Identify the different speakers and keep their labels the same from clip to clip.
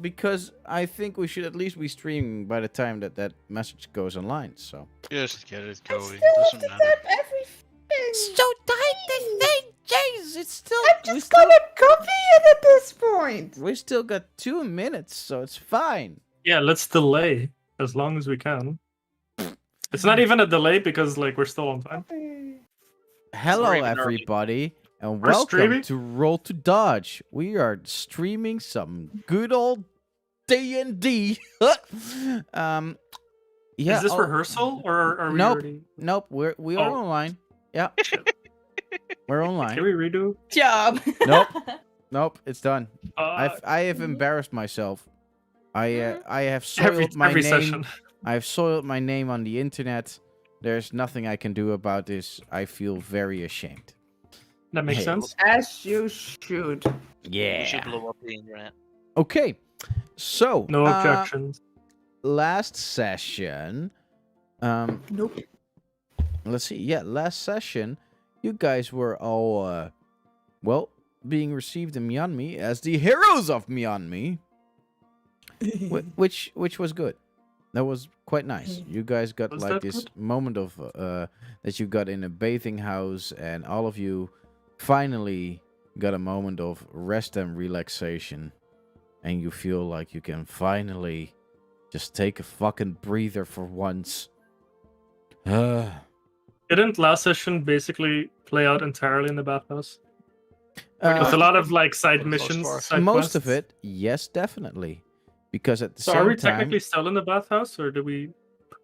Speaker 1: because I think we should at least be streaming by the time that that message goes online. So.
Speaker 2: Just get it
Speaker 3: I
Speaker 2: going.
Speaker 3: still have
Speaker 2: Doesn't
Speaker 3: to
Speaker 2: matter.
Speaker 3: type everything.
Speaker 1: So type the thing, Jesus. It's still.
Speaker 3: I'm just gonna copy it at this point.
Speaker 1: We still got 2 minutes, so it's fine.
Speaker 4: Yeah, let's delay as long as we can. It's not even a delay because like we're still on time.
Speaker 1: Hello,
Speaker 2: We're even early.
Speaker 1: everybody, and
Speaker 4: We're
Speaker 1: welcome
Speaker 4: streaming?
Speaker 1: to Roll to Dodge. We are streaming some good old D&D. Yeah.
Speaker 4: Is this
Speaker 1: oh,
Speaker 4: rehearsal or are we
Speaker 1: Nope.
Speaker 4: already?
Speaker 1: Nope, we are
Speaker 4: Oh.
Speaker 1: online. Yeah. We're online.
Speaker 4: Can we redo?
Speaker 5: Job.
Speaker 1: Nope, it's done. I have embarrassed myself. I have soiled my
Speaker 4: every
Speaker 1: name.
Speaker 4: session.
Speaker 1: I have soiled my name on the internet. There's nothing I can do about this. I feel very ashamed.
Speaker 4: That makes
Speaker 1: Hey.
Speaker 4: sense.
Speaker 3: As you should.
Speaker 2: You should
Speaker 1: Yeah.
Speaker 2: blow up the internet.
Speaker 1: Okay. So,
Speaker 4: No objections.
Speaker 1: last session,
Speaker 3: Nope.
Speaker 1: let's see. Yeah, last session, you guys were all, well, being received in Myanmar as the heroes of Myanmar, which was good. That was quite nice. You guys got
Speaker 4: Was
Speaker 1: like
Speaker 4: that
Speaker 1: this
Speaker 4: good?
Speaker 1: moment of that you got in a bathing house, and all of you finally got a moment of rest and relaxation, and you feel like you can finally just take a fucking breather for once.
Speaker 4: Didn't last session basically play out entirely in the bathhouse? With a lot of like side
Speaker 2: For the most
Speaker 4: missions.
Speaker 2: part.
Speaker 4: Side
Speaker 1: most of
Speaker 4: quests?
Speaker 1: it, yes, definitely. Because at the
Speaker 4: So
Speaker 1: same
Speaker 4: are we
Speaker 1: time,
Speaker 4: technically still in the bathhouse, or do we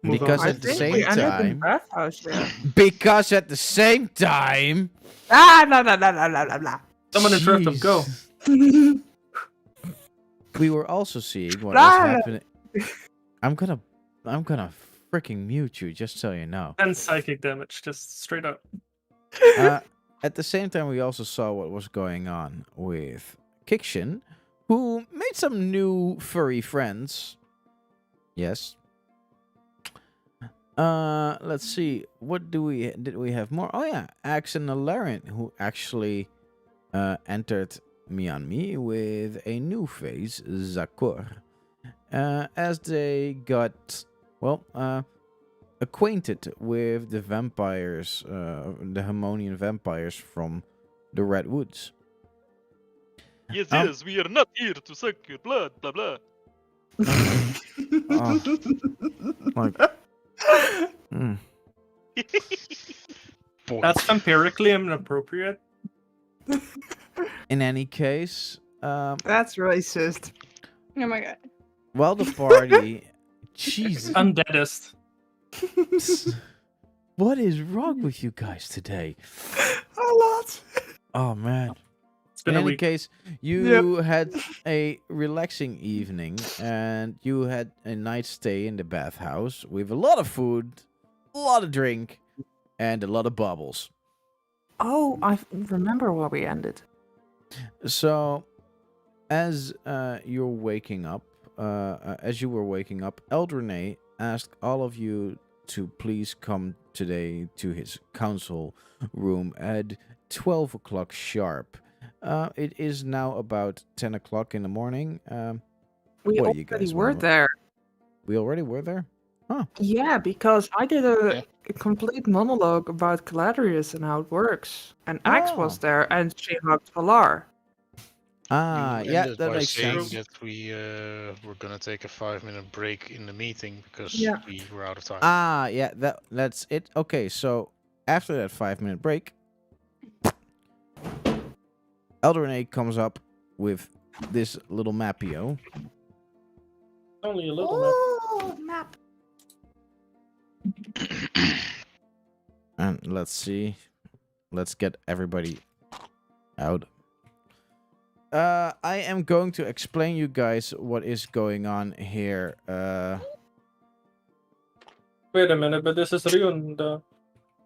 Speaker 4: move
Speaker 1: Because
Speaker 4: on?
Speaker 3: I
Speaker 1: at the
Speaker 3: think
Speaker 1: same
Speaker 3: we ended
Speaker 1: time-
Speaker 3: in bathhouse, yeah.
Speaker 1: because at the same time,
Speaker 3: Blah, blah, blah, blah, blah, blah, blah.
Speaker 4: Someone interrupt him. Go.
Speaker 1: Jeez. We were also seeing what was
Speaker 3: Blah.
Speaker 1: happening. I'm gonna freaking mute you, just so you know.
Speaker 4: And psychic damage, just straight up.
Speaker 1: At the same time, we also saw what was going on with Kikshin, who made some new furry friends. Yes. Let's see. What did we have more? Oh yeah, Axe and Alarian, who actually entered Myanmar with a new face, Zakur. As they got acquainted with the vampires, the Harmonian vampires from the Red Woods.
Speaker 2: Yes,
Speaker 1: Um,
Speaker 2: yes, we are not here to suck your blood, blah blah.
Speaker 1: Oh, like, mm.
Speaker 4: That's empirically inappropriate.
Speaker 1: In any case,
Speaker 3: That's racist.
Speaker 5: Oh my god.
Speaker 1: while the party, Jesus,
Speaker 4: Undeadest.
Speaker 1: what is wrong with you guys today?
Speaker 3: A lot.
Speaker 1: Oh man.
Speaker 4: It's been
Speaker 1: In
Speaker 4: a
Speaker 1: any
Speaker 4: week.
Speaker 1: case, you had a relaxing evening, and you had a night stay in the bathhouse with a lot of food, a lot of drink, and a lot of bubbles.
Speaker 3: Oh, I remember where we ended.
Speaker 1: So, as you're waking up, as you were waking up, Eldrene asked all of you to please come today to his council room at 12 o'clock sharp. It is now about 10 o'clock in the morning.
Speaker 3: We
Speaker 1: What do you
Speaker 3: already
Speaker 1: guys
Speaker 3: were
Speaker 1: want?
Speaker 3: there.
Speaker 1: We already were there?
Speaker 3: Yeah, because I did a complete monologue about Caladrius and how it works. And Axe was
Speaker 1: Oh.
Speaker 3: there, and she hugged Valar.
Speaker 1: Ah,
Speaker 2: You
Speaker 1: yeah,
Speaker 2: ended
Speaker 1: that
Speaker 2: by
Speaker 1: makes
Speaker 2: saying
Speaker 1: sense.
Speaker 2: that we were gonna take a 5-minute break in the meeting because
Speaker 3: Yeah.
Speaker 2: we were out of time.
Speaker 1: Ah, yeah, that's it. Okay, so after that 5-minute break, Eldrene comes up with this little mapio.
Speaker 4: Only a little bit.
Speaker 3: Oh, map.
Speaker 1: And let's see. Let's get everybody out. I am going to explain you guys what is going on here.
Speaker 4: Wait a minute, but this is Ryund.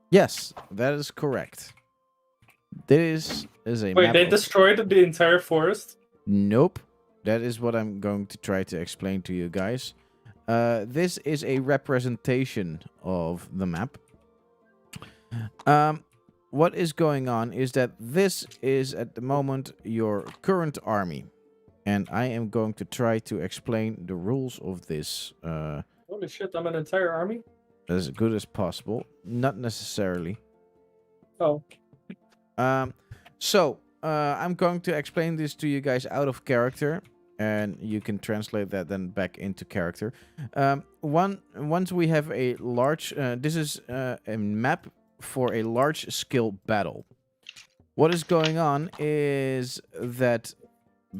Speaker 1: Yes, that is correct. This is a
Speaker 4: Wait,
Speaker 1: map
Speaker 4: they
Speaker 1: of-
Speaker 4: destroyed the entire forest?
Speaker 1: Nope. That is what I'm going to try to explain to you guys. This is a representation of the map. What is going on is that this is at the moment your current army. and I am going to try to explain the rules of this
Speaker 4: Holy shit! I'm an entire army.
Speaker 1: as good as possible. Not necessarily.
Speaker 4: Oh,
Speaker 1: So I'm going to explain this to you guys out of character, and you can translate that then back into character. Once we have a large, this is a map for a large scale battle. What is going on is that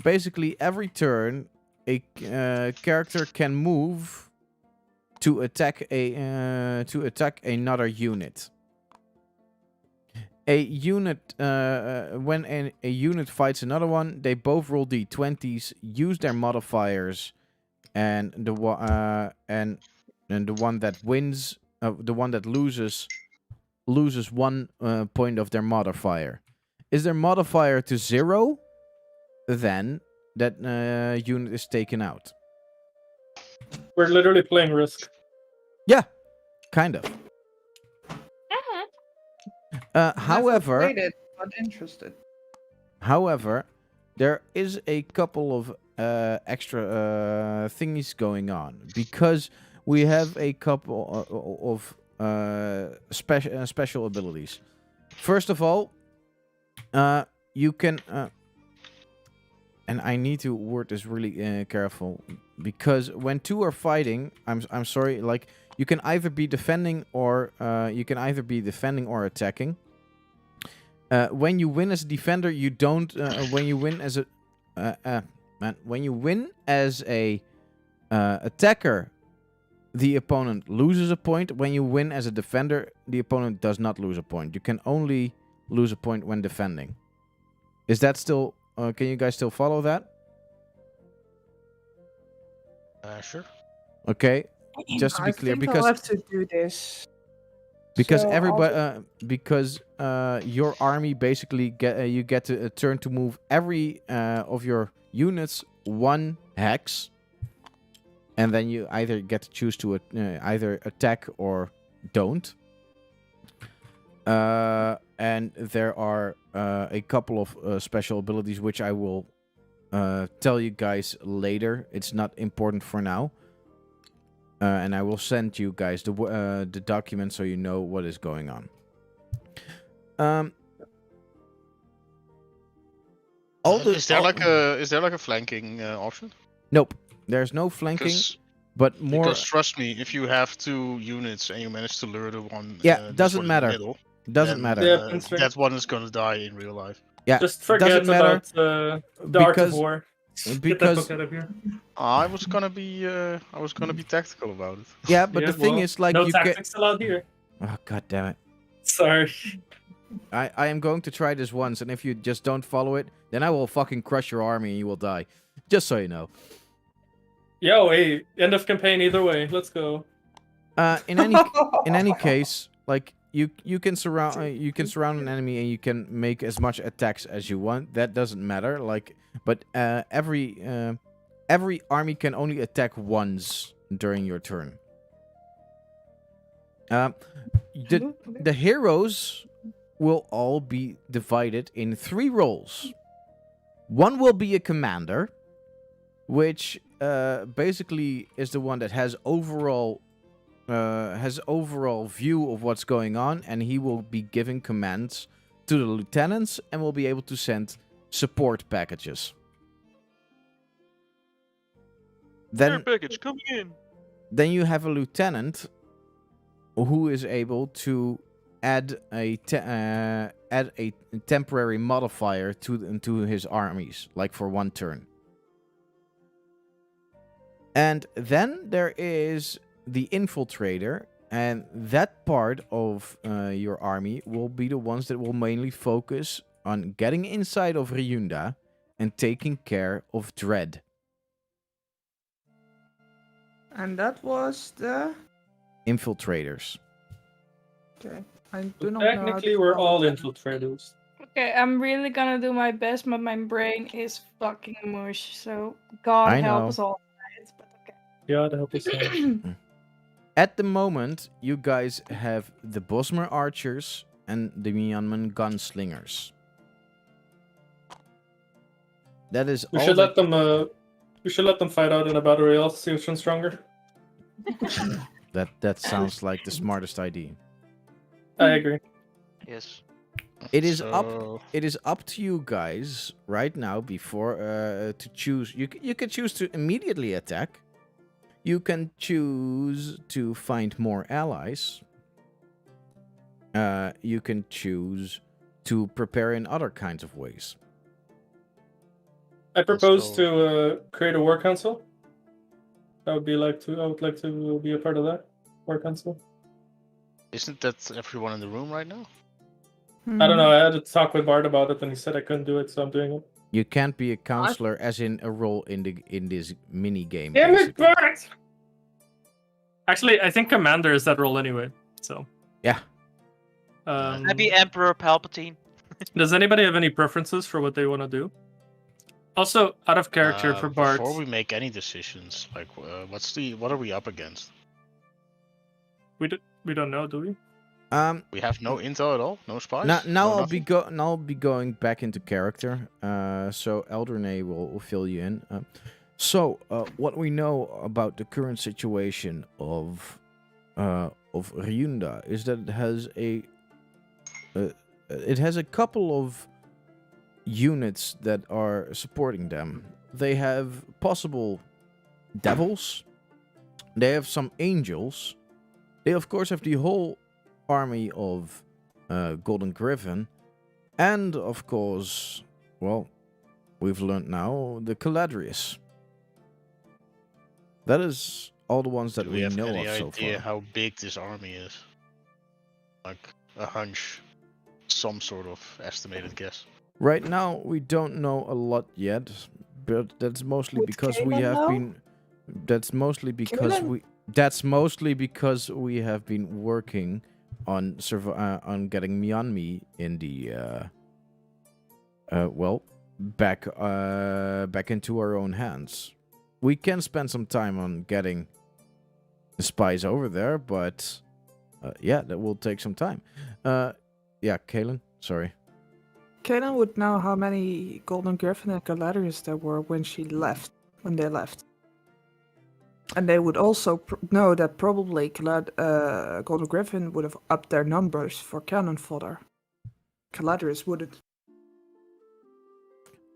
Speaker 1: basically every turn a character can move to attack another unit. A unit, when a unit fights another one, they both roll d20s, use their modifiers, and the one that wins, the one that loses 1 point of their modifier. Is their modifier to 0, then that unit is taken out.
Speaker 4: we're literally playing Risk.
Speaker 1: Yeah, kind of.
Speaker 3: Never
Speaker 1: However,
Speaker 3: played it, but interested.
Speaker 1: However, there is a couple of extra thingies going on because we have a couple of special abilities. First of all, you can, and I need to word this really careful because when two are fighting, I'm sorry, like you can either be defending or attacking. When you win as a defender, you don't. When you win as a attacker, the opponent loses a point. When you win as a defender, the opponent does not lose a point. You can only lose a point when defending. Is that still? Can you guys still follow that?
Speaker 2: Sure.
Speaker 1: Okay, just to be
Speaker 3: I
Speaker 1: clear,
Speaker 3: think
Speaker 1: because
Speaker 3: I'll have to do this.
Speaker 1: Because
Speaker 3: So
Speaker 1: everybody, because your army basically you get to a turn to move every of your units 1 hex, and then you either get to choose to either attack or don't. And there are a couple of special abilities which I will tell you guys later. It's not important for now. And I will send you guys the document so you know what is going on.
Speaker 2: Is there like a flanking option?
Speaker 1: Nope. There's no flanking, but more.
Speaker 2: Because trust me, if you have 2 units and you manage to lure the one,
Speaker 1: Yeah,
Speaker 2: this
Speaker 1: doesn't
Speaker 2: one in
Speaker 1: matter.
Speaker 2: the middle,
Speaker 1: Doesn't
Speaker 2: then,
Speaker 1: matter.
Speaker 4: Yeah, that's right.
Speaker 2: that one is gonna die in real life.
Speaker 1: Yeah,
Speaker 4: Just forget
Speaker 1: doesn't matter
Speaker 4: about the art of
Speaker 1: because-
Speaker 4: war. Get that
Speaker 1: because
Speaker 4: book out of here.
Speaker 2: I was gonna be tactical about it.
Speaker 1: yeah, but
Speaker 4: Yeah,
Speaker 1: the thing
Speaker 4: well,
Speaker 1: is like
Speaker 4: no
Speaker 1: you get.
Speaker 4: tactics allowed here.
Speaker 1: Oh god damn it!
Speaker 4: Sorry.
Speaker 1: I am going to try this once, and if you just don't follow it, then I will fucking crush your army and you will die. Just so you know.
Speaker 4: Yo, hey, end of campaign either way. Let's go.
Speaker 1: In any case, like you can surround an enemy and you can make as much attacks as you want. That doesn't matter. Like, but every army can only attack once during your turn. The heroes will all be divided in 3 roles. One will be a commander, which basically is the one that has overall view of what's going on, and he will be giving commands to the lieutenants and will be able to send support packages. Then
Speaker 2: package coming in.
Speaker 1: Then you have a lieutenant who is able to add a temporary modifier to his armies, like for 1 turn. And then there is the infiltrator, and that part of your army will be the ones that will mainly focus on getting inside of Ryunda and taking care of Dread.
Speaker 3: And that was the.
Speaker 1: Infiltrators.
Speaker 3: Okay. I do not know. how to
Speaker 4: Technically, we're
Speaker 3: follow
Speaker 4: all
Speaker 3: that.
Speaker 4: infiltrators.
Speaker 5: Okay, I'm really gonna do my best, but my brain is fucking mush. So God
Speaker 1: I
Speaker 5: help
Speaker 1: know.
Speaker 5: us all. But
Speaker 4: Yeah, to help us out.
Speaker 5: okay.
Speaker 1: At the moment, you guys have the Bosmer archers and the Myanmar gunslingers. That is
Speaker 4: We
Speaker 1: all.
Speaker 4: should
Speaker 1: that-
Speaker 4: let them. We should let them fight out in a battle royale to see which one's stronger.
Speaker 1: That sounds like the smartest idea.
Speaker 4: I agree.
Speaker 6: Yes.
Speaker 1: It is up.
Speaker 2: So,
Speaker 1: It is up to you guys right now before to choose. You can choose to immediately attack. You can choose to find more allies. You can choose to prepare in other kinds of ways.
Speaker 4: I propose
Speaker 2: So-
Speaker 4: to create a war council. I would like to be a part of that war council.
Speaker 2: isn't that everyone in the room right now?
Speaker 4: I don't know. I had to talk with Bart about it, and he said I couldn't do it, so I'm doing it.
Speaker 1: You can't be a counselor as in a role in this mini game.
Speaker 4: Damn it,
Speaker 1: basically.
Speaker 4: Bart! Actually, I think commander is that role anyway. So
Speaker 1: Yeah.
Speaker 6: Can I be Emperor Palpatine?
Speaker 4: Does anybody have any preferences for what they want to do? Also, out of character for Bart.
Speaker 2: Before we make any decisions, like what are we up against?
Speaker 4: We don't know, do we?
Speaker 2: We have no intel at all, no spies.
Speaker 1: Now
Speaker 2: no
Speaker 1: I'll
Speaker 2: nothing?
Speaker 1: now I'll be going back into character. So Eldrene will fill you in. So what we know about the current situation of Ryunda is that it has a couple of units that are supporting them. They have possible devils. They have some angels. They of course have the whole army of Golden Griffin, and of course, well, we've learned now the Caladrius. That is all the ones that
Speaker 2: Do
Speaker 1: we
Speaker 2: we have
Speaker 1: know
Speaker 2: any
Speaker 1: of so
Speaker 2: idea
Speaker 1: far.
Speaker 2: how big this army is? Like a hunch, some sort of estimated guess.
Speaker 1: Right now, we don't know a lot yet, but that's mostly
Speaker 3: Would
Speaker 1: because we
Speaker 3: Kaelin
Speaker 1: have
Speaker 3: know?
Speaker 1: been. That's mostly because
Speaker 3: Kaelin?
Speaker 1: we. That's mostly because we have been working on on getting Myanmar in the back into our own hands. We can spend some time on getting the spies over there, but yeah, that will take some time. Yeah, Kaelin, sorry.
Speaker 3: Kanan would know how many Golden Griffin and Galadrius there were when they left. And they would also know that probably Golden Griffin would have upped their numbers for cannon fodder. Galadrius wouldn't.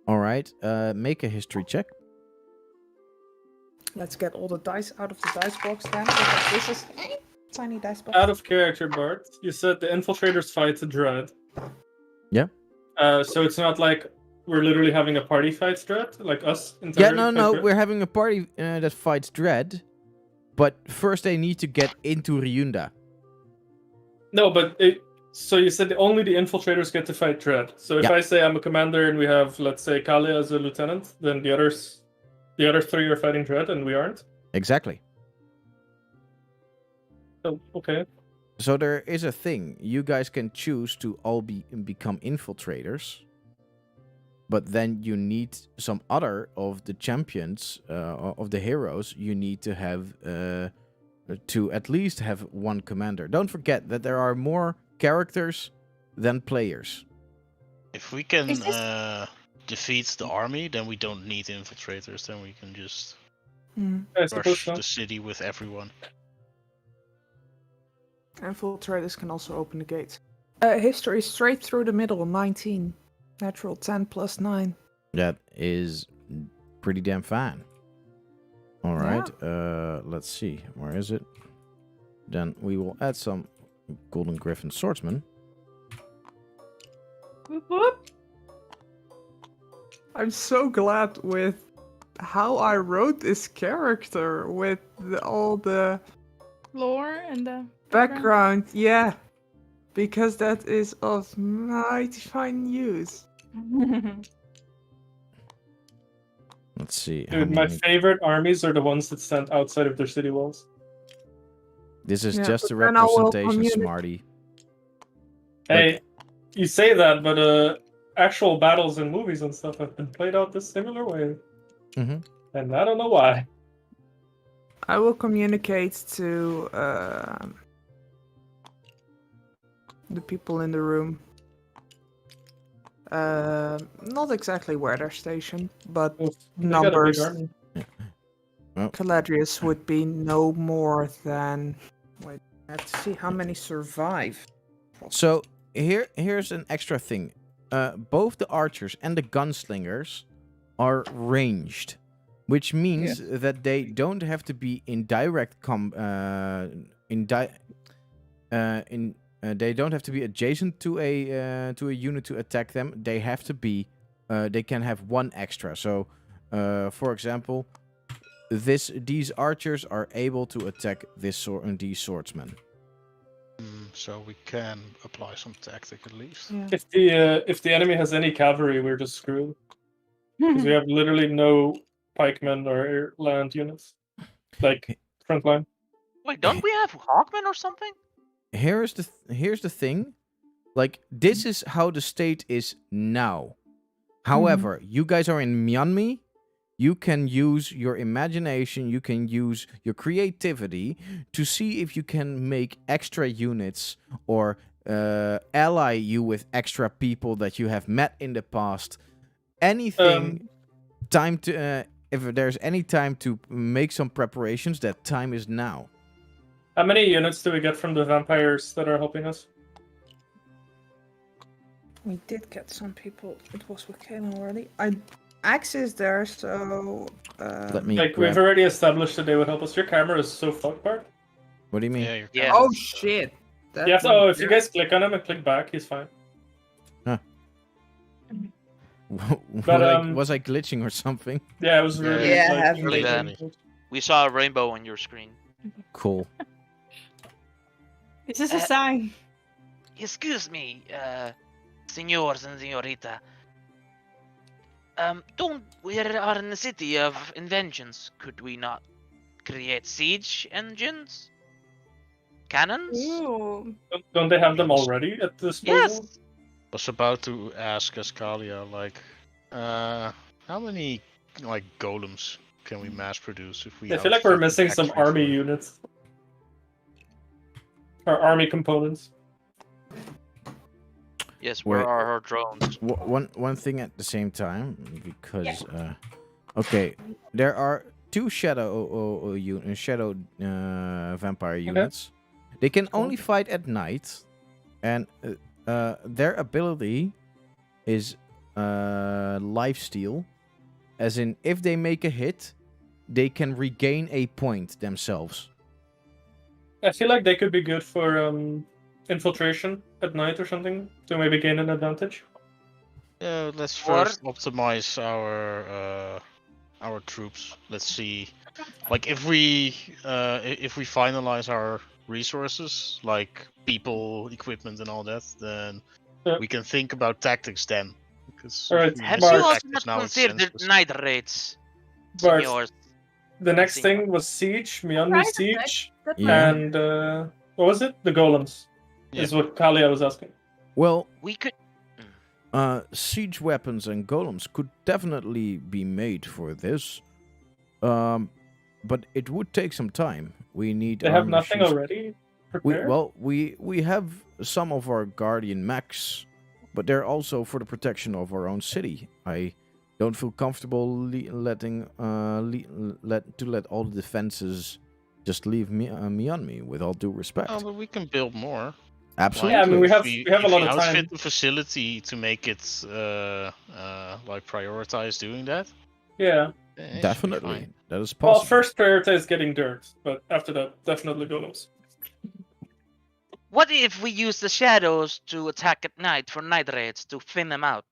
Speaker 1: All right, make a history check.
Speaker 3: Let's get all the dice out of the dice box then, because this is tiny dice box.
Speaker 4: Out of character, Bart. You said the infiltrators fight Dread.
Speaker 1: Yeah.
Speaker 4: So it's not like we're literally having a party fight Dread, like us.
Speaker 1: Yeah,
Speaker 4: entirely
Speaker 1: no,
Speaker 4: fight
Speaker 1: no,
Speaker 4: Dread?
Speaker 1: we're having a party that fights Dread, but first they need to get into Ryunda.
Speaker 4: No, but so you said only the infiltrators get to fight Dread. So if
Speaker 1: Yeah.
Speaker 4: I say I'm a commander and we have, let's say, Kalia as a lieutenant, then the other three are fighting Dread and we aren't.
Speaker 1: Exactly.
Speaker 4: Oh, okay.
Speaker 1: So there is a thing. You guys can choose to all become infiltrators, but then you need some other of the champions, of the heroes. You need to have to at least have one commander. Don't forget that there are more characters than players.
Speaker 2: If we can
Speaker 5: Is this-
Speaker 2: defeat the army, then we don't need infiltrators. Then we can just
Speaker 4: I suppose
Speaker 2: rush
Speaker 4: so.
Speaker 2: the city with everyone.
Speaker 3: Infiltrators can also open the gates. History straight through the middle, 19. Natural 10 plus 9.
Speaker 1: That is pretty damn fine. All right. Let's see. Where is it? Then we will add some Golden Griffin swordsmen.
Speaker 5: Whoop, whoop.
Speaker 3: I'm so glad with how I wrote this character with all the
Speaker 5: Lore and the
Speaker 3: background. Yeah, because that is of mighty fine use.
Speaker 1: Let's see. how
Speaker 4: Dude, my
Speaker 1: many-
Speaker 4: favorite armies are the ones that stand outside of their city walls.
Speaker 1: This is
Speaker 3: Yeah,
Speaker 1: just a
Speaker 3: but then I will
Speaker 1: representation,
Speaker 3: communicate-
Speaker 1: Smarty.
Speaker 4: Hey, you say that, but actual battles in movies and stuff have been played out this similar way.
Speaker 1: Mm-hmm.
Speaker 4: And I don't know why.
Speaker 3: I will communicate to the people in the room Not exactly where they're stationed, but
Speaker 4: Oof, they got a big
Speaker 3: numbers.
Speaker 4: army.
Speaker 3: Caladrius would be no more than. Wait, I have to see how many survive.
Speaker 1: So here's an extra thing. Both the archers and the gunslingers are ranged, which means that they don't have to be in direct they don't have to be adjacent to a unit to attack them. They have to be. They can have one extra. So, for example, these archers are able to attack these swordsmen.
Speaker 2: So we can apply some tactic at least.
Speaker 3: Yeah.
Speaker 4: If the enemy has any cavalry, we're just screwed because we have literally no pikemen or land units, like front line.
Speaker 6: Wait, don't we have Hawkmen or something?
Speaker 1: Here's the thing. Like, this is how the state is now. However, you guys are in Myanmar. You can use your imagination, you can use your creativity to see if you can make extra units or ally you with extra people that you have met in the past. Anything, time to if there's any time to make some preparations, that time is now.
Speaker 4: How many units do we get from the vampires that are helping us?
Speaker 3: We did get some people. It was with Kaelin already. Axe is there, so.
Speaker 1: Let me.
Speaker 4: Like,
Speaker 1: grab-
Speaker 4: we've already established that they would help us. Your camera is so fucked, Bart.
Speaker 1: What do you mean?
Speaker 2: Yeah, you're
Speaker 6: Yeah.
Speaker 3: Oh shit!
Speaker 4: Yes, oh, if you guys click on him and click back, he's fine.
Speaker 1: Was I glitching or something?
Speaker 4: Yeah, it was really
Speaker 3: Yeah,
Speaker 4: like,
Speaker 3: heavily.
Speaker 6: Really
Speaker 4: bad.
Speaker 6: We saw a rainbow on your screen.
Speaker 1: Cool.
Speaker 5: Is this a sign?
Speaker 6: Excuse me, senors and senorita. We are in the city of inventions. Could we not create siege engines? Cannons?
Speaker 5: Ooh.
Speaker 4: Don't they have them already at this
Speaker 6: Yes!
Speaker 2: Was about to ask Ascalia, like, how many like golems can we mass produce if we?
Speaker 4: I feel like we're
Speaker 2: outfit
Speaker 4: missing
Speaker 2: the
Speaker 4: some
Speaker 2: factory
Speaker 4: army
Speaker 2: for it?
Speaker 4: units. Or army components.
Speaker 6: Yes, where
Speaker 1: Wait.
Speaker 6: are her drones?
Speaker 1: One thing at the same time, because okay, there are two shadow vampire units. They can only fight at night, and their ability is lifesteal, as in if they make a hit, they can regain a point themselves.
Speaker 4: I feel like they could be good for infiltration at night or something to maybe gain an advantage.
Speaker 2: Yeah, let's
Speaker 6: Or-
Speaker 2: first optimize our troops. Let's see, like if we finalize our resources, like people, equipment, and all that, then
Speaker 4: Yeah.
Speaker 2: we can think about tactics then. Because if
Speaker 4: Alright,
Speaker 2: we
Speaker 6: Have
Speaker 2: miss
Speaker 6: you
Speaker 2: our
Speaker 6: also
Speaker 2: tactics
Speaker 6: not
Speaker 2: now, it's
Speaker 6: considered
Speaker 2: senseless.
Speaker 6: night raids,
Speaker 4: Bart,
Speaker 6: senors?
Speaker 4: the next
Speaker 6: see.
Speaker 4: thing was Siege, Myanmar
Speaker 5: Right,
Speaker 4: Siege,
Speaker 1: Yeah.
Speaker 4: and what was it? The Golems.
Speaker 2: Yeah.
Speaker 4: Is what Kalia was asking.
Speaker 1: Well,
Speaker 6: We could.
Speaker 1: siege weapons and golems could definitely be made for this. But it would take some time. We need.
Speaker 4: They
Speaker 1: our
Speaker 4: have nothing
Speaker 1: machines-
Speaker 4: already prepared.
Speaker 1: we have some of our guardian mechs, but they're also for the protection of our own city. I don't feel comfortable letting let all the defenses just leave me on me. With all due respect,
Speaker 2: Oh, but we can build more.
Speaker 1: absolutely.
Speaker 4: Yeah, I mean, we
Speaker 2: If
Speaker 4: have a
Speaker 2: if
Speaker 4: lot
Speaker 2: we
Speaker 4: of
Speaker 2: outfit
Speaker 4: time.
Speaker 2: the facility to make it like prioritize doing that.
Speaker 4: Yeah.
Speaker 2: it should be
Speaker 1: Definitely,
Speaker 2: fine.
Speaker 1: that is
Speaker 4: Well,
Speaker 1: possible.
Speaker 4: first prioritize getting dirt, but after that, definitely Golems.
Speaker 6: What if we use the shadows to attack at night for night raids to thin them out?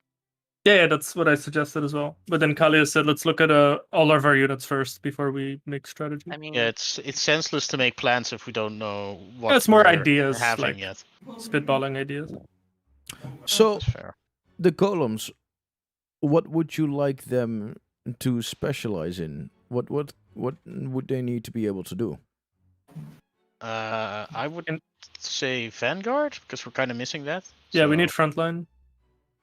Speaker 4: Yeah, that's what I suggested as well. But then Kalia said, let's look at all of our units first before we make strategy.
Speaker 6: I mean,
Speaker 2: Yeah, it's senseless to make plans if we don't know what.
Speaker 4: It's more
Speaker 2: we're
Speaker 4: ideas,
Speaker 2: having
Speaker 4: like-
Speaker 2: yet.
Speaker 4: Spitballing ideas.
Speaker 1: So
Speaker 2: That's fair.
Speaker 1: the golems, what would you like them to specialize in? What would they need to be able to do?
Speaker 2: I would
Speaker 4: In-
Speaker 2: say Vanguard because we're kind of missing that.
Speaker 4: Yeah, we
Speaker 2: So
Speaker 4: need frontline.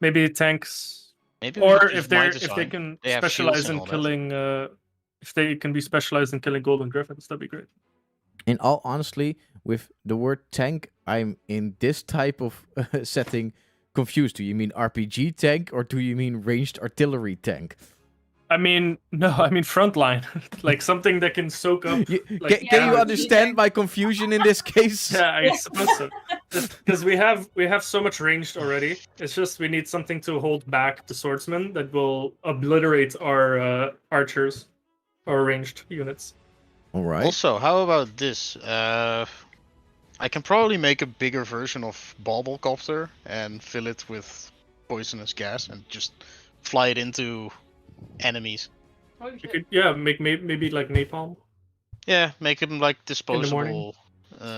Speaker 4: Maybe tanks.
Speaker 2: maybe we
Speaker 4: Or
Speaker 2: should
Speaker 4: if
Speaker 2: use
Speaker 4: they
Speaker 2: my
Speaker 4: if they
Speaker 2: design.
Speaker 4: can
Speaker 2: They have shields
Speaker 4: specialize
Speaker 2: and
Speaker 4: in
Speaker 2: all that.
Speaker 4: killing if they can be specialized in killing golden griffins, that'd be great.
Speaker 1: In all honesty, with the word tank, I'm in this type of setting confused. Do you mean RPG tank or do you mean ranged artillery tank?
Speaker 4: I mean, no, I mean frontline, like something that can soak up. Like,
Speaker 1: Can you
Speaker 5: Yeah,
Speaker 1: understand my confusion in this case?
Speaker 4: Yeah, I suppose so. Because we have so much ranged already. It's just we need something to hold back the swordsmen that will obliterate our archers or ranged units.
Speaker 1: All right.
Speaker 2: Also, how about this? I can probably make a bigger version of Bobblecopter and fill it with poisonous gas and just fly it into enemies.
Speaker 4: You could, yeah, make maybe like napalm.
Speaker 2: Yeah, make them like
Speaker 4: the morning.
Speaker 2: disposable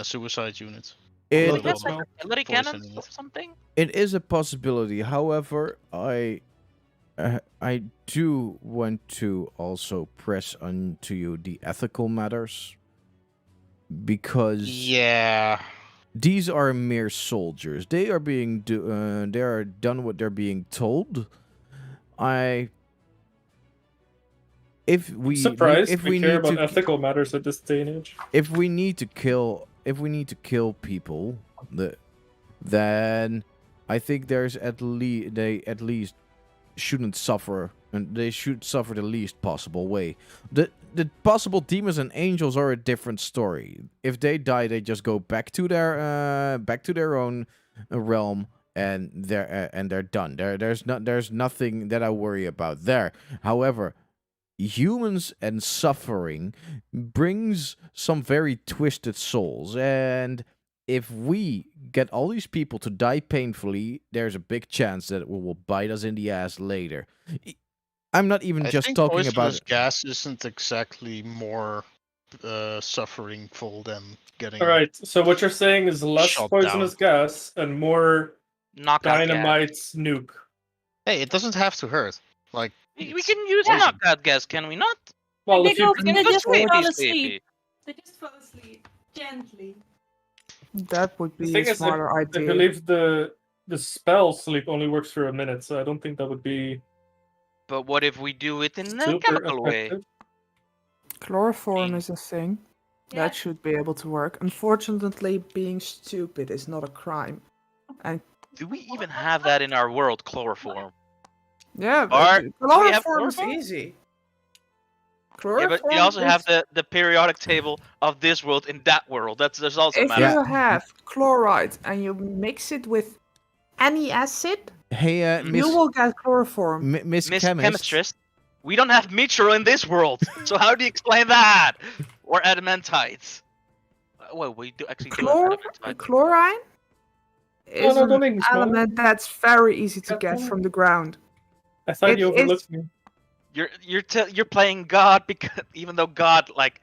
Speaker 2: suicide units.
Speaker 1: It,
Speaker 2: Well,
Speaker 6: Do we have
Speaker 2: well,
Speaker 6: like artillery
Speaker 2: poison
Speaker 6: cannons
Speaker 2: in
Speaker 6: or
Speaker 2: it.
Speaker 6: something?
Speaker 1: it is a possibility. However, I do want to also press onto you the ethical matters because
Speaker 2: Yeah.
Speaker 1: these are mere soldiers. They are being they are done what they're being told. If we
Speaker 4: Surprised
Speaker 1: if
Speaker 4: we
Speaker 1: we
Speaker 4: care
Speaker 1: need
Speaker 4: about
Speaker 1: to
Speaker 4: ethical matters at this day and age.
Speaker 1: if we need to kill people, then I think there's they at least shouldn't suffer, and they should suffer the least possible way. The possible demons and angels are a different story. If they die, they just go back to their own realm, and they're done. There's nothing that I worry about there. However, humans and suffering brings some very twisted souls, and if we get all these people to die painfully, there's a big chance that it will bite us in the ass later. I'm not even
Speaker 2: I
Speaker 1: just
Speaker 2: think
Speaker 1: talking
Speaker 2: poisonous
Speaker 1: about
Speaker 2: gas isn't exactly more sufferingful than getting.
Speaker 4: All right, so what you're saying is less
Speaker 2: Shot
Speaker 4: poisonous gas and more
Speaker 6: Knockout gas.
Speaker 4: dynamite's nuke.
Speaker 2: Hey, it doesn't have to hurt. Like
Speaker 6: We can use
Speaker 2: poison.
Speaker 6: knockout gas, can we not?
Speaker 4: Well,
Speaker 5: They
Speaker 4: if you
Speaker 5: go-
Speaker 4: can,
Speaker 5: they
Speaker 6: Good
Speaker 5: just
Speaker 6: sleepy,
Speaker 5: fall
Speaker 6: sleepy.
Speaker 5: asleep. They just fall asleep gently.
Speaker 3: That would
Speaker 4: the
Speaker 3: be
Speaker 4: thing
Speaker 3: a
Speaker 4: is,
Speaker 3: smarter
Speaker 4: I
Speaker 3: idea.
Speaker 4: believe the spell sleep only works for a minute, so I don't think that would be
Speaker 6: But what if we do it in a
Speaker 4: super
Speaker 6: chemical way?
Speaker 4: effective.
Speaker 3: Chloroform
Speaker 6: Mean-
Speaker 3: is a thing.
Speaker 5: Yeah.
Speaker 3: That should be able to work. Unfortunately, being stupid is not a crime.
Speaker 6: Do we even have that in our world, chloroform?
Speaker 3: Yeah,
Speaker 6: Or-
Speaker 3: but
Speaker 6: do we have
Speaker 3: chloroform is
Speaker 6: chloroform?
Speaker 3: easy.
Speaker 6: Yeah, but we
Speaker 3: Chloroform
Speaker 6: also have
Speaker 3: is-
Speaker 6: the periodic table of this world in that world. There's also
Speaker 3: If
Speaker 6: matter.
Speaker 1: Yeah.
Speaker 3: you have chloride and you mix it with any acid,
Speaker 1: hey, Miss
Speaker 3: you will get chloroform.
Speaker 1: Miss
Speaker 6: Miss
Speaker 1: Chemist.
Speaker 6: Chemistress, we don't have mithril in this world, so how do you explain that? Or adamantites? Well, we do actually do have adamantite.
Speaker 3: Chlorine is
Speaker 4: no, don't
Speaker 3: an
Speaker 4: make me smile.
Speaker 3: element that's very easy to
Speaker 4: Yeah,
Speaker 3: get
Speaker 4: fine.
Speaker 3: from the ground.
Speaker 4: I thought
Speaker 3: It
Speaker 4: you
Speaker 3: is-
Speaker 4: overlooked me.
Speaker 6: You're playing God because even though God like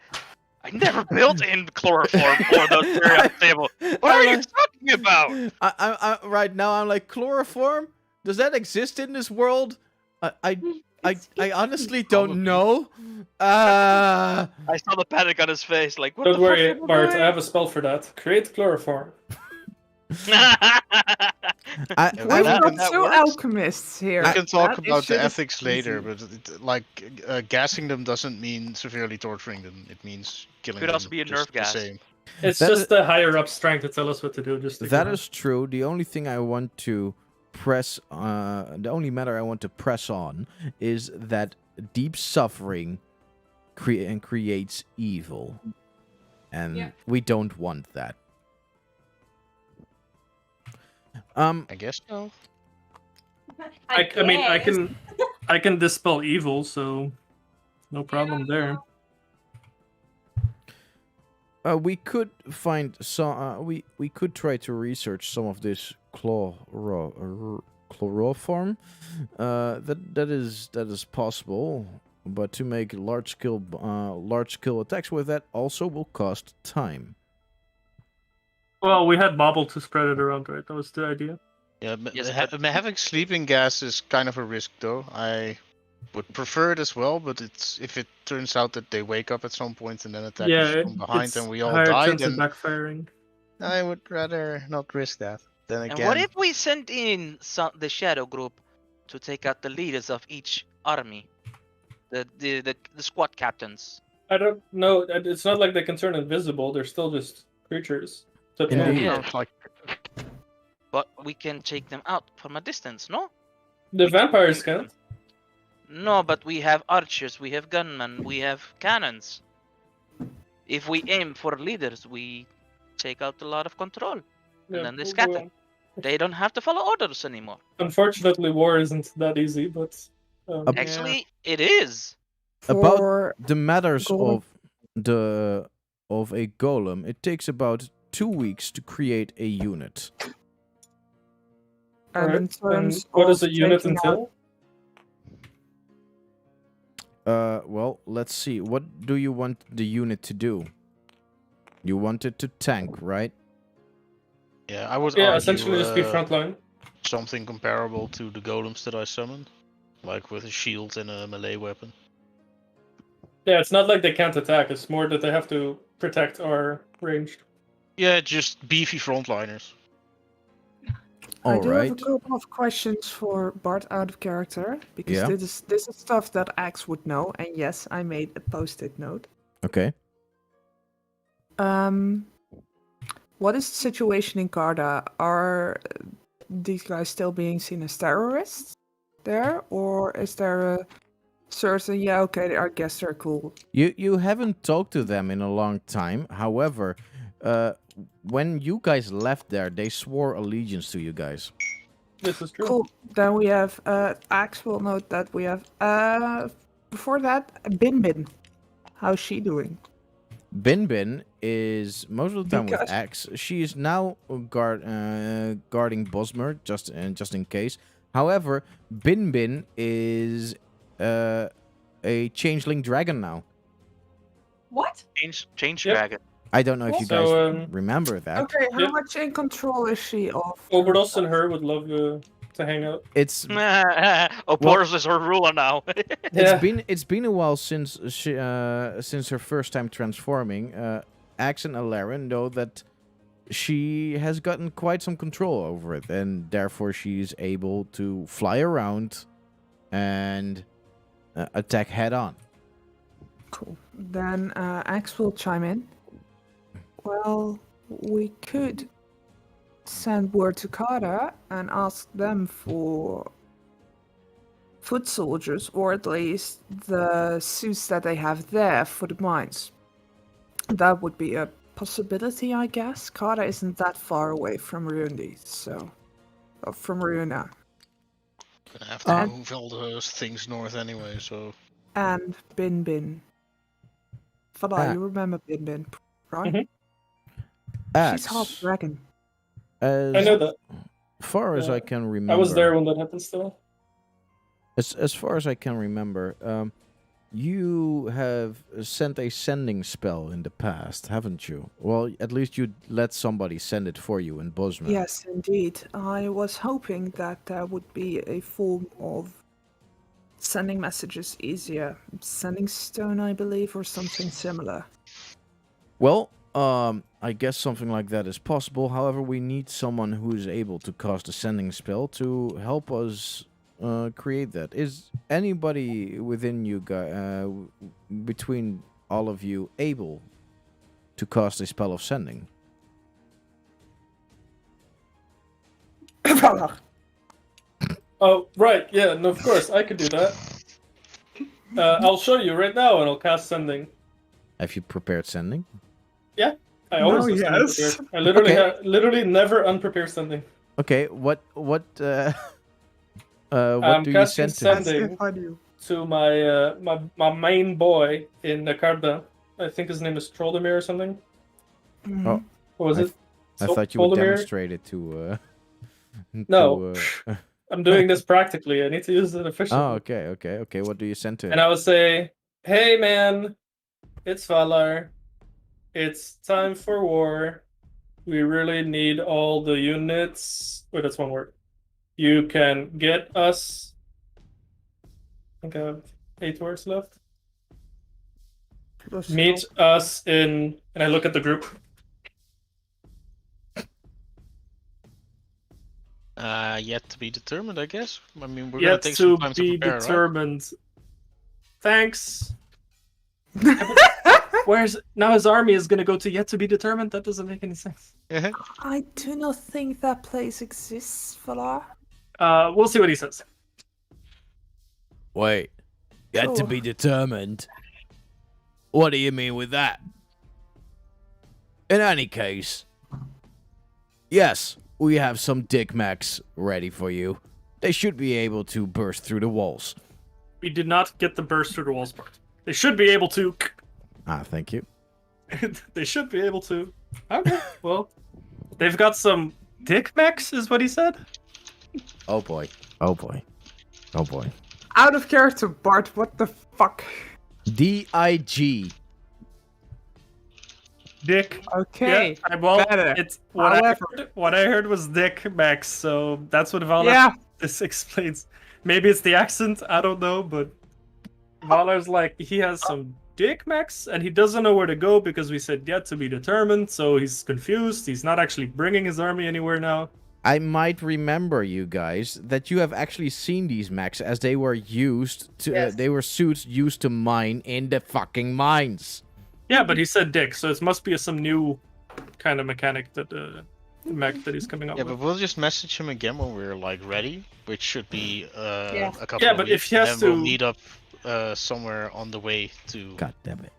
Speaker 6: I never built in chloroform or the periodic table. What are you talking about?
Speaker 1: I right now I'm like, chloroform? Does that exist in this world? I honestly don't know.
Speaker 6: I saw the panic on his face. Like, what
Speaker 4: Don't
Speaker 6: the
Speaker 4: worry,
Speaker 6: fuck
Speaker 4: Bart, I have a spell for that. Create chloroform.
Speaker 1: I
Speaker 3: We've
Speaker 6: that-
Speaker 3: got
Speaker 6: that
Speaker 3: two
Speaker 6: works.
Speaker 3: alchemists here.
Speaker 2: We can talk
Speaker 3: That
Speaker 2: about
Speaker 3: issue
Speaker 2: the
Speaker 3: is
Speaker 2: ethics later,
Speaker 3: easy.
Speaker 2: but gassing them doesn't mean severely torturing them. It means killing
Speaker 6: Could
Speaker 2: them.
Speaker 6: also be a
Speaker 2: just
Speaker 6: nerve gas.
Speaker 2: The same.
Speaker 4: It's
Speaker 1: That
Speaker 4: just the higher ups trying to tell us what to do. Just to
Speaker 1: that is true. The only thing I want to press, the only matter I want to press on is that deep suffering creates evil, and
Speaker 5: Yeah.
Speaker 1: we don't want that.
Speaker 2: I guess so.
Speaker 4: I mean, I
Speaker 5: guess.
Speaker 4: I can dispel evil, so no problem there.
Speaker 1: We could find some. We could try to research some of this chloroform. That is possible, but to make large scale attacks with that also will cost time.
Speaker 4: Well, we had Bobble to spread it around, right? That was the idea.
Speaker 2: Yeah,
Speaker 6: Yes,
Speaker 2: having sleeping gas is kind of a risk, though. I would prefer it as well, but if it turns out that they wake up at some point and then attack us from behind
Speaker 4: it's
Speaker 2: and we all
Speaker 4: higher
Speaker 2: die,
Speaker 4: chance of
Speaker 2: then
Speaker 4: backfiring.
Speaker 2: I would rather not risk that. Then
Speaker 6: And
Speaker 2: again,
Speaker 6: what if we send in the shadow group to take out the leaders of each army, the squad captains?
Speaker 4: I don't know. It's not like they can turn invisible. They're still just creatures. So
Speaker 1: Indeed.
Speaker 6: Yeah.
Speaker 2: sounds like
Speaker 6: but we can take them out from a distance, no?
Speaker 4: The
Speaker 6: We can
Speaker 4: vampires
Speaker 6: aim
Speaker 4: can't.
Speaker 6: them. No, but we have archers, we have gunmen, we have cannons. If we aim for leaders, we take out a lot of control.
Speaker 4: Yeah,
Speaker 6: then they
Speaker 4: well,
Speaker 6: scatter. They don't have to follow orders anymore.
Speaker 4: unfortunately, war isn't that easy, but
Speaker 1: Up-
Speaker 6: Actually, it is.
Speaker 1: About
Speaker 3: For
Speaker 1: the matters
Speaker 3: golem.
Speaker 1: of a golem, it takes about 2 weeks to create a unit.
Speaker 3: and
Speaker 4: alright,
Speaker 3: in terms
Speaker 4: what
Speaker 3: of
Speaker 4: does a unit
Speaker 3: taking out-
Speaker 4: entail?
Speaker 1: Well, let's see. What do you want the unit to do? You want it to tank, right?
Speaker 2: Yeah, I would
Speaker 4: Yeah,
Speaker 2: argue,
Speaker 4: essentially just be frontline.
Speaker 2: something comparable to the golems that I summoned, like with a shield and a melee weapon.
Speaker 4: Yeah, it's not like they can't attack. It's more that they have to protect our range.
Speaker 2: Yeah, just beefy frontliners.
Speaker 3: I
Speaker 1: All
Speaker 3: do have a
Speaker 1: right.
Speaker 3: couple of questions for Bart out of character because
Speaker 1: Yeah.
Speaker 3: this is stuff that Axe would know, and yes, I made a post-it note.
Speaker 1: Okay.
Speaker 3: What is the situation in Garda? Are these guys still being seen as terrorists there, or is there a certain okay, I guess they're cool.
Speaker 1: You haven't talked to them in a long time. However, when you guys left there, they swore allegiance to you guys.
Speaker 4: This is true.
Speaker 3: Cool. Then we have Axe will note that we have before that Bin Bin. How's she doing?
Speaker 1: Bin Bin is most of the time with
Speaker 3: Because-
Speaker 1: Axe. She is now guarding Bosmer, just in case. However, Bin Bin is a changeling dragon now.
Speaker 5: What?
Speaker 6: Change
Speaker 4: Yep.
Speaker 6: dragon.
Speaker 1: I don't know if you
Speaker 4: So,
Speaker 1: guys remember that.
Speaker 3: Okay, how
Speaker 4: Yep.
Speaker 3: much in control is she of?
Speaker 4: Oberdos and her would love to hang out.
Speaker 1: It's
Speaker 6: Boris is her ruler now.
Speaker 4: Yeah.
Speaker 1: it's been a while since since her first time transforming. Axe and Alarin know that she has gotten quite some control over it, and therefore she's able to fly around and attack head on.
Speaker 3: Cool. Then Axe will chime in. Well, we could send word to Kara and ask them for foot soldiers, or at least the suits that they have there for the mines. That would be a possibility, I guess. Kara isn't that far away from Rundi, so from Runa.
Speaker 2: Gonna have to
Speaker 3: Uh,
Speaker 2: move all those things north anyway, so
Speaker 3: And Bin Bin. Fala,
Speaker 1: Ah.
Speaker 3: you remember Bin Bin, right?
Speaker 4: Mhm.
Speaker 3: She's half
Speaker 1: Axe,
Speaker 3: dragon.
Speaker 1: as
Speaker 4: I know that.
Speaker 1: far as
Speaker 4: Yeah.
Speaker 1: I can remember,
Speaker 4: I was there when that happened still.
Speaker 1: As far as I can remember, you have sent a sending spell in the past, haven't you? Well, at least you let somebody send it for you in Bosman.
Speaker 3: Yes, indeed. I was hoping that there would be a form of sending messages easier. Sending stone, I believe, or something similar.
Speaker 1: Well, I guess something like that is possible. However, we need someone who is able to cast a sending spell to help us create that. Is anybody within you guys, between all of you, able to cast a spell of sending?
Speaker 4: Oh, right. Yeah, no, of course. I could do that. I'll show you right now and I'll cast sending.
Speaker 1: Have you prepared sending?
Speaker 4: I always
Speaker 3: No,
Speaker 4: have sending
Speaker 3: yes.
Speaker 4: prepared. I literally
Speaker 1: Okay.
Speaker 4: literally never unprepared sending.
Speaker 1: Okay, what
Speaker 4: I'm
Speaker 1: do you
Speaker 4: casting
Speaker 1: send to him?
Speaker 4: sending.
Speaker 3: I do.
Speaker 4: To my main boy in Nakarda. I think his name is Troldemir or something.
Speaker 3: Mhm.
Speaker 1: Oh.
Speaker 4: What was
Speaker 1: I
Speaker 4: it?
Speaker 1: I thought you would
Speaker 4: Troldemir?
Speaker 1: demonstrate it to.
Speaker 4: No.
Speaker 1: to,
Speaker 4: I'm doing this practically. I need to use it efficiently.
Speaker 1: Oh, okay. What do you send to him?
Speaker 4: And I would say, hey man, it's Valar. It's time for war. We really need all the units. Wait, that's one word. You can get us. I think I have 8 words left.
Speaker 3: Plus
Speaker 4: Meet us in. And I look at the group.
Speaker 2: yet to be determined, I guess. I mean, we're gonna
Speaker 4: Yet
Speaker 2: take
Speaker 4: to
Speaker 2: some time
Speaker 4: be
Speaker 2: to prepare, right?
Speaker 4: determined. Thanks. Where's now his army is gonna go to yet to be determined? That doesn't make any sense.
Speaker 3: I do not think that place exists, Valar.
Speaker 4: We'll see what he says.
Speaker 1: Wait, yet to
Speaker 3: Sure.
Speaker 1: be determined. What do you mean with that? In any case, yes, we have some Dick Macs ready for you. They should be able to burst through the walls.
Speaker 4: We did not get the burst through the walls part. They should be able to.
Speaker 1: Ah, thank you.
Speaker 4: They should be able to. Okay, well, they've got some dick mechs, is what he said.
Speaker 1: Oh boy. Oh boy. Oh boy.
Speaker 3: Out of character, Bart. What the fuck?
Speaker 1: DIG.
Speaker 4: Dick.
Speaker 3: Okay.
Speaker 4: Yeah, well,
Speaker 3: better.
Speaker 4: it's what I
Speaker 3: However-
Speaker 4: heard. What I heard was dick mechs, so that's what Valar.
Speaker 3: Yeah.
Speaker 4: This explains. Maybe it's the accent. I don't know, but Valar's like he has some dick mechs and he doesn't know where to go because we said yet to be determined. So he's confused. He's not actually bringing his army anywhere now.
Speaker 1: I might remember you guys that you have actually seen these mechs as they were used to
Speaker 3: Yes.
Speaker 1: they were suits used to mine in the fucking mines.
Speaker 4: Yeah, but he said dick, so it must be some new kind of mechanic that mech that he's coming up
Speaker 2: Yeah,
Speaker 4: with.
Speaker 2: but we'll just message him again when we're like ready, which should be
Speaker 5: Yeah.
Speaker 2: a couple
Speaker 4: Yeah,
Speaker 2: of
Speaker 4: but
Speaker 2: weeks.
Speaker 4: if he has
Speaker 2: and then we'll
Speaker 4: to-
Speaker 2: meet up somewhere on the way to.
Speaker 1: God damn it.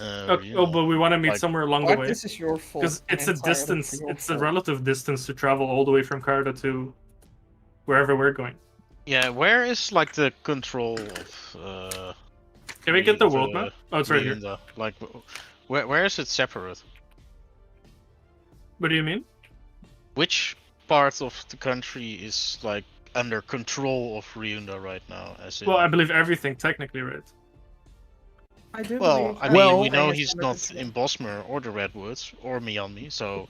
Speaker 4: Okay, oh, but we want to meet
Speaker 2: like-
Speaker 4: somewhere along the way.
Speaker 3: This is your fault.
Speaker 4: Because it's a
Speaker 3: entirely
Speaker 4: distance,
Speaker 3: your
Speaker 4: it's a
Speaker 3: fault.
Speaker 4: relative distance to travel all the way from Carda to wherever we're going.
Speaker 2: Yeah, where is like the control of?
Speaker 4: Can we get the world map? Oh, it's right here.
Speaker 2: Ryunda? Like, where is it separate?
Speaker 4: What do you mean?
Speaker 2: Which part of the country is like under control of Ryunda right now? As in,
Speaker 4: Well, I believe everything technically, right?
Speaker 3: I do
Speaker 2: well,
Speaker 3: believe
Speaker 2: I
Speaker 3: that.
Speaker 2: mean,
Speaker 1: Well-
Speaker 2: we know
Speaker 3: Yes,
Speaker 2: he's
Speaker 3: but
Speaker 2: not
Speaker 3: it's-
Speaker 2: in Bosmer or the Redwoods or Miyami, so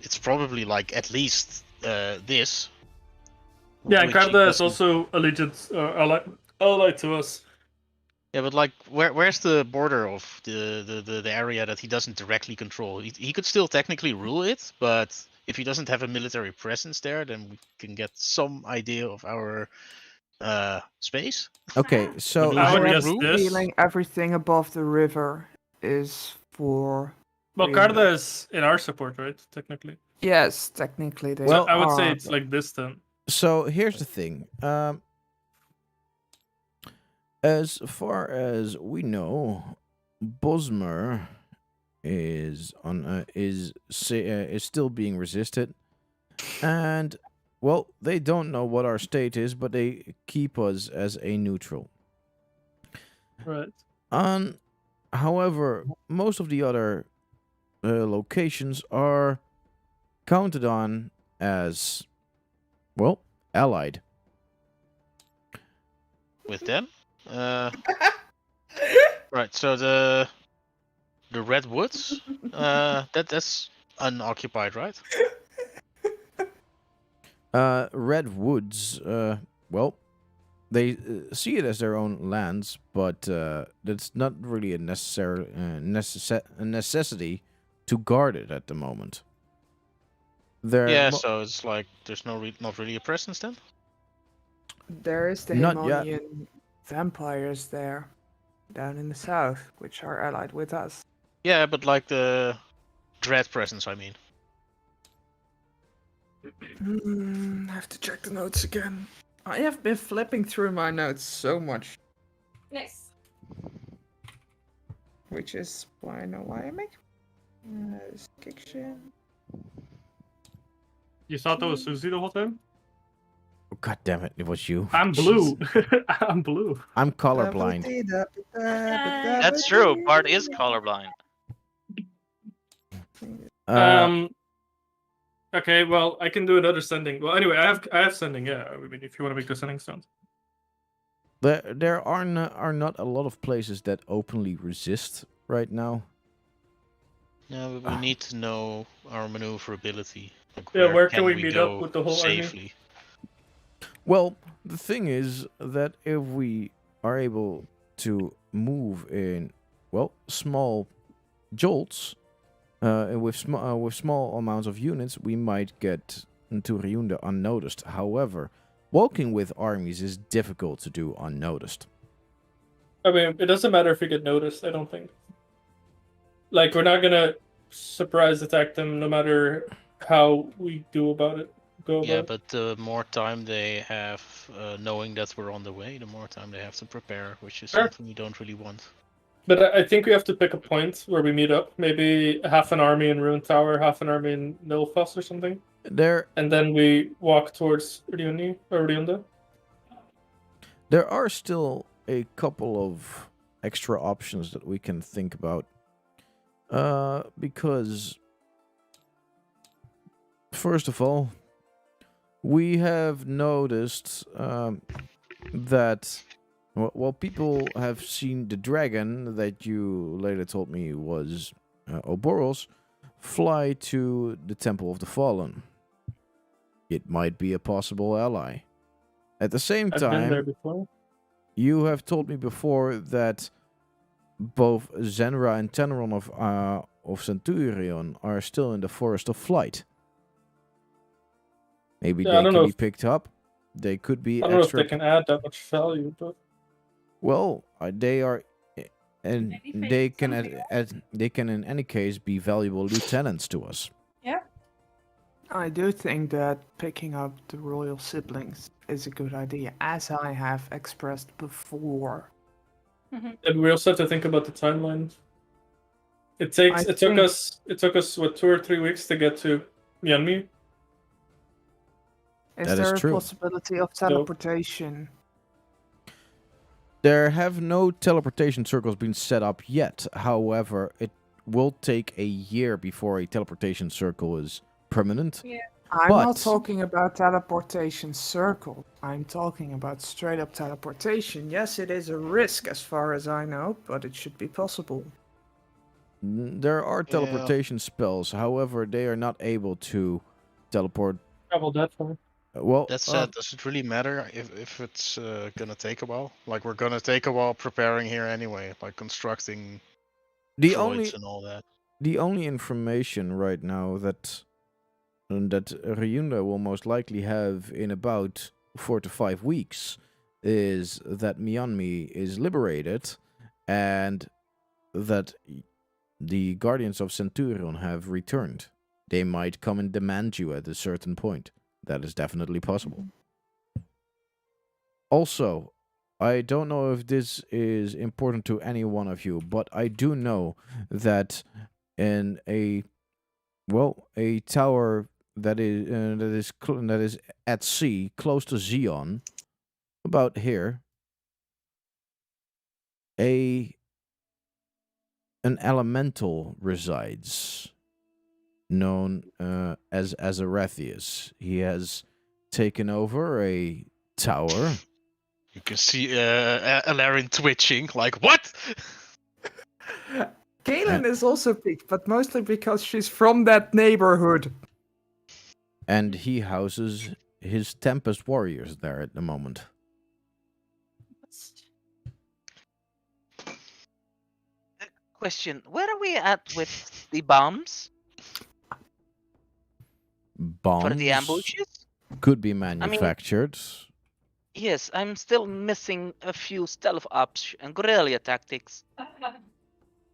Speaker 2: it's probably like at least this.
Speaker 4: Yeah, and
Speaker 2: which he
Speaker 4: Carda is
Speaker 2: doesn't-
Speaker 4: also allegiance allied to us.
Speaker 2: Yeah, but like, where's the border of the area that he doesn't directly control? He could still technically rule it, but if he doesn't have a military presence there, then we can get some idea of our space.
Speaker 1: Okay, so
Speaker 2: But
Speaker 4: I would
Speaker 3: I
Speaker 4: guess
Speaker 3: have a
Speaker 4: this.
Speaker 3: feeling everything above the river is for.
Speaker 4: Well,
Speaker 3: Ryunda.
Speaker 4: Carda is in our support, right? Technically.
Speaker 3: Yes, technically they.
Speaker 1: Well,
Speaker 4: I would say
Speaker 3: are,
Speaker 4: it's
Speaker 3: but-
Speaker 4: like this then.
Speaker 1: So here's the thing. As far as we know, Bosmer is still being resisted, and well, they don't know what our state is, but they keep us as a neutral.
Speaker 4: Right.
Speaker 1: However, most of the other locations are counted on as, well, allied.
Speaker 2: With them. Right. So the Redwoods, that's unoccupied, right?
Speaker 1: Redwoods, well, they see it as their own lands, but that's not really a necessity to guard it at the moment. They're
Speaker 2: Yeah.
Speaker 1: mo-
Speaker 2: So it's like there's not really a presence then.
Speaker 3: There is the
Speaker 1: Not yet.
Speaker 3: Himonian vampires there, down in the south, which are allied with us.
Speaker 2: Yeah, but like the dread presence, I mean.
Speaker 3: I have to check the notes again. I have been flipping through my notes so much,
Speaker 5: Nice.
Speaker 3: which is why I know why I make fiction.
Speaker 4: You thought that was Susie the whole time?
Speaker 1: Oh, God damn it! It was you.
Speaker 4: I'm blue. I'm blue.
Speaker 1: I'm colorblind.
Speaker 6: That's true. Bart is colorblind.
Speaker 4: Okay, well, I can do another sending. Well, anyway, I have sending. Yeah, I mean, if you want to make the sending stones.
Speaker 1: There are not a lot of places that openly resist right now.
Speaker 2: Yeah, but we need to know our maneuverability. Like,
Speaker 4: Yeah, where can we
Speaker 2: we
Speaker 4: meet
Speaker 2: go
Speaker 4: up with the whole army?
Speaker 2: safely?
Speaker 1: Well, the thing is that if we are able to move in, well, small jolts, with small amounts of units, we might get into Ryunda unnoticed. However, walking with armies is difficult to do unnoticed.
Speaker 4: I mean, it doesn't matter if you get noticed. I don't think. Like, we're not gonna surprise attack them no matter how we do about it. Go
Speaker 2: Yeah,
Speaker 4: about it.
Speaker 2: but the more time they have knowing that we're on the way, the more time they have to prepare, which is
Speaker 4: Sure.
Speaker 2: something we don't really want.
Speaker 4: But I think we have to pick a point where we meet up. Maybe half an army in Ruin Tower, half an army in Nilfos or something. And then we walk towards Riunda.
Speaker 1: There are still a couple of extra options that we can think about. Because, first of all, we have noticed that, well, people have seen the dragon that you later told me was Oboros fly to the Temple of the Fallen. It might be a possible ally. At the same
Speaker 4: I've been there
Speaker 1: time,
Speaker 4: before.
Speaker 1: you have told me before that both Zenra and Tenron of Centurion are still in the Forest of Flight. Maybe
Speaker 4: Yeah, I
Speaker 1: they
Speaker 4: don't
Speaker 1: can
Speaker 4: know
Speaker 1: be
Speaker 4: if-
Speaker 1: picked up. They could be
Speaker 4: I don't know if
Speaker 1: extra.
Speaker 4: they can add that much value, but
Speaker 1: Well, they are, and
Speaker 5: Maybe they
Speaker 1: they
Speaker 5: need
Speaker 1: can
Speaker 5: something
Speaker 1: they can in any case be valuable lieutenants to us.
Speaker 3: I do think that picking up the royal siblings is a good idea, as I have expressed before.
Speaker 4: and we also have to think about the timeline. It
Speaker 3: I
Speaker 4: took
Speaker 3: think-
Speaker 4: us what 2 or 3 weeks to get to Myanmar.
Speaker 3: Is
Speaker 1: That is
Speaker 3: there a
Speaker 1: true.
Speaker 3: possibility of teleportation?
Speaker 1: There have no teleportation circles been set up yet. However, it will take a year before a teleportation circle is permanent.
Speaker 3: I'm not
Speaker 1: But-
Speaker 3: talking about teleportation circle. I'm talking about straight up teleportation. Yes, it is a risk as far as I know, but it should be possible.
Speaker 1: There are
Speaker 2: Yeah.
Speaker 1: teleportation spells. However, they are not able to teleport.
Speaker 4: Travel that far.
Speaker 1: Well,
Speaker 2: That said, does it really matter if it's gonna take a while? Like, we're gonna take a while preparing here anyway, like constructing
Speaker 1: the
Speaker 2: droids
Speaker 1: only
Speaker 2: and all that.
Speaker 1: the only information right now that Ryunda will most likely have in about 4 to 5 weeks is that Myanmar is liberated and that the Guardians of Centurion have returned. They might come and demand you at a certain point. That is definitely possible. Also, I don't know if this is important to any one of you, but I do know that in a tower that is at sea, close to Zion, about here, an elemental resides, known as Arethius. He has taken over a tower.
Speaker 2: You can see Alarin twitching, like, what?
Speaker 3: Kaylin is also picked, but mostly because she's from that neighborhood.
Speaker 1: And he houses his Tempest warriors there at the moment.
Speaker 6: Question: where are we at with the bombs
Speaker 1: Bombs
Speaker 6: for the ambushes?
Speaker 1: could be manufactured.
Speaker 6: Yes, I'm still missing a few stealth ops and guerrilla tactics.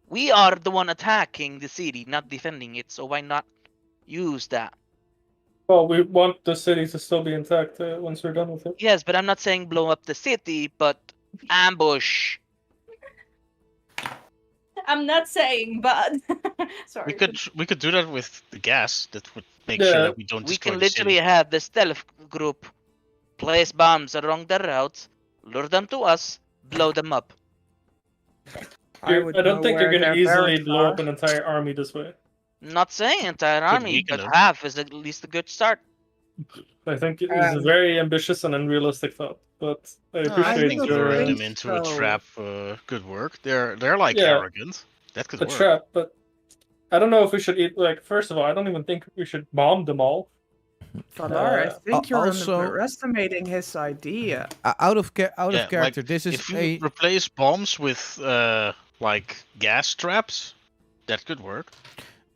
Speaker 6: We are the one attacking the city, not defending it, so why not use that?
Speaker 4: Well, we want the city to still be intact once we're done with it.
Speaker 6: Yes, but I'm not saying blow up the city, but ambush.
Speaker 5: I'm not saying, but sorry.
Speaker 2: We could do that with the gas. That would make
Speaker 4: Yeah.
Speaker 2: sure that we don't
Speaker 6: We
Speaker 2: destroy
Speaker 6: can
Speaker 2: the city.
Speaker 6: literally have the stealth group place bombs along the routes, lure them to us, blow them up.
Speaker 3: I
Speaker 4: I
Speaker 3: would
Speaker 4: don't
Speaker 3: know
Speaker 4: think you're
Speaker 3: where
Speaker 4: gonna
Speaker 3: their
Speaker 4: easily
Speaker 3: barracks
Speaker 4: blow up
Speaker 3: are.
Speaker 4: an entire army this way.
Speaker 6: Not saying entire
Speaker 2: Could
Speaker 6: army,
Speaker 2: weaken
Speaker 6: but
Speaker 2: them.
Speaker 6: half is at least a good start.
Speaker 4: I think it is a very ambitious and unrealistic thought, but I
Speaker 2: No,
Speaker 4: appreciate
Speaker 3: think
Speaker 2: luring
Speaker 4: your
Speaker 2: them
Speaker 3: think
Speaker 2: into a
Speaker 3: so.
Speaker 2: trap could work. They're like
Speaker 4: Yeah.
Speaker 2: arrogant. That could
Speaker 4: a
Speaker 2: work.
Speaker 4: trap, but I don't know if we should eat. Like, first of all, I don't even think we should bomb them all.
Speaker 3: Valar, I think you're
Speaker 1: also-
Speaker 3: underestimating his idea.
Speaker 1: Out of
Speaker 2: Yeah,
Speaker 1: character,
Speaker 2: like,
Speaker 1: this is
Speaker 2: If you
Speaker 1: a
Speaker 2: replace bombs with like gas traps, that could work.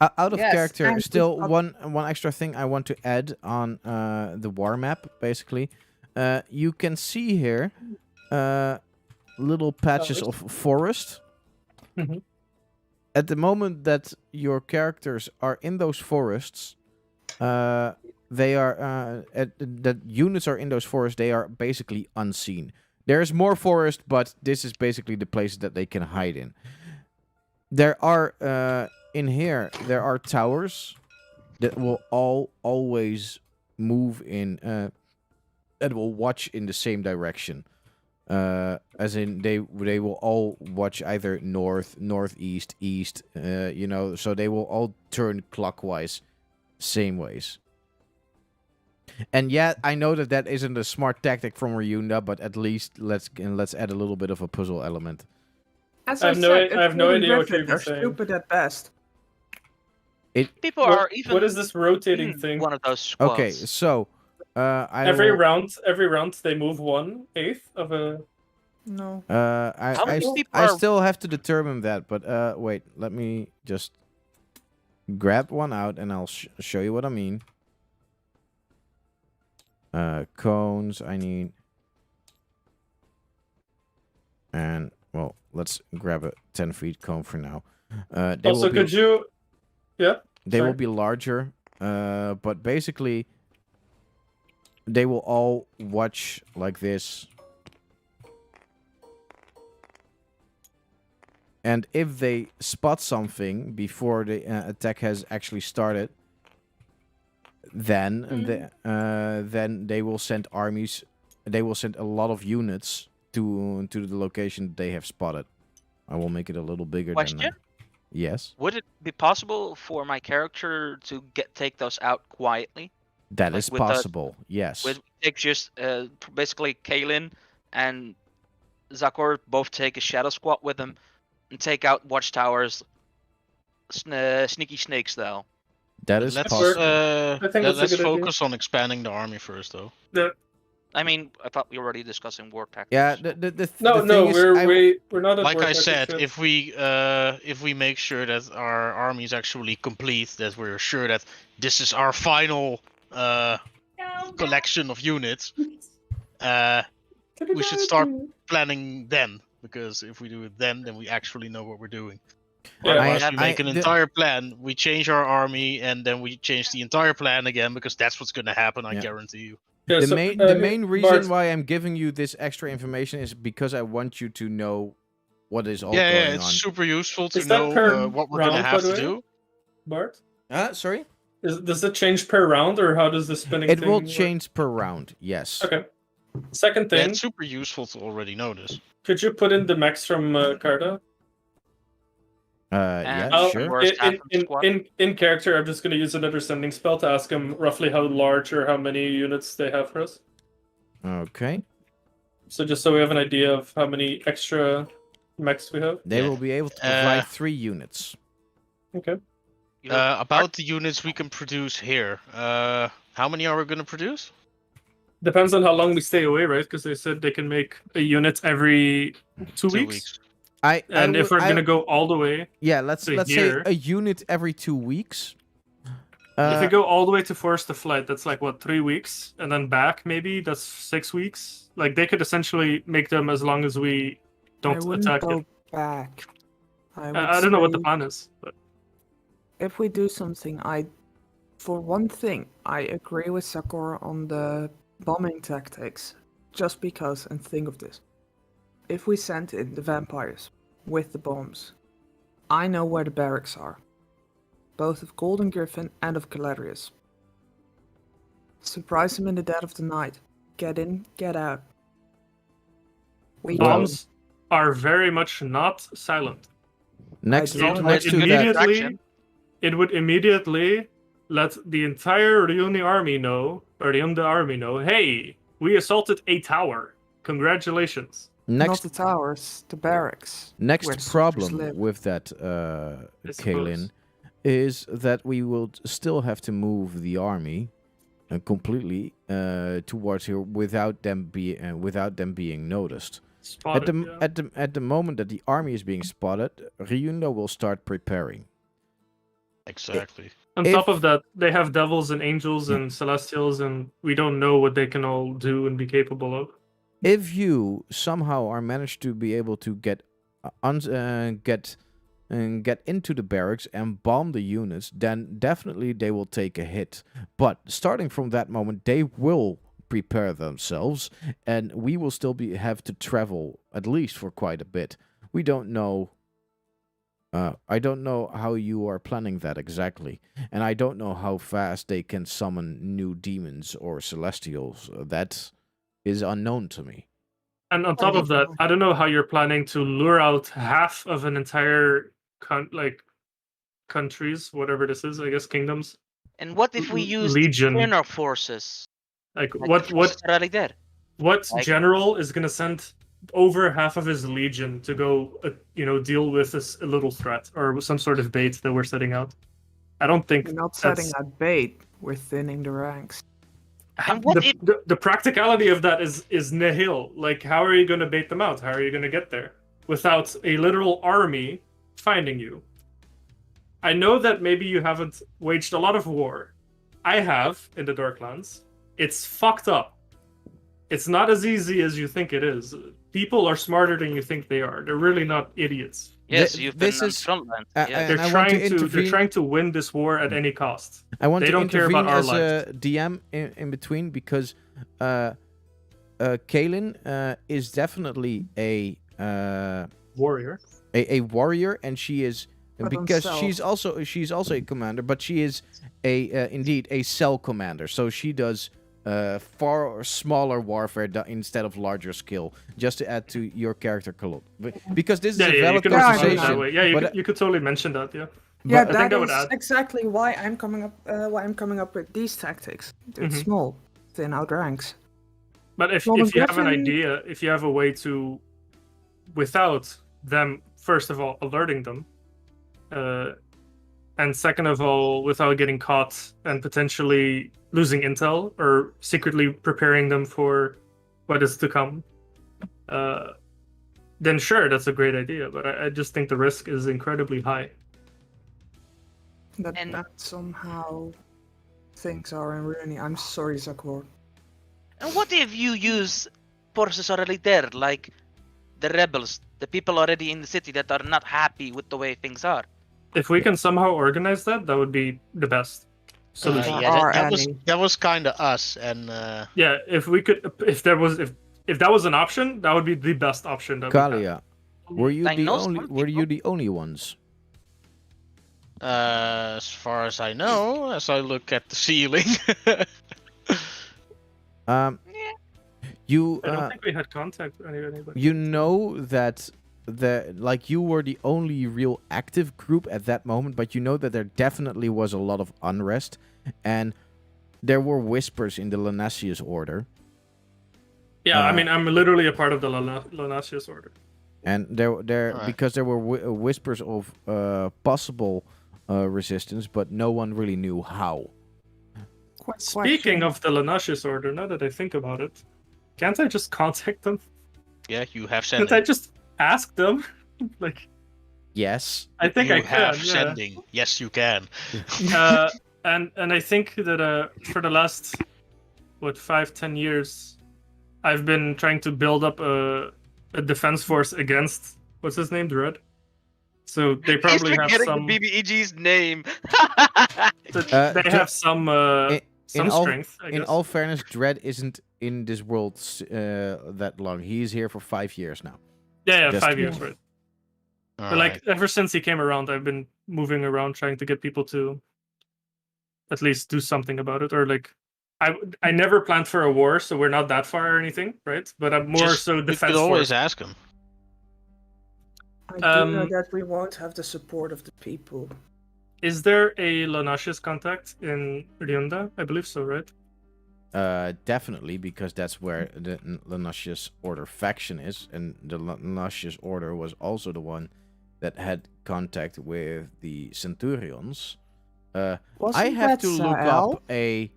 Speaker 1: out of
Speaker 3: Yes,
Speaker 1: character.
Speaker 3: and
Speaker 1: Still,
Speaker 3: we've
Speaker 1: one extra thing I want to add on the war map. Basically, you can see here little patches of forest.
Speaker 4: Mhm.
Speaker 1: at the moment that your characters are in those forests, they are that units are in those forests. They are basically unseen. There's more forest, but this is basically the place that they can hide in. There are in here. There are towers that will always move in. That will watch in the same direction. As in they will all watch either north, northeast, east. So they will all turn clockwise, same ways. And yeah, I know that isn't a smart tactic from Ryunda, but at least let's add a little bit of a puzzle element.
Speaker 3: As
Speaker 4: I
Speaker 3: I
Speaker 4: have no
Speaker 3: said,
Speaker 4: I
Speaker 3: it's
Speaker 4: have no
Speaker 3: Golden
Speaker 4: idea what
Speaker 3: Griffin,
Speaker 4: you're
Speaker 3: they're
Speaker 4: saying.
Speaker 3: stupid at best.
Speaker 6: People are even
Speaker 4: What is this rotating
Speaker 6: in
Speaker 4: thing?
Speaker 6: one of those squads.
Speaker 1: Okay, so
Speaker 4: Every round they move 1/8 of a.
Speaker 3: No.
Speaker 6: How many people
Speaker 1: I
Speaker 6: are-
Speaker 1: still have to determine that, but wait, let me just grab one out and I'll show you what I mean. Cones I need, and well, let's grab a 10 feet cone for now. They
Speaker 4: Also,
Speaker 1: will be,
Speaker 4: could you? Yeah.
Speaker 1: they will
Speaker 4: sorry.
Speaker 1: be larger, but basically they will all watch like this. And if they spot something before the attack has actually started, then then they will send armies. They will send a lot of units to the location they have spotted. I will make it a little bigger.
Speaker 6: Question?
Speaker 1: Than yes,
Speaker 6: Would it be possible for my character to take those out quietly?
Speaker 1: that
Speaker 6: Like
Speaker 1: is
Speaker 6: with the-
Speaker 1: possible. Yes.
Speaker 6: With take just basically Kaelin and Zakor both take a shadow squad with them and take out watchtowers, sneaky snake style.
Speaker 1: That is
Speaker 2: Let's
Speaker 1: possible.
Speaker 4: I think that's a
Speaker 2: let's
Speaker 4: good idea.
Speaker 2: focus on expanding the army first, though.
Speaker 6: I mean, I thought we were already discussing war tactics.
Speaker 1: Yeah. The
Speaker 4: No,
Speaker 1: thing
Speaker 4: no,
Speaker 1: is,
Speaker 4: we're not. At
Speaker 2: Like
Speaker 4: war
Speaker 2: I
Speaker 4: tactics
Speaker 2: said,
Speaker 4: yet.
Speaker 2: if we make sure that our army is actually complete, that we're sure that this is our final collection of units, we should start planning then. Because if we do it then we actually know what we're doing.
Speaker 4: Yeah,
Speaker 2: Otherwise,
Speaker 1: I-
Speaker 2: we make an
Speaker 1: the-
Speaker 2: entire plan, we change our army, and then we change the entire plan again, because that's what's going to happen, I
Speaker 1: Yeah.
Speaker 2: guarantee you.
Speaker 4: Yeah,
Speaker 1: the
Speaker 4: so,
Speaker 1: main reason
Speaker 4: Bart,
Speaker 1: why I'm giving you this extra information is because I want you to know what is all
Speaker 2: Yeah,
Speaker 1: going
Speaker 2: it's
Speaker 1: on.
Speaker 2: super useful to
Speaker 4: Is that
Speaker 2: know
Speaker 4: per
Speaker 2: what we're going to
Speaker 4: round, by
Speaker 2: have
Speaker 4: the
Speaker 2: to
Speaker 4: way?
Speaker 2: do.
Speaker 4: Bart,
Speaker 1: Sorry?
Speaker 4: does it change per round or how does the spinning?
Speaker 1: It will
Speaker 4: thing work?
Speaker 1: change per round. Yes.
Speaker 4: Okay. Second
Speaker 2: Yeah,
Speaker 4: thing,
Speaker 2: it's super useful to already know this.
Speaker 4: could you put in the max from Carta?
Speaker 1: Yeah,
Speaker 6: Oh,
Speaker 1: sure.
Speaker 6: Worst Phantom squad?
Speaker 4: In character, I'm just going to use another sending spell to ask him roughly how large or how many units they have for us.
Speaker 1: Okay.
Speaker 4: So just so we have an idea of how many extra mechs we have.
Speaker 1: They
Speaker 2: Yeah.
Speaker 1: will be able to provide
Speaker 2: Uh,
Speaker 1: 3 units.
Speaker 4: Okay.
Speaker 6: You know,
Speaker 2: About the units we can produce here. How many are we going to produce?
Speaker 4: Depends on how long we stay away, right? Because they said they can make a unit every 2
Speaker 2: 2
Speaker 4: weeks.
Speaker 2: weeks.
Speaker 4: And if we're gonna go all the way,
Speaker 1: Yeah, let's
Speaker 4: to
Speaker 1: say
Speaker 4: here-
Speaker 1: a unit every 2 weeks.
Speaker 4: if we go all the way to Force the Flight, that's like what 3 weeks, and then back maybe that's 6 weeks. Like they could essentially make them as long as we don't
Speaker 3: I wouldn't
Speaker 4: attack
Speaker 3: go
Speaker 4: it.
Speaker 3: back. I, would
Speaker 4: I don't know what the
Speaker 3: say
Speaker 4: plan is, but
Speaker 3: If we do something, for one thing, I agree with Sakura on the bombing tactics. Just because, and think of this. If we send in the vampires with the bombs, I know where the barracks are. Both of Golden Griffin and of Galadrius. Surprise them in the dead of the night. Get in, get out. We
Speaker 1: Well-
Speaker 4: bombs are very much not silent.
Speaker 1: Next,
Speaker 3: I don't
Speaker 1: next
Speaker 6: like
Speaker 1: to
Speaker 6: it.
Speaker 1: that,
Speaker 6: Distraction.
Speaker 4: It would immediately let the entire Ryuni army know, or the Ryunda army know, hey, we assaulted a tower. Congratulations.
Speaker 3: Not
Speaker 1: next,
Speaker 3: the towers, the barracks. where the
Speaker 1: next
Speaker 3: soldiers
Speaker 1: problem
Speaker 3: live.
Speaker 1: with that,
Speaker 4: I
Speaker 1: Kaelin,
Speaker 4: suppose.
Speaker 1: is that we will still have to move the army completely towards here without them being noticed.
Speaker 4: Spotted,
Speaker 1: At
Speaker 4: yeah.
Speaker 1: the moment that the army is being spotted, Ryunda will start preparing.
Speaker 2: Exactly.
Speaker 4: On
Speaker 1: if-
Speaker 4: top of that, they have devils and angels and celestials, and we don't know what they can all do and be capable of.
Speaker 1: If you somehow are managed to be able to get and get into the barracks and bomb the units, then definitely they will take a hit. But starting from that moment, they will prepare themselves, and we will still have to travel at least for quite a bit. We don't know. I don't know how you are planning that exactly, and I don't know how fast they can summon new demons or celestials. That is unknown to me.
Speaker 4: And on top of that, I don't know how you're planning to lure out half of an entire countries, whatever this is, I guess kingdoms.
Speaker 6: And what if we use
Speaker 4: Legion.
Speaker 6: inner forces?
Speaker 4: Like
Speaker 6: Like
Speaker 4: what
Speaker 6: the forces that are already there?
Speaker 4: what
Speaker 6: Like-
Speaker 4: general is gonna send over half of his legion to go, deal with this little threat or some sort of bait that we're setting out? I don't think
Speaker 3: We're not
Speaker 4: that's-
Speaker 3: setting out bait. We're thinning the ranks.
Speaker 6: And what if
Speaker 4: the practicality of that is nihil. Like, how are you going to bait them out? How are you going to get there without a literal army finding you? I know that maybe you haven't waged a lot of war. I have in the Darklands. It's fucked up. It's not as easy as you think it is. People are smarter than you think they are. They're really not idiots.
Speaker 6: yes,
Speaker 1: Th-
Speaker 6: you've been
Speaker 1: this
Speaker 6: on
Speaker 1: is-
Speaker 6: frontline.
Speaker 1: And
Speaker 6: Yeah.
Speaker 4: They're
Speaker 1: I want to
Speaker 4: trying to they're
Speaker 1: intervene.
Speaker 4: trying to win this war at any cost.
Speaker 1: I want
Speaker 4: They
Speaker 1: to
Speaker 4: don't care
Speaker 1: intervene
Speaker 4: about our
Speaker 1: as a
Speaker 4: lives.
Speaker 1: DM in between because Kaylin is definitely a
Speaker 4: Warrior.
Speaker 1: warrior, and she is
Speaker 3: But
Speaker 1: because
Speaker 3: himself.
Speaker 1: she's also a commander, but she is indeed a cell commander. So she does far smaller warfare instead of larger skill. Just to add to your character, Kalot, because this is a
Speaker 4: You
Speaker 1: valid
Speaker 4: can also say it
Speaker 1: conversation.
Speaker 4: that way. Yeah,
Speaker 1: but,
Speaker 4: you could totally mention that. Yeah.
Speaker 3: Yeah,
Speaker 1: but-
Speaker 4: I think
Speaker 3: that
Speaker 4: that would
Speaker 3: is
Speaker 4: add-
Speaker 3: exactly why I'm coming up. Why I'm coming up with these tactics. It's
Speaker 4: Mhm.
Speaker 3: small, thin out ranks.
Speaker 4: But if
Speaker 3: Norman
Speaker 4: you have an
Speaker 3: Griffin-
Speaker 4: idea, if you have a way to, without them, first of all, alerting them, and second of all, without getting caught and potentially losing intel or secretly preparing them for what is to come, then sure, that's a great idea. But I just think the risk is incredibly high.
Speaker 3: That somehow things are in ruining. I'm sorry, Zakor.
Speaker 6: And what if you use forces already there, like the rebels, the people already in the city that are not happy with the way things are?
Speaker 4: If we can somehow organize that, that would be the best solution.
Speaker 3: There
Speaker 2: yeah,
Speaker 3: are
Speaker 2: that
Speaker 3: any.
Speaker 2: was kind of us, and
Speaker 4: Yeah, if we could, if that was an option, that would be the best option. That we have.
Speaker 1: Kalia, were you
Speaker 6: I
Speaker 1: the
Speaker 6: know
Speaker 1: only?
Speaker 6: some
Speaker 1: Were you
Speaker 6: people.
Speaker 1: the only ones?
Speaker 2: as far as I know, as I look at the ceiling,
Speaker 1: You
Speaker 4: I don't think we had contact with anybody.
Speaker 1: you know that you were the only real active group at that moment, but you know that there definitely was a lot of unrest, and there were whispers in the Lanasius order,
Speaker 4: Yeah, I
Speaker 1: Uh,
Speaker 4: mean, I'm literally a part of the Lanasius order.
Speaker 1: and there
Speaker 2: Alright.
Speaker 1: because there were whispers of possible resistance, but no one really knew how.
Speaker 3: Quick
Speaker 4: Speaking
Speaker 3: question.
Speaker 4: of the Lanasius order, now that I think about it, can't I just contact them?
Speaker 2: yeah, you have
Speaker 4: Can't
Speaker 2: sending.
Speaker 4: I just ask them? Like,
Speaker 1: Yes.
Speaker 4: I think
Speaker 2: you
Speaker 4: I
Speaker 2: have
Speaker 4: can. Yeah.
Speaker 2: sending. Yes, you can.
Speaker 4: And I think that for the last 5-10 years, I've been trying to build up a defense force against what's his name, Dread. So they probably have some.
Speaker 6: BBEG's name.
Speaker 4: They have some
Speaker 1: in all-
Speaker 4: strength. I
Speaker 1: In
Speaker 4: guess.
Speaker 1: all fairness, Dredd isn't in this world that long. He's here for 5 years now.
Speaker 4: Yeah,
Speaker 1: just-
Speaker 4: 5 years, right? But like ever since he came around, I've been moving around trying to get people to at least do something about it, or like I never planned for a war, so we're not that far or anything, right? But I'm more so
Speaker 2: you
Speaker 4: defense
Speaker 2: could always
Speaker 4: force.
Speaker 2: ask him.
Speaker 3: I do know
Speaker 4: um,
Speaker 3: that we won't have the support of the people.
Speaker 4: Is there a Lanasius contact in Ryunda? I believe so, right?
Speaker 1: Definitely, because that's where the Lanasius Order faction is, and the Lanasius Order was also the one that had contact with the Centurions. I
Speaker 3: Wasn't
Speaker 1: have
Speaker 3: that
Speaker 1: to look
Speaker 3: Zael?
Speaker 1: up a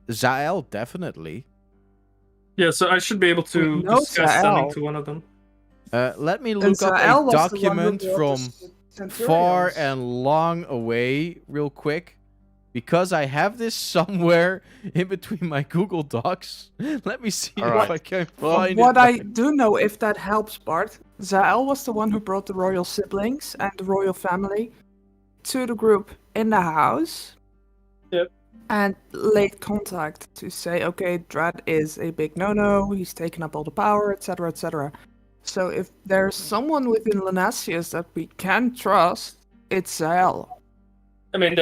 Speaker 1: Zael, definitely.
Speaker 4: Yeah, so I should be able to
Speaker 3: We know
Speaker 4: discuss sending
Speaker 3: Zael.
Speaker 4: to one of them.
Speaker 1: Let me
Speaker 3: And
Speaker 1: look up
Speaker 3: Zael
Speaker 1: a
Speaker 3: was the one who
Speaker 1: document
Speaker 3: brought
Speaker 1: from
Speaker 3: the
Speaker 1: far
Speaker 3: Centurions.
Speaker 1: and long away, real quick. because I have this somewhere in between my Google Docs. Let me see if
Speaker 2: Alright.
Speaker 1: I can
Speaker 2: Well,
Speaker 1: find
Speaker 3: What
Speaker 1: it.
Speaker 3: I do know, if that helps, Bart, Zael was the one who brought the royal siblings and the royal family to the group in the house.
Speaker 4: Yep.
Speaker 3: And laid contact to say, okay, Dread is a big no-no, he's taken up all the power, etc., etc. So if there's someone within Lanasius that we can trust, it's Zael.
Speaker 4: I mean,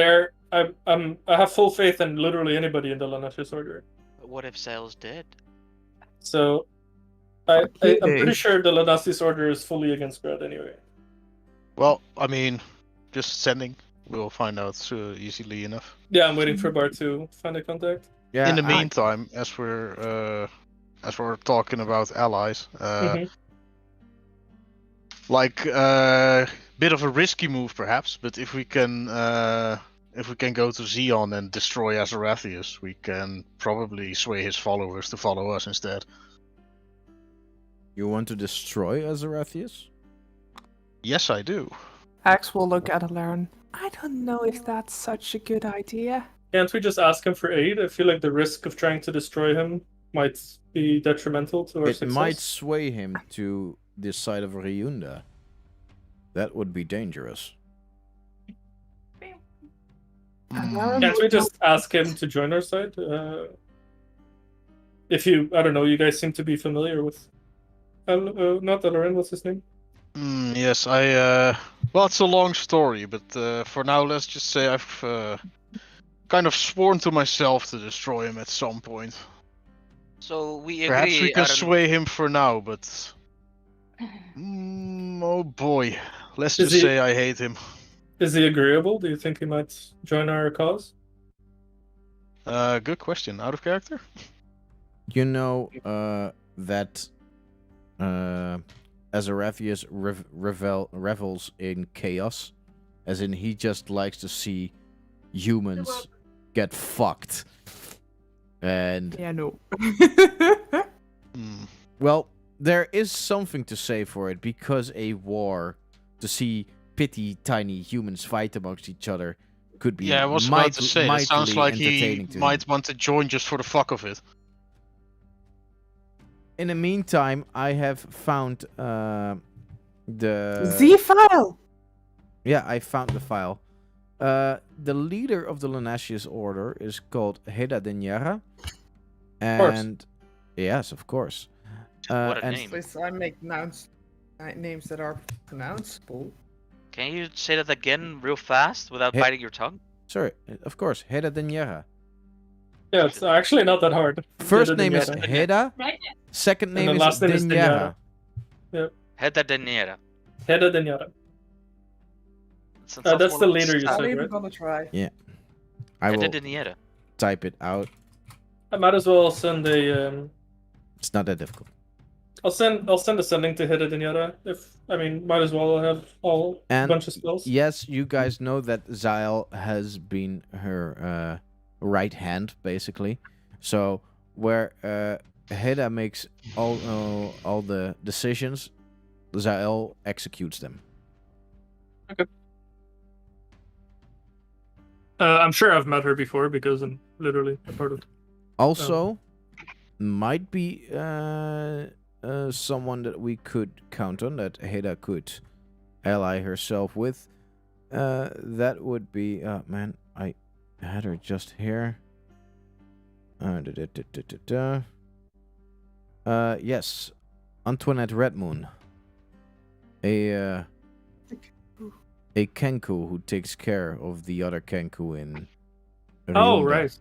Speaker 4: I have full faith in literally anybody in the Lanasius Order.
Speaker 6: But what if Zell's dead?
Speaker 4: So, I'm
Speaker 3: you,
Speaker 4: pretty
Speaker 3: Dave.
Speaker 4: sure the Lanasius Order is fully against Dread anyway.
Speaker 2: Well, I mean, just sending. We'll find out easily enough.
Speaker 4: Yeah, I'm waiting for Bart to find a contact.
Speaker 1: Yeah,
Speaker 2: In the
Speaker 1: I-
Speaker 2: meantime, as we're talking about allies,
Speaker 4: Mhm.
Speaker 2: like bit of a risky move perhaps, but if we can go to Zeon and destroy Azarathius, we can probably sway his followers to follow us instead.
Speaker 1: You want to destroy Azarathius?
Speaker 2: Yes, I do.
Speaker 3: Axe will look at Alarin. I don't know if that's such a good idea.
Speaker 4: Can't we just ask him for aid? I feel like the risk of trying to destroy him might be detrimental to our
Speaker 1: It
Speaker 4: success.
Speaker 1: might sway him to this side of Ryunda. That would be dangerous.
Speaker 3: Alarin
Speaker 4: Can't we
Speaker 3: would
Speaker 4: just ask him to join our side? If you, I don't know, you guys seem to be familiar with. Not Alarin, what's his name?
Speaker 2: Yes, well, it's a long story, but for now, let's just say I've kind of sworn to myself to destroy him at some point.
Speaker 6: So we agree.
Speaker 2: Perhaps we can
Speaker 6: I don't-
Speaker 2: sway him for now, but oh boy, let's
Speaker 4: Is
Speaker 2: just
Speaker 4: he-
Speaker 2: say I hate him.
Speaker 4: Is he agreeable? Do you think he might join our cause?
Speaker 2: Good question. Out of character?
Speaker 1: You know that Azarathius revels in chaos, as in he just likes to see humans get fucked. And
Speaker 3: Yeah, no.
Speaker 1: well, there is something to say for it, because a war to see pitty tiny humans fight amongst each other could be
Speaker 2: Yeah, I was about to say. It sounds
Speaker 1: mightily
Speaker 2: like he
Speaker 1: entertaining to him.
Speaker 2: might want to join just for the fuck of it.
Speaker 1: In the meantime, I have found the
Speaker 3: Z file!
Speaker 1: Yeah, I found the file. The leader of the Lanasius Order is called Heda Denyara.
Speaker 4: course.
Speaker 1: And yes, of course.
Speaker 6: What a
Speaker 1: and
Speaker 6: name.
Speaker 3: Please, I make names that are pronounceable.
Speaker 6: Can you say that again real fast without
Speaker 1: Hey.
Speaker 6: biting your tongue?
Speaker 1: Sorry, of course, Heda Denyara.
Speaker 4: Yeah, it's actually not that hard.
Speaker 1: First
Speaker 4: Heda
Speaker 1: name is
Speaker 4: Denyara.
Speaker 1: Heda. Second
Speaker 4: And
Speaker 1: name
Speaker 4: the
Speaker 1: is
Speaker 4: last name is
Speaker 1: Denyara.
Speaker 6: Heda Deniera.
Speaker 4: Heda Denyara. That's the leader you
Speaker 3: I'll
Speaker 4: said,
Speaker 3: even
Speaker 4: right?
Speaker 3: gonna try.
Speaker 1: I
Speaker 6: Heda
Speaker 1: will
Speaker 6: Deniera.
Speaker 1: type it out.
Speaker 4: I might as well send a.
Speaker 1: It's not that difficult.
Speaker 4: I'll send a sending to Heda Denyara. Might as well have a
Speaker 1: And
Speaker 4: bunch of spells.
Speaker 1: yes, you guys know that Zael has been her right hand, basically. So where Heda makes all the decisions, Zael executes them.
Speaker 4: I'm sure I've met her before because I'm literally a part of.
Speaker 1: Also, might be someone that we could count on, that Heda could ally herself with. That would be man, I had her just here. Yes, Antoinette Redmoon, a Kenku who takes care of the other Kenku in.
Speaker 4: Oh,
Speaker 1: Ryunda.
Speaker 4: right.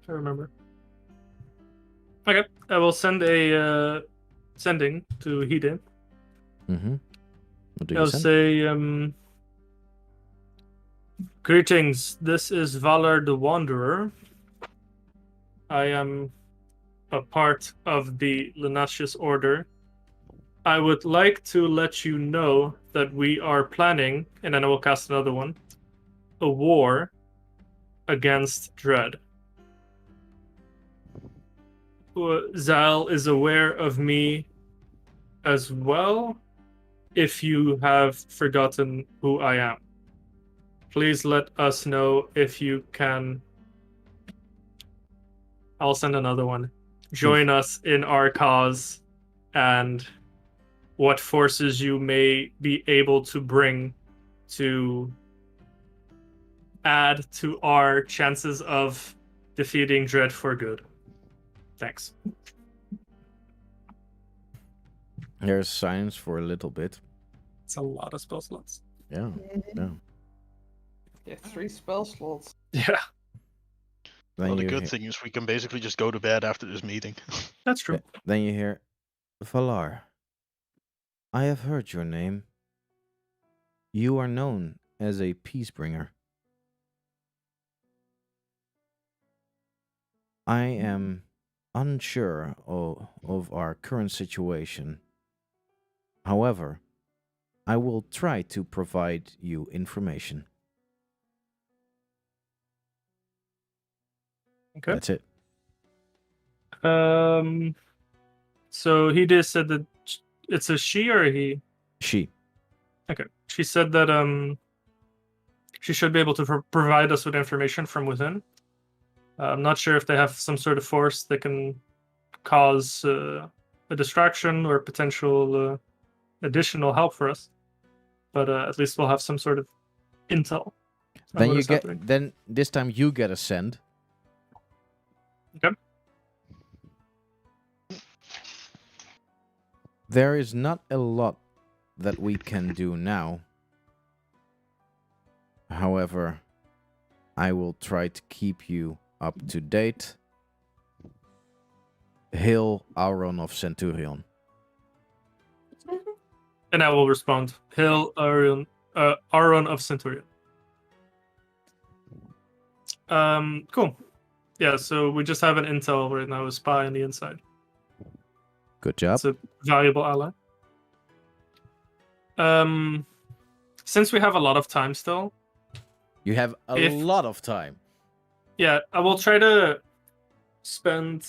Speaker 4: I remember. Okay, I will send a sending to Hide.
Speaker 1: Mm-hmm. What do you
Speaker 4: I'll
Speaker 1: send?
Speaker 4: say, greetings. This is Valar the Wanderer. I am a part of the Lanasius Order. I would like to let you know that we are planning, and then I will cast another one, a war against Dread. Zal is aware of me as well, if you have forgotten who I am. please let us know if you can. I'll send another one. Join us in our cause, and what forces you may be able to bring to add to our chances of defeating Dread for good. Thanks.
Speaker 1: There's silence for a little bit.
Speaker 4: It's a lot of spell slots.
Speaker 1: Yeah. Yeah.
Speaker 3: Yeah, 3 spell slots.
Speaker 4: Yeah,
Speaker 1: Then
Speaker 2: Well, the
Speaker 1: you
Speaker 2: good
Speaker 1: hear-
Speaker 2: thing is we can basically just go to bed after this meeting.
Speaker 4: that's true.
Speaker 1: Then you hear, Valar, I have heard your name. You are known as a peacebringer. I am unsure of our current situation. However, I will try to provide you information.
Speaker 4: Okay.
Speaker 1: That's it.
Speaker 4: So he just said that it's a she or a he.
Speaker 1: She.
Speaker 4: Okay. She said that she should be able to provide us with information from within. I'm not sure if they have some sort of force that can cause a distraction or potential additional help for us, but at least we'll have some sort of intel. on
Speaker 1: Then
Speaker 4: what
Speaker 1: you
Speaker 4: is
Speaker 1: get.
Speaker 4: happening.
Speaker 1: Then this time you get a send.
Speaker 4: Okay.
Speaker 1: There is not a lot that we can do now. However, I will try to keep you up to date. Hail Auron of Centurion.
Speaker 4: And I will respond. Hail Aaron of Centurion. Cool. Yeah, so we just have an intel right now, a spy on the inside.
Speaker 1: Good job.
Speaker 4: It's a valuable ally. Since we have a lot of time still,
Speaker 1: You have a
Speaker 4: if-
Speaker 1: lot of time.
Speaker 4: yeah, I will try to spend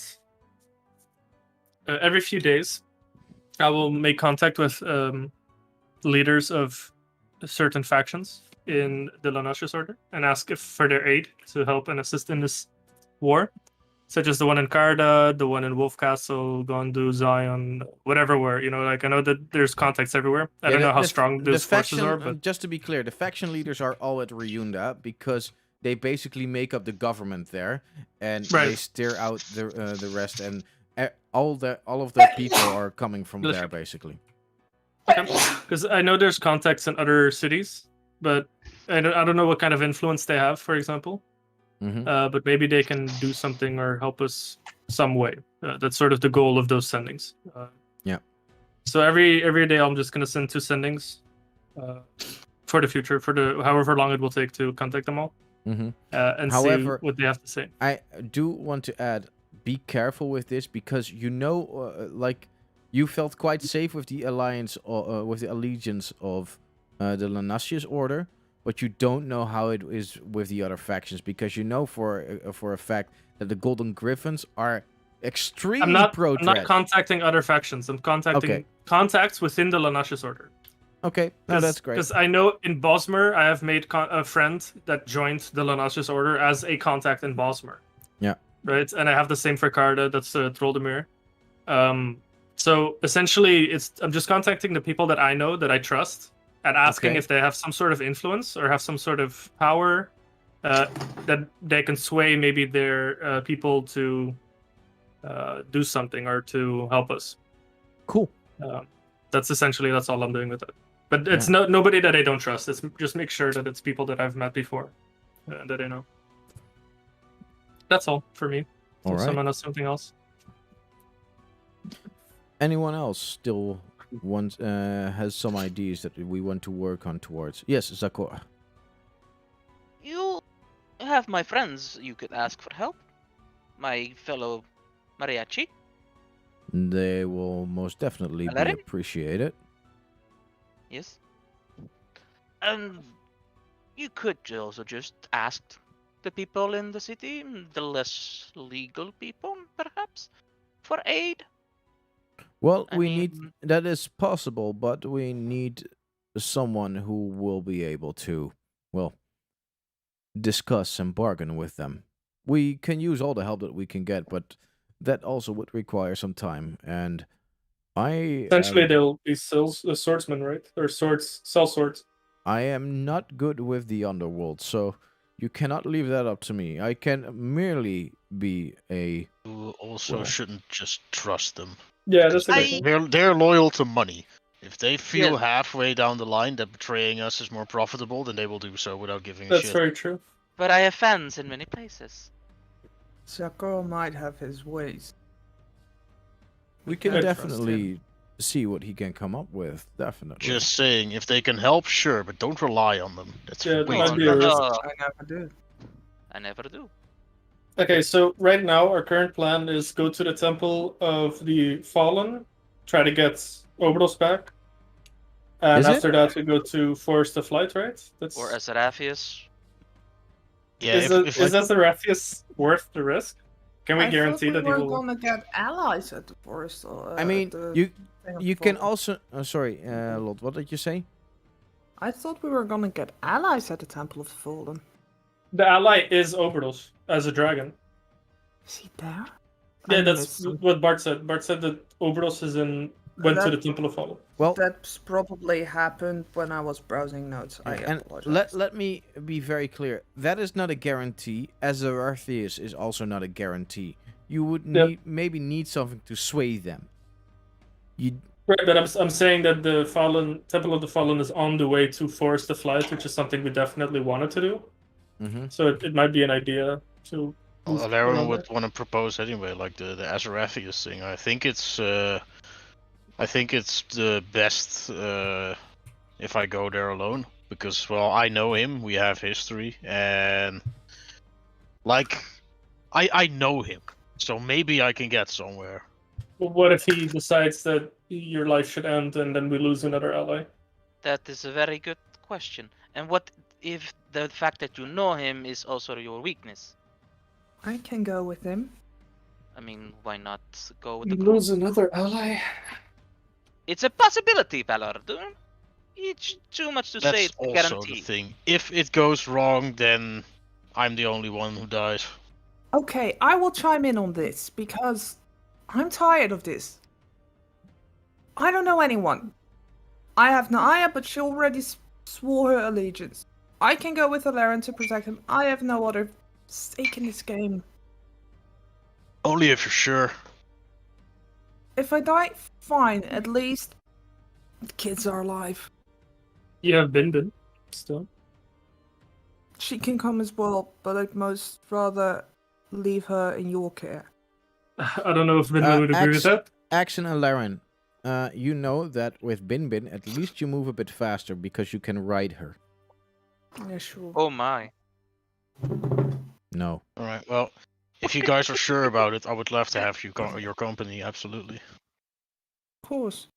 Speaker 4: every few days. I will make contact with leaders of certain factions in the Lanashus Order and ask if for their aid to help and assist in this war, such as the one in Karda, the one in Wolf Castle, Gondu, Zion, whatever. Where like I know that there's contacts everywhere. I don't know how strong those forces are, but
Speaker 1: just to be clear, the faction leaders are all at Ryunda because they basically make up the government there, and they
Speaker 4: Right.
Speaker 1: steer out the rest, and all of their people are coming from
Speaker 4: Let's
Speaker 1: there,
Speaker 4: go.
Speaker 1: basically.
Speaker 4: because I know there's contacts in other cities, but I don't know what kind of influence they have, for example.
Speaker 1: Hmm.
Speaker 4: But maybe they can do something or help us some way. That's sort of the goal of those sendings.
Speaker 1: Yeah.
Speaker 4: So every day I'm just gonna send 2 sendings for the future, for the however long it will take to contact them all,
Speaker 1: Hmm.
Speaker 4: and
Speaker 1: However-
Speaker 4: see what they have to say.
Speaker 1: I do want to add, be careful with this because like you felt quite safe with the alliance or with the allegiance of the Lanasius Order, but you don't know how it is with the other factions because you know for a fact that the Golden Griffins are extremely
Speaker 4: I'm not
Speaker 1: pro-Dread.
Speaker 4: contacting other factions. I'm contacting
Speaker 1: Okay.
Speaker 4: contacts within the Lanashus Order.
Speaker 1: Okay, no, that's great.
Speaker 4: Because I know in Bosmer, I have made a friend that joined the Lanashus Order as a contact in Bosmer.
Speaker 1: Yeah.
Speaker 4: Right, and I have the same for Karda. That's Troldemir. So essentially, I'm just contacting the people that I know that I trust and asking
Speaker 1: Okay.
Speaker 4: if they have some sort of influence or have some sort of power that they can sway maybe their people to do something or to help us.
Speaker 1: Cool.
Speaker 4: That's all I'm doing with it. But it's nobody that I don't trust. It's just make sure that it's people that I've met before that I know. That's all for me.
Speaker 1: All
Speaker 4: If
Speaker 1: right.
Speaker 4: someone has something else.
Speaker 1: Anyone else still has some ideas that we want to work on towards? Yes, Zakor.
Speaker 6: You have my friends you could ask for help. My fellow mariachi.
Speaker 1: They will most definitely be
Speaker 6: Valerie?
Speaker 1: appreciated.
Speaker 6: Yes. And you could also just ask the people in the city, the less legal people, perhaps, for aid.
Speaker 1: Well,
Speaker 6: I
Speaker 1: we need
Speaker 6: mean-
Speaker 1: that is possible, but we need someone who will be able to, well, discuss and bargain with them. We can use all the help that we can get, but that also would require some time. And
Speaker 4: Essentially, they'll be swordsmen, right? Or sell swords.
Speaker 1: I am not good with the underworld, so you cannot leave that up to me. I can merely be a.
Speaker 2: You also
Speaker 1: Well-
Speaker 2: shouldn't just trust them.
Speaker 4: Yeah, that's a good
Speaker 6: I-
Speaker 4: point.
Speaker 2: They're loyal to money. If they feel
Speaker 6: Yeah.
Speaker 2: halfway down the line that betraying us is more profitable, then they will do so without giving a
Speaker 4: That's
Speaker 2: shit.
Speaker 4: very true.
Speaker 6: But I have fans in many places.
Speaker 3: Sakura might have his ways.
Speaker 1: We can
Speaker 4: I trust
Speaker 1: definitely see what he can come up with. Definitely.
Speaker 2: Just saying, if they can help, sure, but don't rely on them. That's
Speaker 4: Yeah,
Speaker 2: way
Speaker 4: might
Speaker 2: too
Speaker 4: be a
Speaker 2: much.
Speaker 4: risk.
Speaker 6: No,
Speaker 3: I never do.
Speaker 6: I never do.
Speaker 4: Okay, so right now our current plan is go to the Temple of the Fallen, try to get Obros back, and
Speaker 1: Is it?
Speaker 4: after that we go to Forest of Light, right? That's
Speaker 6: Or Azarafius.
Speaker 2: Yeah,
Speaker 4: is that the Rathius worth the risk? Can we
Speaker 3: I
Speaker 4: guarantee
Speaker 3: thought
Speaker 4: that
Speaker 3: we
Speaker 4: he
Speaker 3: were
Speaker 4: will?
Speaker 3: gonna get allies at the forest.
Speaker 1: I mean,
Speaker 3: you.
Speaker 1: you can also. Sorry, Lot. What did you say?
Speaker 3: I thought we were gonna get allies at the Temple of the Fallen.
Speaker 4: The ally is Obros as a dragon.
Speaker 3: Is he there?
Speaker 4: Yeah,
Speaker 3: I
Speaker 4: that's
Speaker 3: missed some-
Speaker 4: what Bart said. Bart said that Obros went to the
Speaker 3: That-
Speaker 4: Temple of Fallen.
Speaker 1: Well,
Speaker 3: That's probably happened when I was browsing notes. I
Speaker 1: and
Speaker 3: apologize.
Speaker 1: let me be very clear. That is not a guarantee. As Artheus is also not a guarantee. You would
Speaker 4: Yep.
Speaker 1: maybe need something to sway them. You
Speaker 4: Right, but I'm saying that the Temple of the Fallen is on the way to Forest of Light, which is something we definitely wanted to do.
Speaker 1: Mhm.
Speaker 4: So it might be an idea to.
Speaker 2: Well,
Speaker 4: move
Speaker 2: Alaron
Speaker 4: around
Speaker 2: would
Speaker 4: it.
Speaker 2: want to propose anyway, like the Azarathius thing. I think it's the best if I go there alone because, well, I know him. We have history, and like I know him, so maybe I can get somewhere.
Speaker 4: But what if he decides that your life should end and then we lose another ally?
Speaker 6: That is a very good question. And what if the fact that you know him is also your weakness?
Speaker 3: I can go with him.
Speaker 6: I mean, why not go with
Speaker 4: We
Speaker 6: the
Speaker 4: lose another ally.
Speaker 6: It's a possibility, Valor. It's too much to say
Speaker 2: That's
Speaker 6: it's a
Speaker 2: also
Speaker 6: guarantee.
Speaker 2: the thing. If it goes wrong, then I'm the only one who dies.
Speaker 3: Okay, I will chime in on this because I'm tired of this. I don't know anyone. I have Naaya, but she already swore her allegiance. I can go with Alarin to protect him. I have no other stake in this game.
Speaker 2: Only if you're sure.
Speaker 3: If I die, fine. At least the kids are alive.
Speaker 4: You have Bin still.
Speaker 3: She can come as well, but I'd most rather leave her in your care.
Speaker 4: I don't know if Bin would agree with that.
Speaker 1: Action and Laren. You know that with Bin Bin, at least you move a bit faster because you can ride her.
Speaker 3: Yeah, sure.
Speaker 6: Oh my.
Speaker 1: No.
Speaker 2: All right. Well, if you guys are sure about it, I would love to have you your company. Absolutely.
Speaker 3: Of course.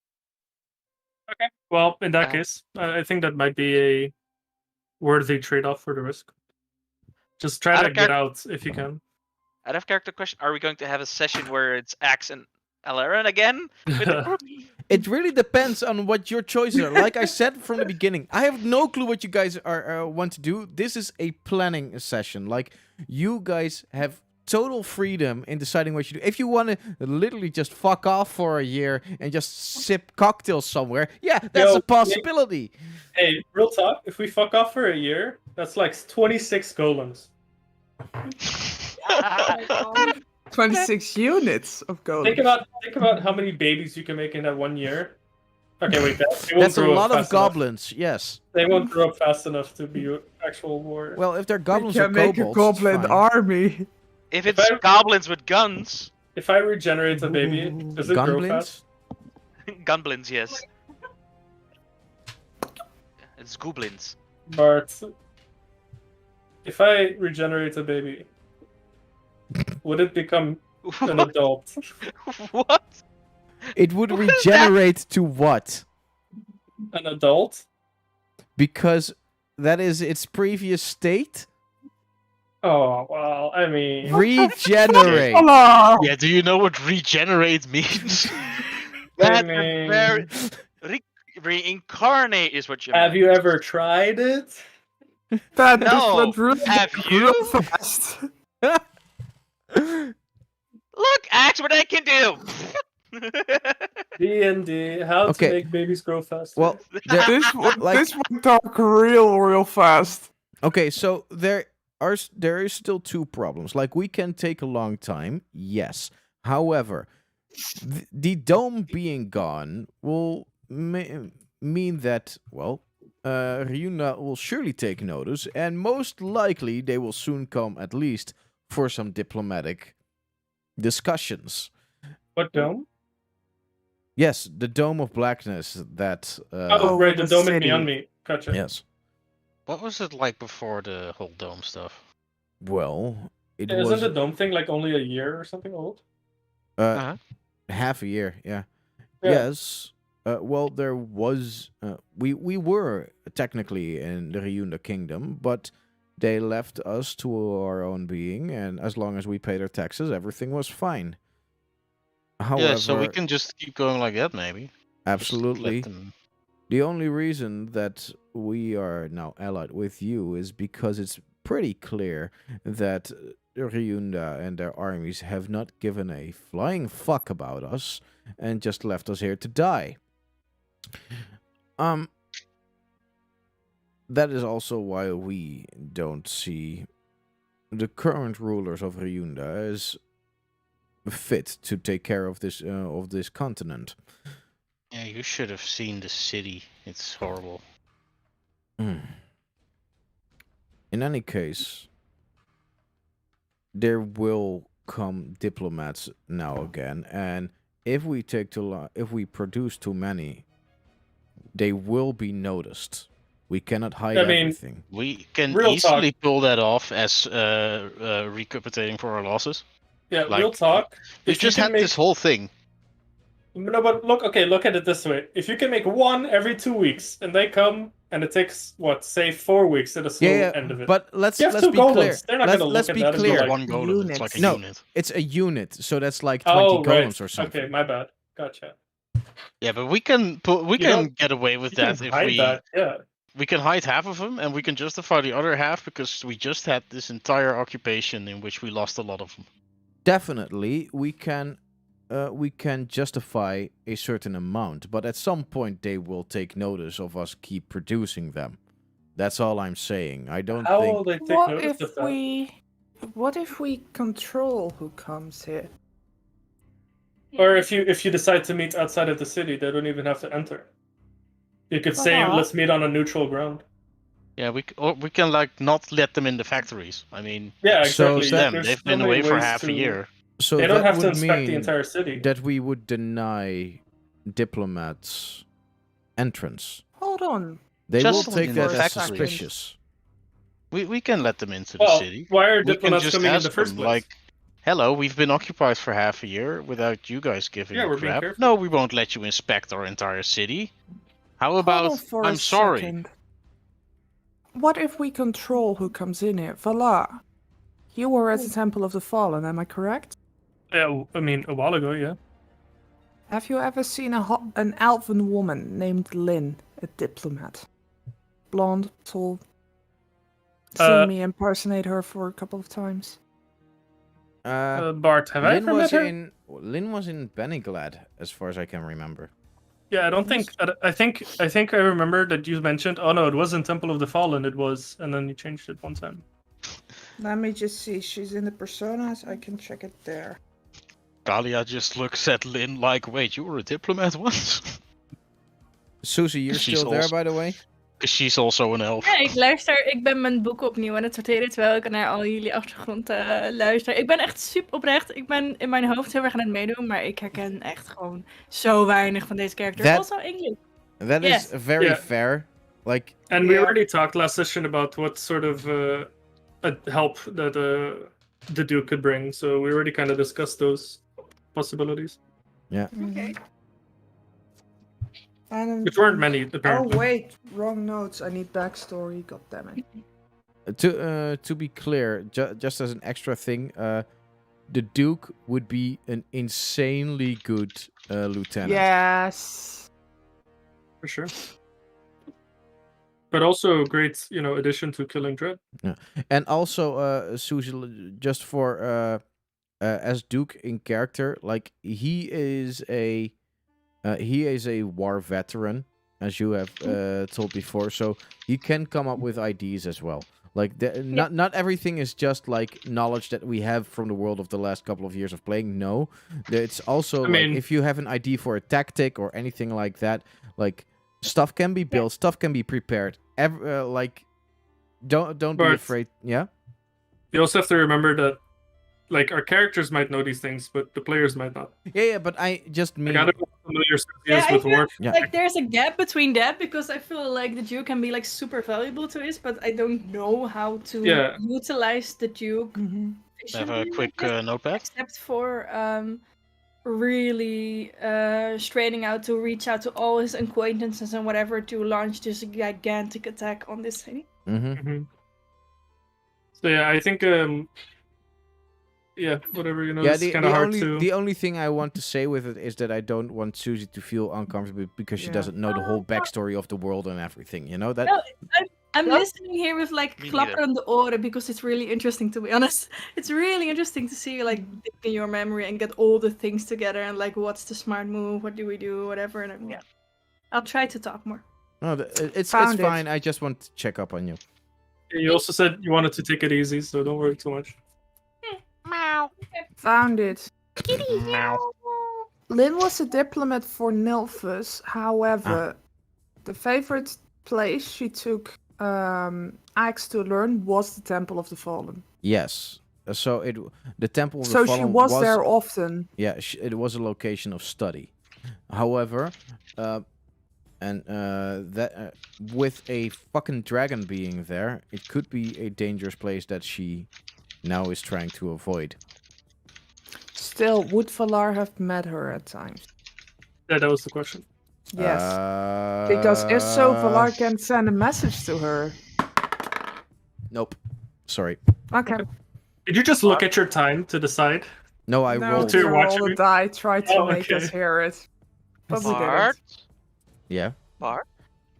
Speaker 4: Okay. Well, in that
Speaker 6: Uh,
Speaker 4: case, I think that might be a worthy trade-off for the risk. Just try
Speaker 6: Out
Speaker 4: to
Speaker 6: of
Speaker 4: get
Speaker 6: char-
Speaker 4: out if you can.
Speaker 6: Out of character question, are we going to have a session where it's Axe and Alarin again with the group?
Speaker 1: It really depends on what your choices are. Like I said from the beginning, I have no clue what you guys are want to do. This is a planning session. Like you guys have total freedom in deciding what you do. If you want to literally just fuck off for a year and just sip cocktails somewhere, yeah, that's
Speaker 4: Yo,
Speaker 1: a possibility.
Speaker 4: Hey, real talk. If we fuck off for a year, that's like 26 golems.
Speaker 3: 26 units of gold.
Speaker 4: Think about how many babies you can make in that 1 year. Okay, wait, they won't
Speaker 1: That's a
Speaker 4: grow up
Speaker 1: lot of
Speaker 4: fast enough.
Speaker 1: goblins. Yes.
Speaker 4: They won't grow up fast enough to be an actual warrior.
Speaker 1: Well, if they're
Speaker 3: We
Speaker 1: goblins or
Speaker 3: can make a
Speaker 1: kobolds, it's
Speaker 3: goblin
Speaker 1: fine.
Speaker 3: army.
Speaker 6: If
Speaker 4: If
Speaker 6: it's
Speaker 4: I-
Speaker 6: goblins with guns,
Speaker 4: If I regenerate a baby, does it grow fast?
Speaker 1: Gunblins?
Speaker 6: gunblins, yes. It's goblins.
Speaker 4: Bart, if I regenerate a baby, would it become an adult?
Speaker 6: What?
Speaker 1: It would regenerate to what?
Speaker 4: An adult?
Speaker 1: Because that is its previous state?
Speaker 4: Oh, well, I mean...
Speaker 1: Regenerate.
Speaker 3: Hello!
Speaker 2: Yeah. Do you know what regenerate means?
Speaker 6: That's
Speaker 4: mean-
Speaker 6: a very reincarnate is what you
Speaker 4: Have
Speaker 6: meant.
Speaker 4: you ever tried it?
Speaker 3: That
Speaker 6: No,
Speaker 3: just went real,
Speaker 6: have
Speaker 3: real
Speaker 6: you?
Speaker 3: fast.
Speaker 6: Look, Axe, what I can do.
Speaker 4: D&D, how
Speaker 1: Okay.
Speaker 4: to make babies grow faster.
Speaker 1: Well, there, like-
Speaker 3: This went dark real fast.
Speaker 1: okay, so there is still two problems. Like, we can take a long time, yes. However, the dome being gone will mean that, well, Ryuna will surely take notice, and most likely they will soon come at least for some diplomatic discussions.
Speaker 4: What dome?
Speaker 1: Yes, the Dome of Blackness that...
Speaker 4: Oh,
Speaker 3: Over
Speaker 4: right, the
Speaker 3: the
Speaker 4: dome is
Speaker 3: city.
Speaker 4: beyond me. Gotcha.
Speaker 1: Yes.
Speaker 2: What was it like before the whole dome stuff?
Speaker 1: Well, it
Speaker 4: Isn't
Speaker 1: was
Speaker 4: the dome thing like only a year or something old?
Speaker 2: Uh-huh.
Speaker 1: half a year, yeah.
Speaker 4: Yeah.
Speaker 1: Yes. Well, there was... we were technically in the Ryuna Kingdom, but they left us to our own being, and as long as we paid our taxes, everything was fine. However,
Speaker 2: Yeah, so we can just keep going like that, maybe. Just let
Speaker 1: absolutely.
Speaker 2: them-
Speaker 1: The only reason that we are now allied with you is because it's pretty clear that Ryunda and their armies have not given a flying fuck about us and just left us here to die. That is also why we don't see the current rulers of Ryunda as fit to take care of this continent.
Speaker 2: Yeah, you should have seen the city. It's horrible.
Speaker 1: In any case, there will come diplomats now again, and if we take too long, if we produce too many, they will be noticed. We cannot hide
Speaker 4: I mean,
Speaker 1: everything.
Speaker 2: We can
Speaker 4: Real
Speaker 2: easily pull that off as recapitulating for our losses.
Speaker 4: Yeah,
Speaker 2: Like,
Speaker 4: real talk.
Speaker 2: We
Speaker 4: If you
Speaker 2: just
Speaker 4: can
Speaker 2: had
Speaker 4: make...
Speaker 2: this whole thing.
Speaker 4: No, but look at it this way. If you can make one every 2 weeks, and they come, and it takes, what, say 4 weeks at the slow end of it.
Speaker 1: But let's
Speaker 4: You have
Speaker 1: let's
Speaker 4: two
Speaker 1: be clear.
Speaker 4: golems. They're not
Speaker 1: Let's,
Speaker 4: gonna
Speaker 1: let's
Speaker 4: look
Speaker 1: be
Speaker 4: at that as
Speaker 1: clear.
Speaker 4: like-
Speaker 2: One golem, it's like a
Speaker 1: No.
Speaker 2: unit.
Speaker 1: It's a unit, so that's like 20
Speaker 4: Oh,
Speaker 1: golems
Speaker 4: right.
Speaker 1: or something.
Speaker 4: Okay, my bad. Gotcha.
Speaker 2: Yeah, but we can
Speaker 4: You
Speaker 2: can
Speaker 4: don't-
Speaker 2: get away with
Speaker 4: You can
Speaker 2: that if
Speaker 4: hide
Speaker 2: we
Speaker 4: that, yeah.
Speaker 2: we can hide half of them and we can justify the other half because we just had this entire occupation in which we lost a lot of them.
Speaker 1: Definitely, we can justify a certain amount, but at some point they will take notice of us keep producing them. That's all I'm saying. I don't
Speaker 4: How
Speaker 1: think.
Speaker 4: will they take
Speaker 3: What
Speaker 4: notice
Speaker 3: if
Speaker 4: of that?
Speaker 3: what if we control who comes here?
Speaker 4: Or if you decide to meet outside of the city, they don't even have to enter. You could say,
Speaker 3: Uh-huh.
Speaker 4: let's meet on a neutral ground.
Speaker 2: Yeah, we can like not let them in the factories. I mean,
Speaker 4: Yeah,
Speaker 1: So
Speaker 4: exactly.
Speaker 1: that-
Speaker 2: them.
Speaker 4: There's
Speaker 2: They've
Speaker 4: so
Speaker 2: been
Speaker 4: many
Speaker 2: away for
Speaker 4: ways
Speaker 2: half a
Speaker 4: to-
Speaker 2: year.
Speaker 1: So
Speaker 4: They don't
Speaker 1: that
Speaker 4: have to
Speaker 1: would
Speaker 4: inspect the
Speaker 1: mean
Speaker 4: entire city.
Speaker 1: that we would deny diplomats entrance.
Speaker 3: Hold on.
Speaker 1: They
Speaker 2: Just
Speaker 1: will take
Speaker 2: in
Speaker 1: that
Speaker 2: the
Speaker 1: as
Speaker 2: factories.
Speaker 1: suspicious.
Speaker 2: We can let them into the
Speaker 4: Well,
Speaker 2: city.
Speaker 4: why are
Speaker 2: We can
Speaker 4: diplomats
Speaker 2: just
Speaker 4: coming in
Speaker 2: ask
Speaker 4: the first
Speaker 2: them,
Speaker 4: place?
Speaker 2: like, hello, we've been occupied for half a year without you guys giving
Speaker 4: Yeah,
Speaker 2: a
Speaker 4: we're being
Speaker 2: crap.
Speaker 4: careful.
Speaker 2: No, we won't let you inspect our entire city. How
Speaker 3: Hold
Speaker 2: about
Speaker 3: on for
Speaker 2: I'm
Speaker 3: a
Speaker 2: sorry?
Speaker 3: second. What if we control who comes in here? Valar, you were at the Temple of the Fallen, am I correct?
Speaker 4: Yeah, I mean, a while ago, yeah.
Speaker 3: Have you ever seen an elven woman named Lynn, a diplomat? Blonde, tall. Seen me impersonate her for a couple of times.
Speaker 4: Bart, have I ever met her?
Speaker 1: Lynn was in Beniglad, as far as I can remember.
Speaker 4: Yeah, I don't think. I think I remember that you mentioned. Oh no, it wasn't Temple of the Fallen. It was, and then you changed it one time.
Speaker 3: Let me just see. She's in the personas. I can check it there.
Speaker 2: Galia just looks at Lynn like, wait, you were a diplomat once?
Speaker 1: Susie, you're
Speaker 2: She's
Speaker 1: still there,
Speaker 2: also-
Speaker 1: by the way?
Speaker 2: Because she's also an elf.
Speaker 5: Ja, ik ben mijn boek opnieuw aan het sorteren terwijl ik naar al jullie achtergrond luister. Ik ben echt super oprecht. Ik ben in mijn hoofd heel erg aan het meedoen, maar ik herken echt gewoon zo weinig van deze characters.
Speaker 1: That-
Speaker 5: Also English.
Speaker 1: That is
Speaker 5: Yes.
Speaker 1: very
Speaker 4: Yeah.
Speaker 1: fair. Like,
Speaker 4: And we
Speaker 3: Yeah.
Speaker 4: already talked last session about what sort of help that the Duke could bring. So we already kind of discussed those possibilities,
Speaker 3: Okay. And
Speaker 4: which weren't many
Speaker 3: oh
Speaker 4: apparently.
Speaker 3: wait, wrong notes. I need backstory. God damn it.
Speaker 1: to be clear, just as an extra thing, the Duke would be an insanely good lieutenant.
Speaker 3: Yes.
Speaker 4: For sure. But also a great, addition to Killing Dread.
Speaker 1: And also, Susie, just for as Duke in character, like he is a war veteran, as you have told before, so he can come up with ideas as well. Like not everything is just like knowledge that we have from the world of the last couple of years of playing. No, it's also if you have an idea for a tactic or anything like that, like stuff can be built, stuff can be prepared. Don't be
Speaker 4: But-
Speaker 1: afraid. Yeah.
Speaker 4: You also have to remember that, like, our characters might know these things, but the players might not.
Speaker 1: Yeah, but I just mean.
Speaker 4: Like, I don't know how familiar Susie
Speaker 5: Yeah,
Speaker 4: is
Speaker 5: I
Speaker 4: with
Speaker 5: feel
Speaker 4: war.
Speaker 1: Yeah.
Speaker 5: like there's a gap between that because I feel like the Duke can be like super valuable to us, but I don't know how to
Speaker 4: Yeah.
Speaker 5: utilize the Duke.
Speaker 3: Mm-hmm.
Speaker 2: Have a
Speaker 5: efficiently,
Speaker 2: quick
Speaker 5: I guess,
Speaker 2: notepad.
Speaker 5: except for really straining out to reach out to all his acquaintances and whatever to launch this gigantic attack on this city.
Speaker 1: Mm-hmm.
Speaker 4: So yeah, I think whatever,
Speaker 1: Yeah,
Speaker 4: it's kind of hard to.
Speaker 1: the only thing I want to say with it is that I don't want Susie to feel uncomfortable because she
Speaker 3: Yeah.
Speaker 1: doesn't know the whole backstory of the world and everything. You know that.
Speaker 5: No, I'm
Speaker 6: Yeah.
Speaker 5: listening here with like
Speaker 6: Me
Speaker 5: klapper
Speaker 6: neither.
Speaker 5: on the oren because it's really interesting, to be honest. It's really interesting to see you like dig in your memory and get all the things together and like what's the smart move, what do we do, whatever. And yeah, I'll try to talk more.
Speaker 1: No, it's
Speaker 3: Found it.
Speaker 1: fine. I just want to check up on you.
Speaker 4: You also said you wanted to take it easy, so don't worry too much.
Speaker 3: Found it.
Speaker 2: Meow.
Speaker 3: Lynn was a diplomat for Nilfus. However, the favorite place she took Axe to learn was the Temple of the Fallen.
Speaker 1: Yes. So the Temple of the
Speaker 3: So
Speaker 1: Fallen
Speaker 3: she was there often.
Speaker 1: Yeah, it was a location of study. However, with a fucking dragon being there, it could be a dangerous place that she now is trying to avoid.
Speaker 3: Still, would Valar have met her at times?
Speaker 4: Yeah, that was the question.
Speaker 3: Yes. Because if so, Valar can send a message to her.
Speaker 1: Nope. Sorry.
Speaker 3: Okay.
Speaker 4: Did you just look at your time to decide?
Speaker 1: No, I
Speaker 3: No,
Speaker 1: rolled.
Speaker 4: To
Speaker 3: we
Speaker 4: watch
Speaker 3: roll
Speaker 4: me?
Speaker 3: a die, try to
Speaker 4: Oh,
Speaker 3: make us
Speaker 4: okay.
Speaker 3: hear it. But we
Speaker 6: Bart,
Speaker 3: didn't.
Speaker 1: Yeah.
Speaker 6: Bart,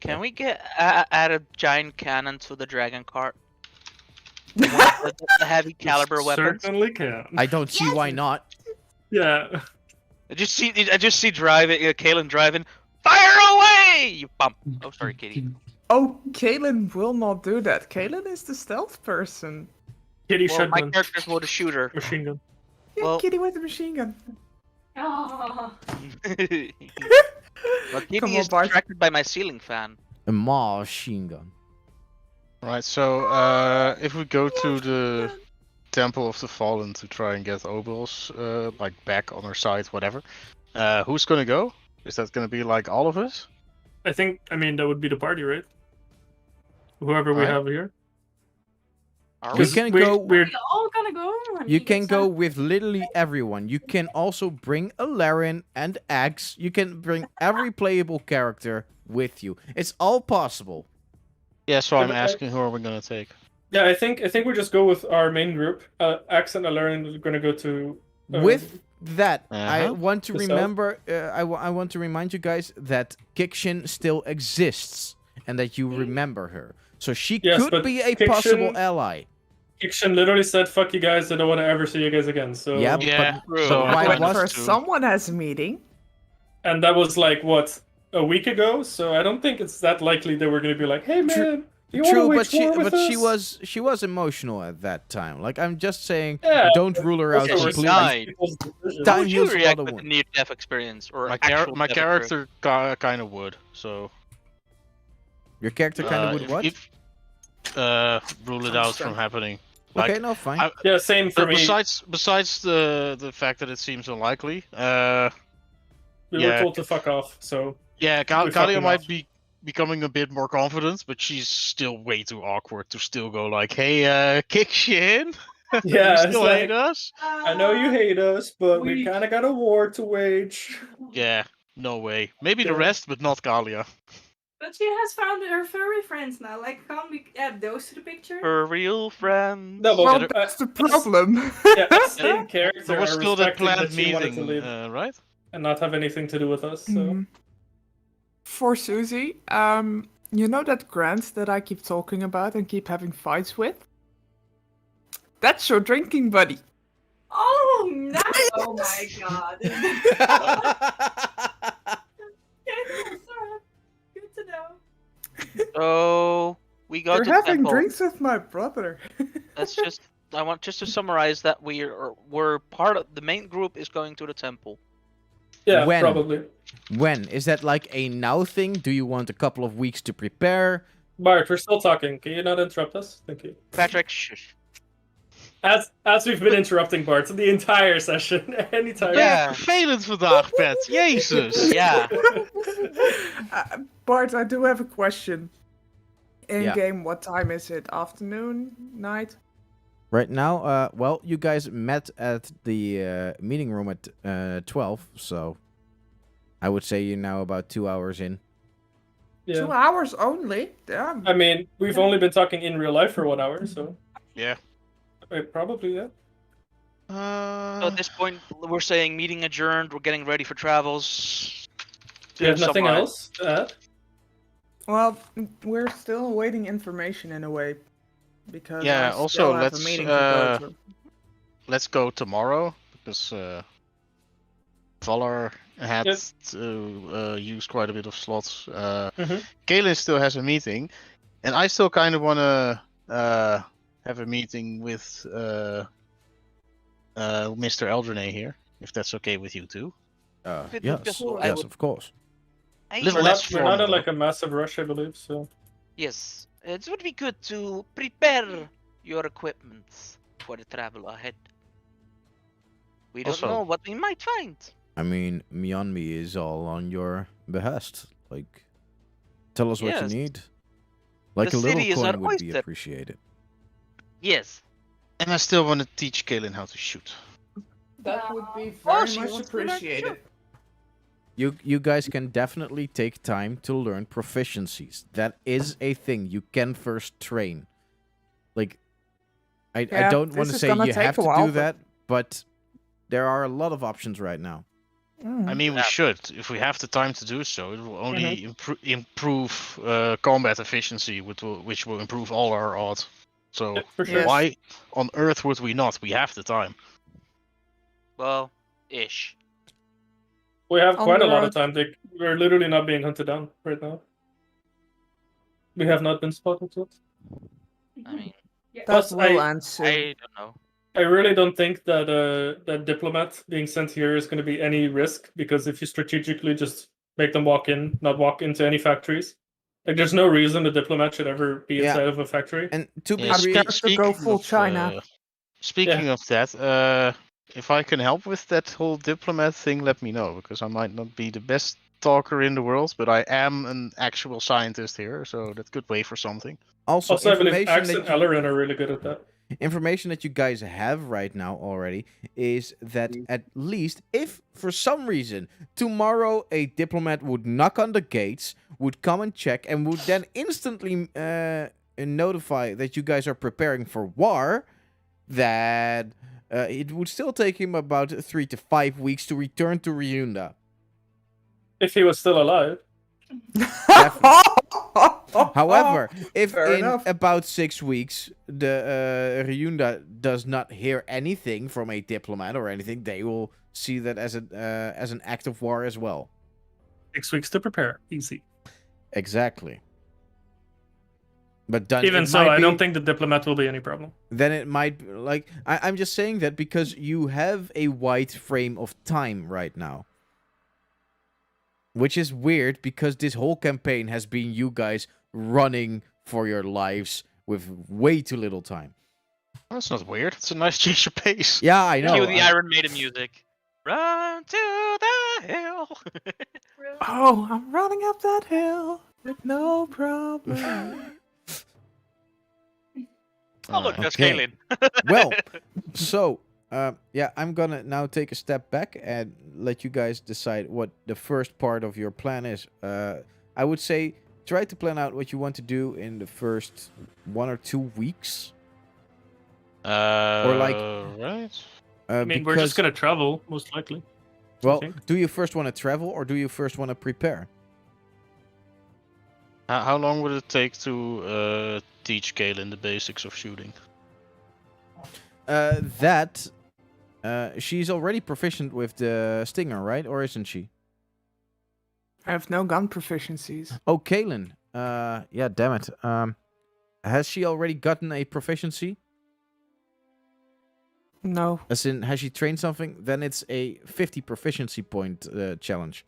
Speaker 6: can we add a giant cannon to the dragon cart? The heavy caliber weapons.
Speaker 4: Certainly can.
Speaker 1: I don't see why not.
Speaker 4: Yeah.
Speaker 6: I just see Kaelin driving. Fire away! You bump. Oh, sorry, Katie.
Speaker 3: Oh, Kaelin will not do that. Kaelin is the stealth person.
Speaker 4: Kitty
Speaker 6: Well, my
Speaker 4: shotgun.
Speaker 6: character's more the shooter.
Speaker 4: Machine gun.
Speaker 3: Yeah,
Speaker 6: Well-
Speaker 3: Kitty with the machine gun.
Speaker 5: Oh.
Speaker 6: Well, Kitty
Speaker 3: Come on,
Speaker 6: is
Speaker 3: Bart.
Speaker 6: distracted by my ceiling fan.
Speaker 1: A machine gun.
Speaker 2: Right, so if we go to the Temple of the Fallen to try and get Obel's like back on our side, whatever. Who's gonna go? Is that gonna be like all of us?
Speaker 4: I that would be the party, right? Whoever we
Speaker 2: Alright.
Speaker 4: have here.
Speaker 6: Are
Speaker 1: You
Speaker 6: we?
Speaker 4: 'Cause
Speaker 1: can
Speaker 4: we-
Speaker 1: go.
Speaker 4: We're,
Speaker 5: We're all gonna go.
Speaker 1: You can go with literally everyone. You can also bring a Laren and Axe. You can bring every playable character with you. It's all possible.
Speaker 2: Yeah, so
Speaker 4: Yeah,
Speaker 2: I'm
Speaker 4: but
Speaker 2: asking who are we gonna take?
Speaker 4: yeah, I think we just go with our main group. Axe and Alarian are gonna go to.
Speaker 1: With that, I
Speaker 2: Uh-huh.
Speaker 1: want to
Speaker 4: The south?
Speaker 1: remember. I want to remind you guys that Kikshin still exists and that you remember her. So she
Speaker 4: Yes,
Speaker 1: could
Speaker 4: but
Speaker 1: be a
Speaker 4: Kikshin-
Speaker 1: possible ally.
Speaker 4: Kikshin literally said, "Fuck you guys! I don't want to ever see you guys again." So
Speaker 1: Yeah,
Speaker 2: Yeah,
Speaker 1: but
Speaker 2: so
Speaker 1: why
Speaker 3: Wait,
Speaker 1: was-
Speaker 3: first,
Speaker 2: to-
Speaker 3: someone has a meeting.
Speaker 4: and that was like what, a week ago. So I don't think it's that likely that we're gonna be like, "Hey man, you want to
Speaker 1: True,
Speaker 4: wage war with us?"
Speaker 1: she was emotional at that time. Like I'm just saying,
Speaker 4: Yeah,
Speaker 1: don't rule her out
Speaker 4: Also,
Speaker 6: she
Speaker 1: completely.
Speaker 6: died.
Speaker 4: people's decisions.
Speaker 1: Time
Speaker 6: How would you
Speaker 1: heals a lot
Speaker 6: react
Speaker 1: of
Speaker 6: with a
Speaker 1: wounds.
Speaker 6: near-death experience or
Speaker 2: My,
Speaker 6: actual
Speaker 2: my
Speaker 6: death
Speaker 2: character kind of would. So
Speaker 1: Your character kind of would
Speaker 2: if-
Speaker 1: what?
Speaker 2: rule it out from happening. Like,
Speaker 1: Okay, no, fine.
Speaker 2: I-
Speaker 4: Yeah, same for me.
Speaker 2: besides the fact that it seems unlikely,
Speaker 4: We were
Speaker 2: yeah.
Speaker 4: told to fuck off. So
Speaker 2: yeah,
Speaker 4: We
Speaker 2: Kalia
Speaker 4: fucking
Speaker 2: might
Speaker 4: off.
Speaker 2: be becoming a bit more confident, but she's still way too awkward to still go like, "Hey, Kikshin,
Speaker 4: yeah,
Speaker 2: you
Speaker 4: it's
Speaker 2: still
Speaker 4: like,
Speaker 2: hate us?"
Speaker 4: I know you hate us, but we
Speaker 5: We-
Speaker 4: kind of got a war to wage.
Speaker 2: Yeah, no way. Maybe the
Speaker 4: Yeah.
Speaker 2: rest, but not Kalia.
Speaker 5: But she has found her furry friends now. Like, can't we add those to the picture?
Speaker 6: For real friends.
Speaker 4: No, but
Speaker 3: Well,
Speaker 2: there-
Speaker 3: that's the problem.
Speaker 4: yeah, same character.
Speaker 2: There was
Speaker 4: are
Speaker 2: still that
Speaker 4: respected
Speaker 2: planned
Speaker 4: she wanted to
Speaker 2: meeting,
Speaker 4: leave
Speaker 2: right?
Speaker 4: and not have anything to do with us. So
Speaker 3: Mhm. For Susie, You know that Grant that I keep talking about and keep having fights with? That's your drinking buddy.
Speaker 5: Oh, nice! Oh my god. Good to know.
Speaker 6: So we go
Speaker 3: You're
Speaker 6: to the
Speaker 3: having
Speaker 6: temple.
Speaker 3: drinks with my brother.
Speaker 6: Let's just. I want just to summarize that we're part of the main group is going to the temple.
Speaker 4: Yeah,
Speaker 1: When?
Speaker 4: probably.
Speaker 1: When? Is that like a now thing? Do you want a couple of weeks to prepare?
Speaker 4: Bart, we're still talking. Can you not interrupt us? Thank you.
Speaker 6: Patrick, shush.
Speaker 4: As we've been interrupting Bart the entire session, anytime.
Speaker 6: Yeah.
Speaker 2: Vervelend vandaag, Pet. Jezus.
Speaker 6: Yeah.
Speaker 3: Bart, I do have a question. In
Speaker 1: Yeah.
Speaker 3: game, what time is it? Afternoon? Night?
Speaker 1: Right now, well, you guys met at the meeting room at 12, so I would say you're now about 2 hours in.
Speaker 3: 2
Speaker 4: Yeah.
Speaker 3: hours only? Damn.
Speaker 4: I mean, we've only been talking in real life for 1 hour, so
Speaker 2: Yeah.
Speaker 4: probably yeah.
Speaker 6: So at this point, we're saying meeting adjourned. We're getting ready for travels.
Speaker 4: Do you have nothing
Speaker 6: Summarize.
Speaker 4: else to add?
Speaker 3: Well, we're still awaiting information in a way. Because
Speaker 2: Yeah,
Speaker 3: I
Speaker 2: also,
Speaker 3: still have
Speaker 2: let's,
Speaker 3: a meeting to go to.
Speaker 2: Let's go tomorrow because Valar had
Speaker 4: Yes.
Speaker 2: to use quite a bit of slots.
Speaker 4: Mhm.
Speaker 2: Galen still has a meeting, and I still kind of want to have a meeting with Mr. Eldrenay here, if that's okay with you too.
Speaker 6: If it would
Speaker 1: Yes,
Speaker 6: just-
Speaker 3: I
Speaker 1: yes,
Speaker 6: would-
Speaker 1: of course.
Speaker 6: I-
Speaker 2: Little
Speaker 4: We're
Speaker 2: less
Speaker 4: not, we're not in
Speaker 2: formal.
Speaker 4: like a massive rush, I believe. So
Speaker 6: Yes, it would be good to prepare your equipment for the travel ahead. We don't
Speaker 2: Also-
Speaker 6: know what we might find.
Speaker 1: I mean, Mionmi is all on your behest. Like, tell us what
Speaker 6: Yes.
Speaker 1: you need. Like
Speaker 6: The
Speaker 1: a little
Speaker 6: city is our
Speaker 1: coin would be
Speaker 6: oyster.
Speaker 1: appreciated.
Speaker 6: Yes.
Speaker 2: And I still want to teach Galen how to shoot.
Speaker 3: That would be
Speaker 6: Oh,
Speaker 3: very
Speaker 6: she
Speaker 3: much
Speaker 6: wants to learn to
Speaker 3: appreciated.
Speaker 6: shoot.
Speaker 1: You guys can definitely take time to learn proficiencies. That is a thing. You can first train. Like, I
Speaker 3: Yeah,
Speaker 1: don't want
Speaker 3: this
Speaker 1: to
Speaker 3: is
Speaker 1: say
Speaker 3: gonna
Speaker 1: you
Speaker 3: take
Speaker 1: have
Speaker 3: a
Speaker 1: to
Speaker 3: while,
Speaker 1: do
Speaker 3: but-
Speaker 1: that, but there are a lot of options right now.
Speaker 3: Mm.
Speaker 2: I mean, we
Speaker 6: Yeah.
Speaker 2: should. If we have the time to do so, it will only
Speaker 6: Mm-hmm.
Speaker 2: improve combat efficiency, which will improve all our odds. So
Speaker 4: yeah, for sure.
Speaker 3: Yes.
Speaker 2: why on earth would we not? We have the time.
Speaker 6: Well, ish.
Speaker 4: We have
Speaker 3: On
Speaker 4: quite a
Speaker 3: the
Speaker 4: lot
Speaker 3: road.
Speaker 4: of time. We're literally not being hunted down right now. We have not been spotted yet.
Speaker 6: I mean,
Speaker 3: That
Speaker 4: Plus,
Speaker 3: will
Speaker 4: I-
Speaker 3: end soon.
Speaker 6: I don't know.
Speaker 4: I really don't think that that diplomat being sent here is going to be any risk, because if you strategically just make them walk in, not walk into any factories, like there's no reason a diplomat should ever be
Speaker 1: Yeah.
Speaker 4: inside of a factory.
Speaker 1: And to be
Speaker 2: Yeah,
Speaker 3: Are we
Speaker 1: fair,
Speaker 3: have to go full China?
Speaker 2: Speaking of that, if I can help with that whole diplomat thing, let me know, because I might not be the best talker in the world, but I am an actual scientist here, so that could weigh for something.
Speaker 1: also,
Speaker 4: Also, I believe
Speaker 1: information
Speaker 4: Axe and
Speaker 1: that you,
Speaker 4: Ellerin are really good at that.
Speaker 1: information that you guys have right now already is that at least if for some reason tomorrow a diplomat would knock on the gates, would come and check, and would then instantly notify that you guys are preparing for war, that it would still take him about 3 to 5 weeks to return to Ryunda.
Speaker 4: If he was still alive.
Speaker 1: However, if
Speaker 3: Fair
Speaker 1: in
Speaker 3: enough.
Speaker 1: about 6 weeks the Ryunda does not hear anything from a diplomat or anything, they will see that as an act of war as well.
Speaker 4: 6 weeks to prepare. Easy.
Speaker 1: Exactly. But done.
Speaker 4: Even
Speaker 1: it
Speaker 4: so,
Speaker 1: might
Speaker 4: I
Speaker 1: be-
Speaker 4: don't think the diplomat will be any problem.
Speaker 1: Then it might like I'm just saying that because you have a wide frame of time right now. Which is weird because this whole campaign has been you guys running for your lives with way too little time.
Speaker 2: That's not weird. It's a nice change of pace.
Speaker 1: Yeah, I know.
Speaker 6: Cue the Iron Maiden music. Run to the hill.
Speaker 3: Oh, I'm running up that hill with no problem.
Speaker 6: Oh look, there's
Speaker 1: Okay.
Speaker 6: Galen.
Speaker 1: Well, so yeah, I'm gonna now take a step back and let you guys decide what the first part of your plan is. I would say try to plan out what you want to do in the first 1 or 2 weeks. like-
Speaker 2: Right.
Speaker 4: I mean, we're just gonna travel, most likely.
Speaker 1: Well,
Speaker 4: think.
Speaker 1: do you first want to travel or do you first want to prepare?
Speaker 2: How long would it take to teach Galen the basics of shooting?
Speaker 1: She's already proficient with the stinger, right? Or isn't she?
Speaker 3: I have no gun proficiencies.
Speaker 1: Oh, Kaylin. Yeah, damn it. Has she already gotten a proficiency?
Speaker 3: No.
Speaker 1: As in, has she trained something? Then it's a 50 proficiency point challenge.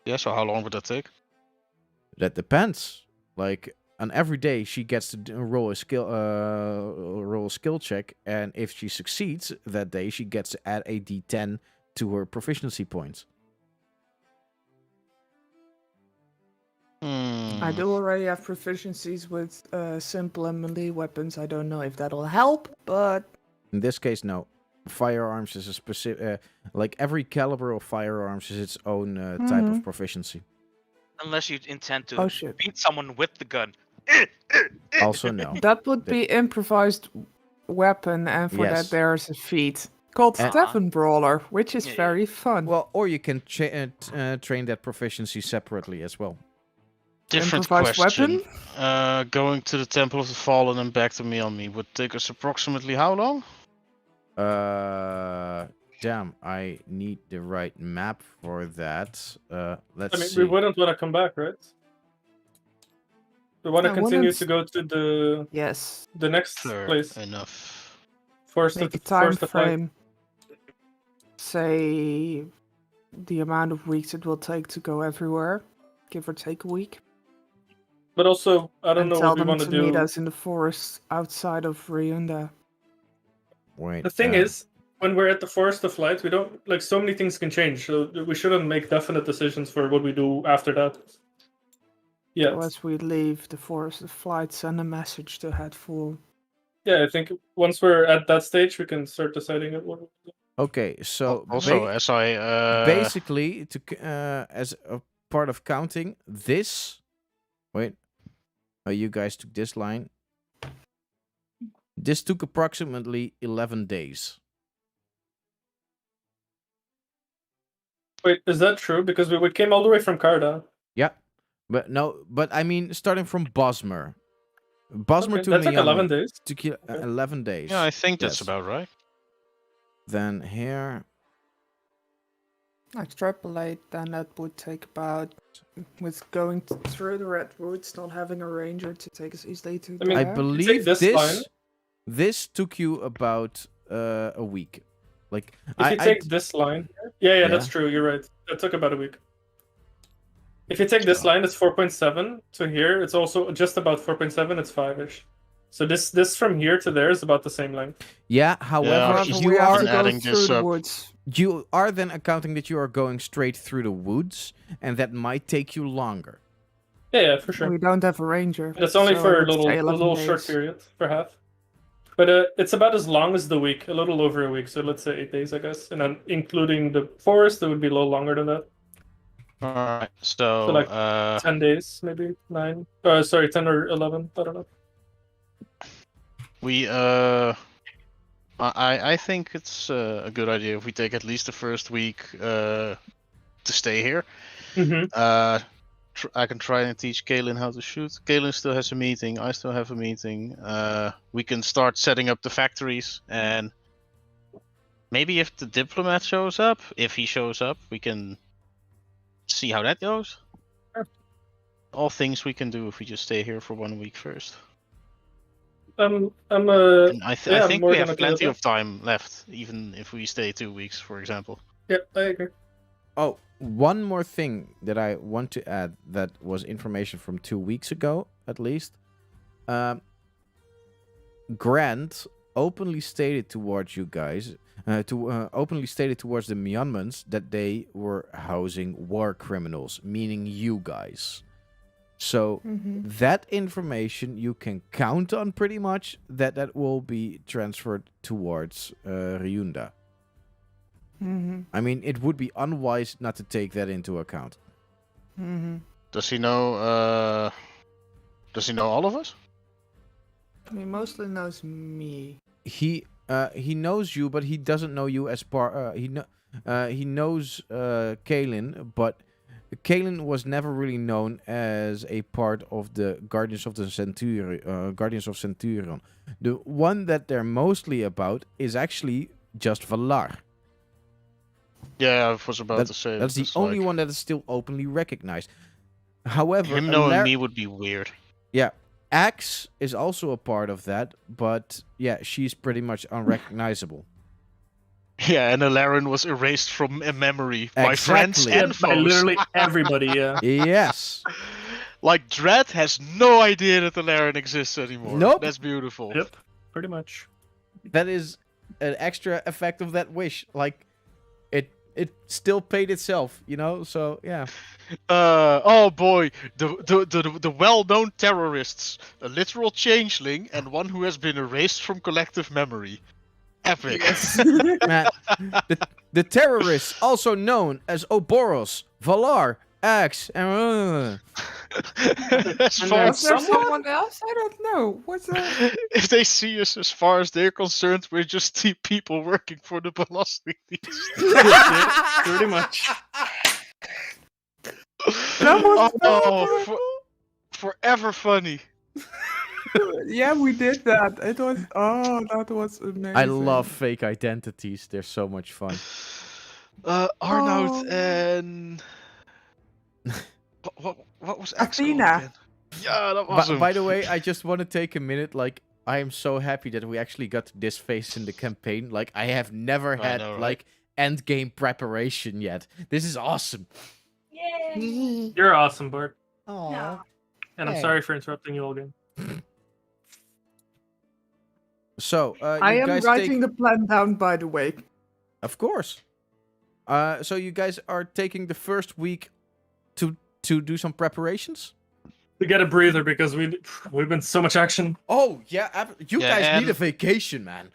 Speaker 2: Yeah, so how long would that take?
Speaker 1: That depends. Like, on every day she gets to roll a skill check, and if she succeeds that day, she gets to add a d10 to her proficiency points.
Speaker 3: I do already have proficiencies with simple and melee weapons. I don't know if that'll help, but
Speaker 1: In this case, no. Firearms is a specific, like every caliber of firearms is its own type of
Speaker 3: Mhm.
Speaker 1: proficiency.
Speaker 6: Unless you intend to
Speaker 3: oh shit.
Speaker 6: beat someone with the gun.
Speaker 1: Also, no.
Speaker 3: That would be improvised weapon, and for
Speaker 1: Yes.
Speaker 3: that there's a feat called
Speaker 1: And-
Speaker 3: Stephen Brawler, which is
Speaker 6: Yeah.
Speaker 3: very fun.
Speaker 1: Well, or you can train that proficiency separately as well.
Speaker 2: Different
Speaker 3: Improvised
Speaker 2: question.
Speaker 3: weapon?
Speaker 2: Going to the Temple of the Fallen and back to Mjolnir would take us approximately how long?
Speaker 1: Damn, I need the right map for that. Let's
Speaker 4: I mean,
Speaker 1: see.
Speaker 4: we wouldn't want to come back, right? We want to
Speaker 3: I
Speaker 4: continue
Speaker 3: wouldn't-
Speaker 4: to go to
Speaker 3: Yes.
Speaker 4: the next
Speaker 2: Fair
Speaker 4: place.
Speaker 2: enough.
Speaker 4: Forest
Speaker 3: Make a
Speaker 4: of
Speaker 3: time
Speaker 4: Forest of Light.
Speaker 3: frame. Say the amount of weeks it will take to go everywhere, give or take a week.
Speaker 4: But also, I don't
Speaker 3: And
Speaker 4: know
Speaker 3: tell
Speaker 4: what we
Speaker 3: them
Speaker 4: want
Speaker 3: to
Speaker 4: to
Speaker 3: meet
Speaker 4: do.
Speaker 3: us in the forest outside of Ryunda.
Speaker 1: Wait.
Speaker 4: The thing is, when we're at the Forest of Light, we don't like so many things can change. So we shouldn't make definite decisions for what we do after that. Yeah,
Speaker 3: So as we leave the forest of flight, send a message to Headful.
Speaker 4: yeah. I think once we're at that stage, we can start deciding what.
Speaker 1: Okay, so
Speaker 2: Also, as I
Speaker 1: basically, as a part of counting, this. Wait. Oh, you guys took this line. This took approximately 11 days.
Speaker 4: Wait, is that true? Because we came all the way from Karda.
Speaker 1: Yeah. But no, but I mean, starting from Bosmer. Bosmer
Speaker 4: Okay,
Speaker 1: to
Speaker 4: that's like
Speaker 1: Miami
Speaker 4: 11 days.
Speaker 1: took
Speaker 4: Okay.
Speaker 1: 11 days.
Speaker 2: yeah, I think that's
Speaker 1: Yes.
Speaker 2: about right.
Speaker 1: Then here.
Speaker 3: Extrapolate, then that would take about, with going through the redwoods, not having a ranger to take us easily to
Speaker 4: I mean,
Speaker 1: I
Speaker 3: there.
Speaker 1: believe
Speaker 4: this line-
Speaker 1: this took you about a week. Like
Speaker 4: If you take this line, yeah, that's
Speaker 1: Yeah.
Speaker 4: true. You're right. That took about a week. If you take this line, it's 4.7 to here. It's also just about 4.7. It's 5-ish. So this from here to there is about the same length.
Speaker 1: yeah. However,
Speaker 2: Yeah,
Speaker 3: However,
Speaker 1: you
Speaker 3: we have
Speaker 1: are
Speaker 3: to
Speaker 2: been
Speaker 3: go
Speaker 2: adding
Speaker 3: through
Speaker 2: this
Speaker 3: the
Speaker 2: up.
Speaker 3: woods.
Speaker 1: you are then accounting that you are going straight through the woods, and that might take you longer.
Speaker 4: Yeah, for sure.
Speaker 3: We don't have a ranger.
Speaker 4: That's only
Speaker 3: so I
Speaker 4: for a
Speaker 3: would
Speaker 4: little
Speaker 3: say
Speaker 4: a
Speaker 3: 11
Speaker 4: little short
Speaker 3: days.
Speaker 4: period, for half. But it's about as long as the week, a little over a week. So let's say 8 days, I guess, and then including the forest, it would be a little longer than that.
Speaker 2: Alright, so,
Speaker 4: So, like, 10 days, maybe 9. Sorry, 10 or 11. I don't know.
Speaker 2: we I think it's a good idea if we take at least the first week to stay here.
Speaker 4: Mm-hmm.
Speaker 2: I can try and teach Galen how to shoot. Galen still has a meeting. I still have a meeting. We can start setting up the factories, and maybe if the diplomat shows up, if he shows up, we can see how that goes.
Speaker 4: Sure.
Speaker 2: All things we can do if we just stay here for 1 week first.
Speaker 4: I'm
Speaker 2: And I
Speaker 4: yeah,
Speaker 2: think
Speaker 4: more
Speaker 2: we
Speaker 4: than
Speaker 2: have
Speaker 4: okay with
Speaker 2: plenty
Speaker 4: that.
Speaker 2: of time left, even if we stay 2 weeks, for example.
Speaker 4: Yeah, I agree.
Speaker 1: Oh, one more thing that I want to add that was information from 2 weeks ago, at least. Grant openly stated towards you guys, openly stated towards the Myanmans that they were housing war criminals, meaning you guys. So
Speaker 3: Mm-hmm.
Speaker 1: that information you can count on pretty much that will be transferred towards Ryunda.
Speaker 3: Mm-hmm.
Speaker 1: I mean, it would be unwise not to take that into account.
Speaker 3: Mm-hmm.
Speaker 2: Does he know? Does he know all of us?
Speaker 3: He mostly knows me.
Speaker 1: He knows you, but he doesn't know you as he knows Kaylin, but Kalen was never really known as a part of the Guardians of the Guardians of Centurion. The one that they're mostly about is actually just Valar.
Speaker 2: Yeah, I was about to say
Speaker 1: That's the
Speaker 2: it's
Speaker 1: only
Speaker 2: like,
Speaker 1: one that is still openly recognized. However,
Speaker 2: him knowing me would be weird.
Speaker 1: Yeah, Axe is also a part of that, but yeah, she's pretty much unrecognizable.
Speaker 2: Yeah, and Alarin was erased from a memory by friends
Speaker 1: Exactly.
Speaker 4: Yeah,
Speaker 2: and
Speaker 4: by
Speaker 2: foes.
Speaker 4: literally everybody. Yeah.
Speaker 1: Yes.
Speaker 2: Like Dredd has no idea that Alarin exists anymore.
Speaker 1: Nope.
Speaker 2: That's beautiful.
Speaker 4: Yep. Pretty much.
Speaker 1: That is an extra effect of that wish. Like, it still paid itself, you know? So, yeah.
Speaker 2: Oh boy, the well-known terrorists, a literal changeling, and one who has been erased from collective memory. Epic.
Speaker 1: Man, the terrorists, also known as Oboros, Valar, Axe, and...
Speaker 2: As
Speaker 4: And
Speaker 2: far
Speaker 4: then
Speaker 3: Was there someone else? I don't know. What's that?
Speaker 2: if they see us, as far as they're concerned, we're just two people working for the Belastingdienst.
Speaker 4: Yeah, pretty much.
Speaker 3: That was
Speaker 2: Forever funny.
Speaker 3: Yeah, we did that. It was. Oh, that was amazing.
Speaker 1: I love fake identities. They're so much fun.
Speaker 2: Arnoud
Speaker 3: Oh.
Speaker 2: and what was Axel
Speaker 3: Athena.
Speaker 2: again? Yeah, that was him.
Speaker 1: By the way, I just want to take a minute. Like, I am so happy that we actually got this phase in the campaign. Like, I have never
Speaker 2: I
Speaker 1: had
Speaker 2: know, right?
Speaker 1: like end game preparation yet. This is awesome.
Speaker 5: Yay!
Speaker 4: You're awesome, Bart.
Speaker 5: No.
Speaker 4: And I'm
Speaker 1: Hey.
Speaker 4: sorry for interrupting you all again.
Speaker 1: So,
Speaker 3: I
Speaker 1: you
Speaker 3: am
Speaker 1: guys
Speaker 3: writing the plan down, by the way.
Speaker 1: Of course. So you guys are taking the first week to do some preparations?
Speaker 4: To get a breather because we've been so much action.
Speaker 1: Oh, yeah. You
Speaker 2: Yeah,
Speaker 1: guys need a
Speaker 2: and-
Speaker 1: vacation, man.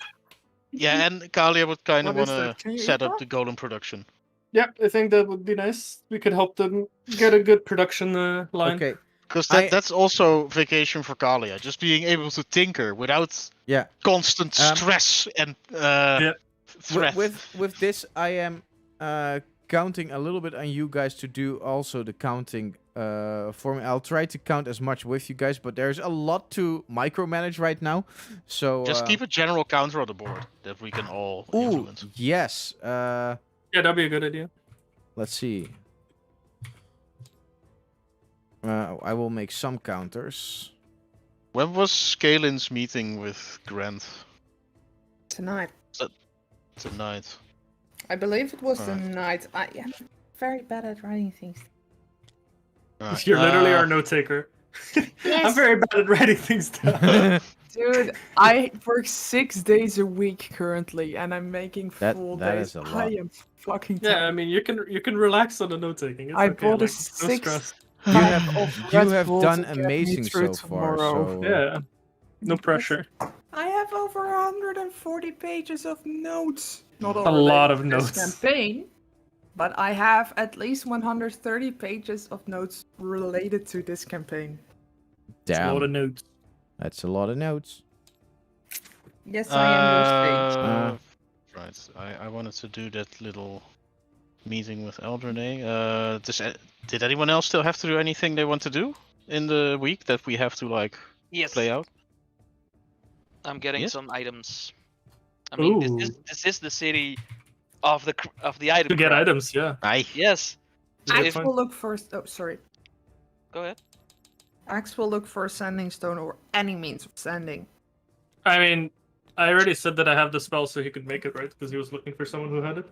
Speaker 2: Yeah, and Kalia would kind of
Speaker 3: What is
Speaker 2: want
Speaker 3: that? Can
Speaker 2: to
Speaker 3: you
Speaker 2: set
Speaker 3: eat
Speaker 2: up
Speaker 3: that?
Speaker 2: the golem production.
Speaker 4: Yeah, I think that would be nice. We could help them get a good production line.
Speaker 1: Okay.
Speaker 2: Because
Speaker 1: I-
Speaker 2: that's also vacation for Kalia. Just being able to tinker without
Speaker 1: Yeah.
Speaker 2: constant stress and threat.
Speaker 1: With this, I am counting a little bit on you guys to do also the counting for me. I'll try to count as much with you guys, but there's a lot to micromanage right now. So
Speaker 2: Just keep a general counter on the board that we can all
Speaker 1: Ooh,
Speaker 2: influence.
Speaker 1: yes.
Speaker 4: Yeah, that'd be a good idea.
Speaker 1: Let's see. I will make some counters.
Speaker 2: When was Kalin's meeting with Grant?
Speaker 3: Tonight.
Speaker 2: Tonight.
Speaker 3: I believe it was the
Speaker 2: Alright.
Speaker 3: night. I am very bad at writing things.
Speaker 2: Alright,
Speaker 4: You're literally our note taker. I'm very bad at writing things down.
Speaker 3: Dude, I work 6 days a week currently, and I'm making
Speaker 1: That-
Speaker 3: full
Speaker 1: that
Speaker 3: days.
Speaker 1: is a
Speaker 3: I
Speaker 1: lot.
Speaker 3: am fucking
Speaker 4: Yeah, I
Speaker 3: tired.
Speaker 4: mean you can relax on the note taking. It's
Speaker 3: I
Speaker 4: okay,
Speaker 3: bought a
Speaker 4: like, no
Speaker 3: 6
Speaker 4: stress.
Speaker 1: You
Speaker 3: pack
Speaker 1: have
Speaker 3: of
Speaker 1: you
Speaker 3: Red
Speaker 1: have
Speaker 3: Bull
Speaker 1: done
Speaker 3: to get me
Speaker 1: amazing
Speaker 3: through
Speaker 1: so far.
Speaker 3: tomorrow.
Speaker 1: So
Speaker 4: Yeah, no pressure.
Speaker 3: I have over 140 pages of notes. Not all
Speaker 4: A lot
Speaker 3: related
Speaker 4: of
Speaker 3: to this
Speaker 4: notes.
Speaker 3: campaign, but I have at least 130 pages of notes related to this campaign.
Speaker 4: It's a lot of
Speaker 1: damn,
Speaker 4: notes.
Speaker 1: that's a lot of notes.
Speaker 3: Yes, I am your stage.
Speaker 2: Right. I wanted to do that little meeting with Eldrene. Did anyone else still have to do anything they want to do in the week that we have to like
Speaker 6: Yes,
Speaker 2: play out?
Speaker 6: I'm getting
Speaker 2: Yes?
Speaker 6: some items. I mean,
Speaker 4: Ooh.
Speaker 6: this is the city of the item.
Speaker 4: To get
Speaker 6: crop.
Speaker 4: items, yeah.
Speaker 2: Aye.
Speaker 6: Yes.
Speaker 4: It's good
Speaker 3: Axe
Speaker 4: fun.
Speaker 3: will look for. Oh, sorry.
Speaker 6: Go ahead.
Speaker 3: Axe will look for a sending stone or any means of sending.
Speaker 4: I mean, I already said that I have the spell so he could make it, right? Because he was looking for someone who had it.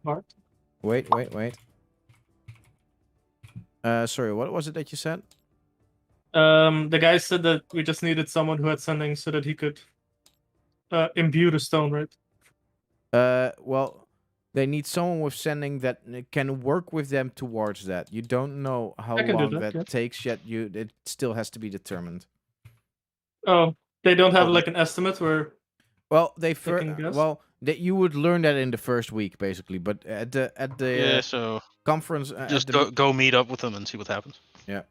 Speaker 4: Bart?
Speaker 1: Wait. Sorry, what was it that you said?
Speaker 4: The guy said that we just needed someone who had sending so that he could imbue the stone, right?
Speaker 1: Well, they need someone with sending that can work with them towards that. You don't know how
Speaker 4: I can do
Speaker 1: long
Speaker 4: that,
Speaker 1: that
Speaker 4: yeah.
Speaker 1: takes yet. It still has to be determined.
Speaker 4: Oh, they don't have
Speaker 2: Oh,
Speaker 4: like an estimate where.
Speaker 1: Well, they
Speaker 4: Second guess?
Speaker 1: that you would learn that in the first week, basically. But at the
Speaker 2: Yeah. So
Speaker 1: conference,
Speaker 2: just
Speaker 1: at the,
Speaker 2: go meet up with them and see what happens. If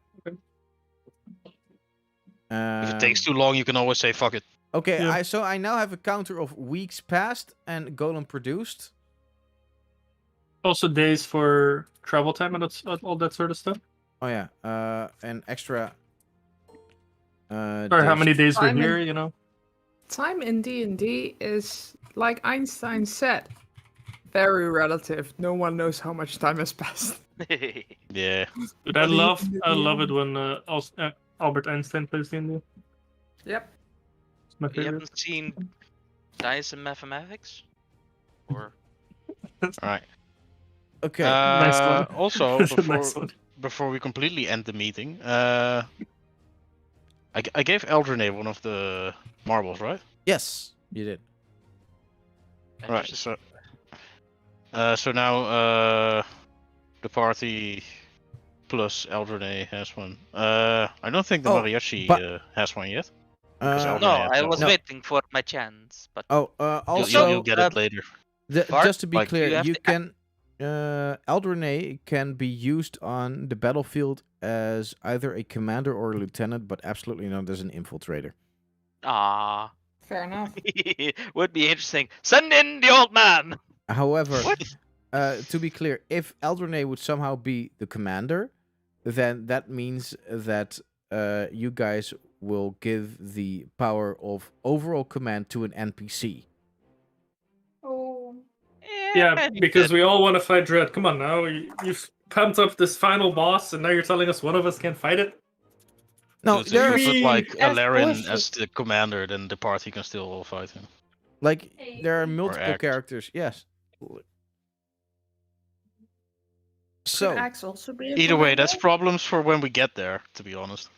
Speaker 2: it takes too long, you can always say fuck it.
Speaker 1: Okay,
Speaker 4: Yeah.
Speaker 1: so I now have a counter of weeks past and golem produced.
Speaker 4: Also days for travel time and all that sort of stuff.
Speaker 1: Oh yeah, an extra.
Speaker 4: Or how many days we're
Speaker 3: Time in-
Speaker 4: here, you know.
Speaker 3: Time in D&D is, like Einstein said, very relative. No one knows how much time has passed.
Speaker 2: Yeah.
Speaker 4: But I
Speaker 3: But
Speaker 4: love
Speaker 3: even
Speaker 4: it when Albert Einstein plays D&D.
Speaker 3: Yep.
Speaker 4: It's my
Speaker 6: You
Speaker 4: favorite.
Speaker 6: haven't seen Science and Mathematics? Or
Speaker 2: Alright.
Speaker 1: Okay.
Speaker 4: Nice one.
Speaker 2: Also,
Speaker 4: That's a nice one.
Speaker 2: before we completely end the meeting, I gave Eldrene one of the marbles, right?
Speaker 1: Yes, you did.
Speaker 2: Right.
Speaker 6: Interesting.
Speaker 2: So now the party plus Eldrene has one. I don't think the
Speaker 1: Oh,
Speaker 2: mariachi
Speaker 1: but-
Speaker 2: has one yet. Because
Speaker 1: Uh,
Speaker 2: Eldrene
Speaker 6: No,
Speaker 2: has
Speaker 6: I
Speaker 2: that
Speaker 6: was
Speaker 2: one.
Speaker 6: waiting for my chance, but
Speaker 1: oh,
Speaker 2: You'll-
Speaker 1: also,
Speaker 2: you'll get it later.
Speaker 6: Bart,
Speaker 1: just to be
Speaker 2: like,
Speaker 1: clear,
Speaker 6: you have
Speaker 1: you
Speaker 6: to
Speaker 1: can. Eldrene can be used on the battlefield as either a commander or a lieutenant, but absolutely not as an infiltrator.
Speaker 6: ah,
Speaker 3: Fair enough.
Speaker 6: would be interesting. Send in the old man.
Speaker 1: However,
Speaker 6: What?
Speaker 1: to be clear, if Eldrene would somehow be the commander, then that means that you guys will give the power of overall command to an NPC.
Speaker 5: Oh.
Speaker 4: Yeah,
Speaker 6: I think
Speaker 4: because
Speaker 6: that-
Speaker 4: we all want to fight Dread. Come on now, you've pumped up this final boss, and now you're telling us one of us can't fight it.
Speaker 1: No,
Speaker 2: Because if
Speaker 1: there's
Speaker 2: you put like
Speaker 5: That's
Speaker 2: Alarin
Speaker 5: bullshit.
Speaker 2: as the commander, then the party can still all fight him.
Speaker 1: like there are multiple
Speaker 2: act.
Speaker 1: characters. Yes.
Speaker 3: Could
Speaker 1: So
Speaker 3: Axe also be a
Speaker 2: Either way, that's
Speaker 3: commander?
Speaker 2: problems for when we get there, to be honest.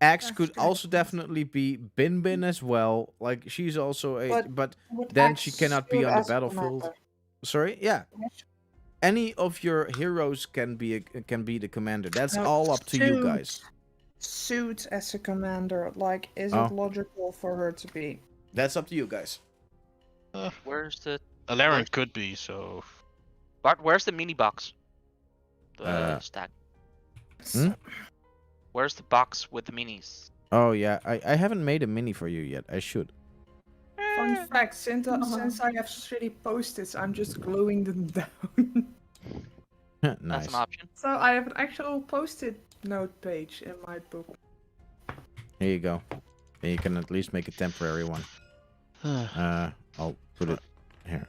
Speaker 1: Axe
Speaker 3: That's
Speaker 1: could
Speaker 3: true.
Speaker 1: also definitely be Bin Bin as well. Like she's also a, but
Speaker 3: Would
Speaker 1: then she
Speaker 3: Axe
Speaker 1: cannot be
Speaker 3: serve
Speaker 1: on the
Speaker 3: as a
Speaker 1: battlefield.
Speaker 3: commander?
Speaker 1: Sorry, yeah. Any of your heroes can be the commander. That's
Speaker 3: No,
Speaker 1: all up to you
Speaker 3: Suit.
Speaker 1: guys.
Speaker 3: Suit as a commander, like, is
Speaker 1: Oh.
Speaker 3: it logical for her to be?
Speaker 1: That's up to you guys.
Speaker 6: Where's the
Speaker 2: Alarin could be, so
Speaker 6: Bart? Where's the mini box? The stack.
Speaker 1: Hmm?
Speaker 6: Where's the box with the minis?
Speaker 1: Oh yeah, I haven't made a mini for you yet. I should.
Speaker 3: Fun fact: since I have shitty post-its, I'm just gluing them down.
Speaker 6: That's
Speaker 1: Nice.
Speaker 6: an option.
Speaker 3: So I have an actual post-it note page in my book.
Speaker 1: Here you go. Then you can at least make a temporary one. I'll put it here.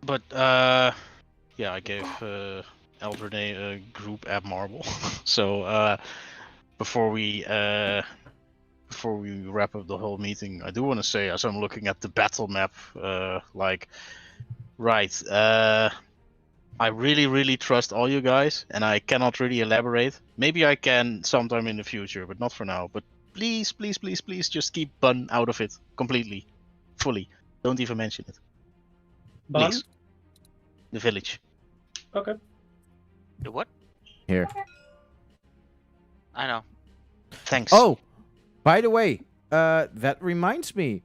Speaker 2: But yeah, I gave Eldrene a group app marble. So before we wrap up the whole meeting, I do want to say, as I'm looking at the battle map, I really trust all you guys, and I cannot really elaborate. Maybe I can sometime in the future, but not for now. But please, just keep Bun out of it completely, fully. Don't even mention it.
Speaker 4: Bun?
Speaker 2: Please. The village.
Speaker 4: Okay.
Speaker 6: The what?
Speaker 1: Here.
Speaker 6: I know.
Speaker 2: Thanks.
Speaker 1: Oh, by the way, that reminds me.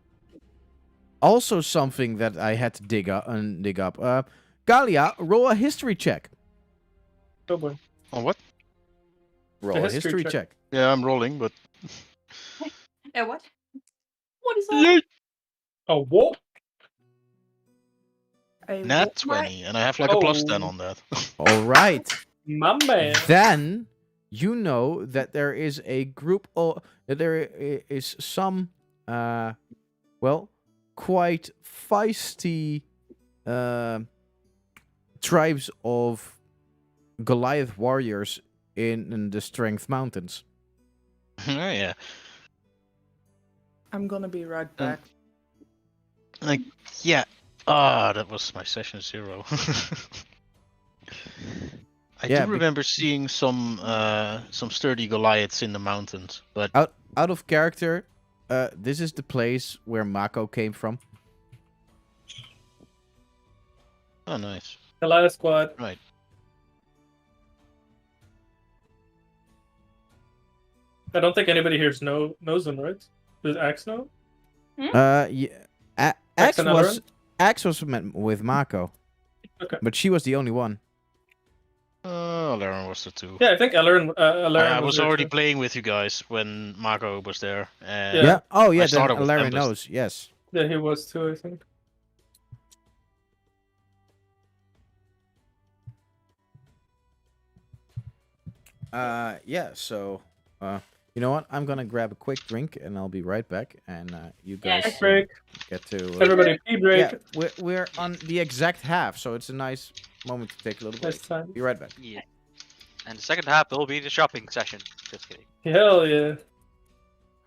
Speaker 1: Also, something that I had to dig up. Galia, roll a history check.
Speaker 4: Oh boy.
Speaker 2: On what?
Speaker 1: Roll a history check.
Speaker 2: Yeah, I'm rolling, but
Speaker 5: What? What is that?
Speaker 4: Oh, what?
Speaker 3: A
Speaker 2: nat
Speaker 3: what?
Speaker 2: 20, and I have like a plus 10
Speaker 4: Oh.
Speaker 2: on that.
Speaker 1: All right.
Speaker 4: My man.
Speaker 1: Then you know that there is a group of that there is some quite feisty tribes of Goliath warriors in the Strength Mountains.
Speaker 2: Oh, yeah.
Speaker 3: I'm gonna be right back.
Speaker 2: Yeah. Ah, that was my session 0. I
Speaker 1: Yeah,
Speaker 2: do remember seeing some sturdy Goliaths in the mountains, but
Speaker 1: Out of character, this is the place where Mako came from.
Speaker 2: oh, nice.
Speaker 4: Goliath squad.
Speaker 2: Right.
Speaker 4: I don't think anybody here knows him, right? Does Axe know?
Speaker 1: Yeah, Axe
Speaker 4: and
Speaker 1: was met with Mako.
Speaker 4: Okay.
Speaker 1: But she was the only one.
Speaker 2: Alarin was there too.
Speaker 4: Yeah, I think Alarin.
Speaker 2: I was
Speaker 4: there
Speaker 2: already
Speaker 4: too.
Speaker 2: playing with you guys when Mako was there. And
Speaker 4: Yeah.
Speaker 1: Yeah. Oh yeah.
Speaker 2: I
Speaker 1: Then
Speaker 2: started with
Speaker 1: Larry
Speaker 2: Tempest.
Speaker 1: knows. Yes.
Speaker 4: Yeah, he was too, I think.
Speaker 1: Yeah. So, you know what? I'm gonna grab a quick drink, and I'll be right back. And you guys
Speaker 5: Yes.
Speaker 4: Break.
Speaker 1: get to.
Speaker 4: Everybody, pee break.
Speaker 1: Yeah, we're on the exact half, so it's a nice moment to take a little break.
Speaker 4: Nice time.
Speaker 1: Be right back.
Speaker 6: Yeah. And the second half will be the shopping session. Just kidding.
Speaker 4: Hell yeah.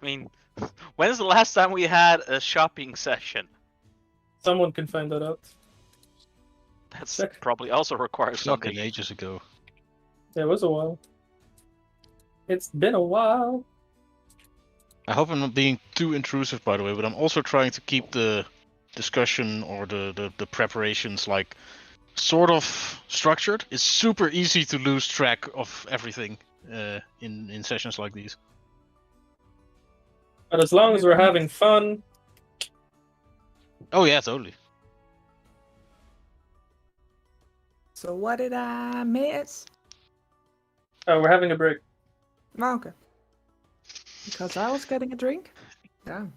Speaker 6: I mean, when's the last time we had a shopping session?
Speaker 4: Someone can find that out.
Speaker 6: That's
Speaker 4: Check.
Speaker 6: probably also requires
Speaker 2: Fucking
Speaker 6: something.
Speaker 2: ages ago.
Speaker 4: Yeah, it was a while. It's been a while.
Speaker 2: I hope I'm not being too intrusive, by the way, but I'm also trying to keep the discussion or the preparations like sort of structured. It's super easy to lose track of everything in sessions like these.
Speaker 4: But as long as we're having fun,
Speaker 2: Oh yeah, totally.
Speaker 3: So what did I miss?
Speaker 4: we're having a break.
Speaker 3: Oh, okay. Because I was getting a drink? Damn.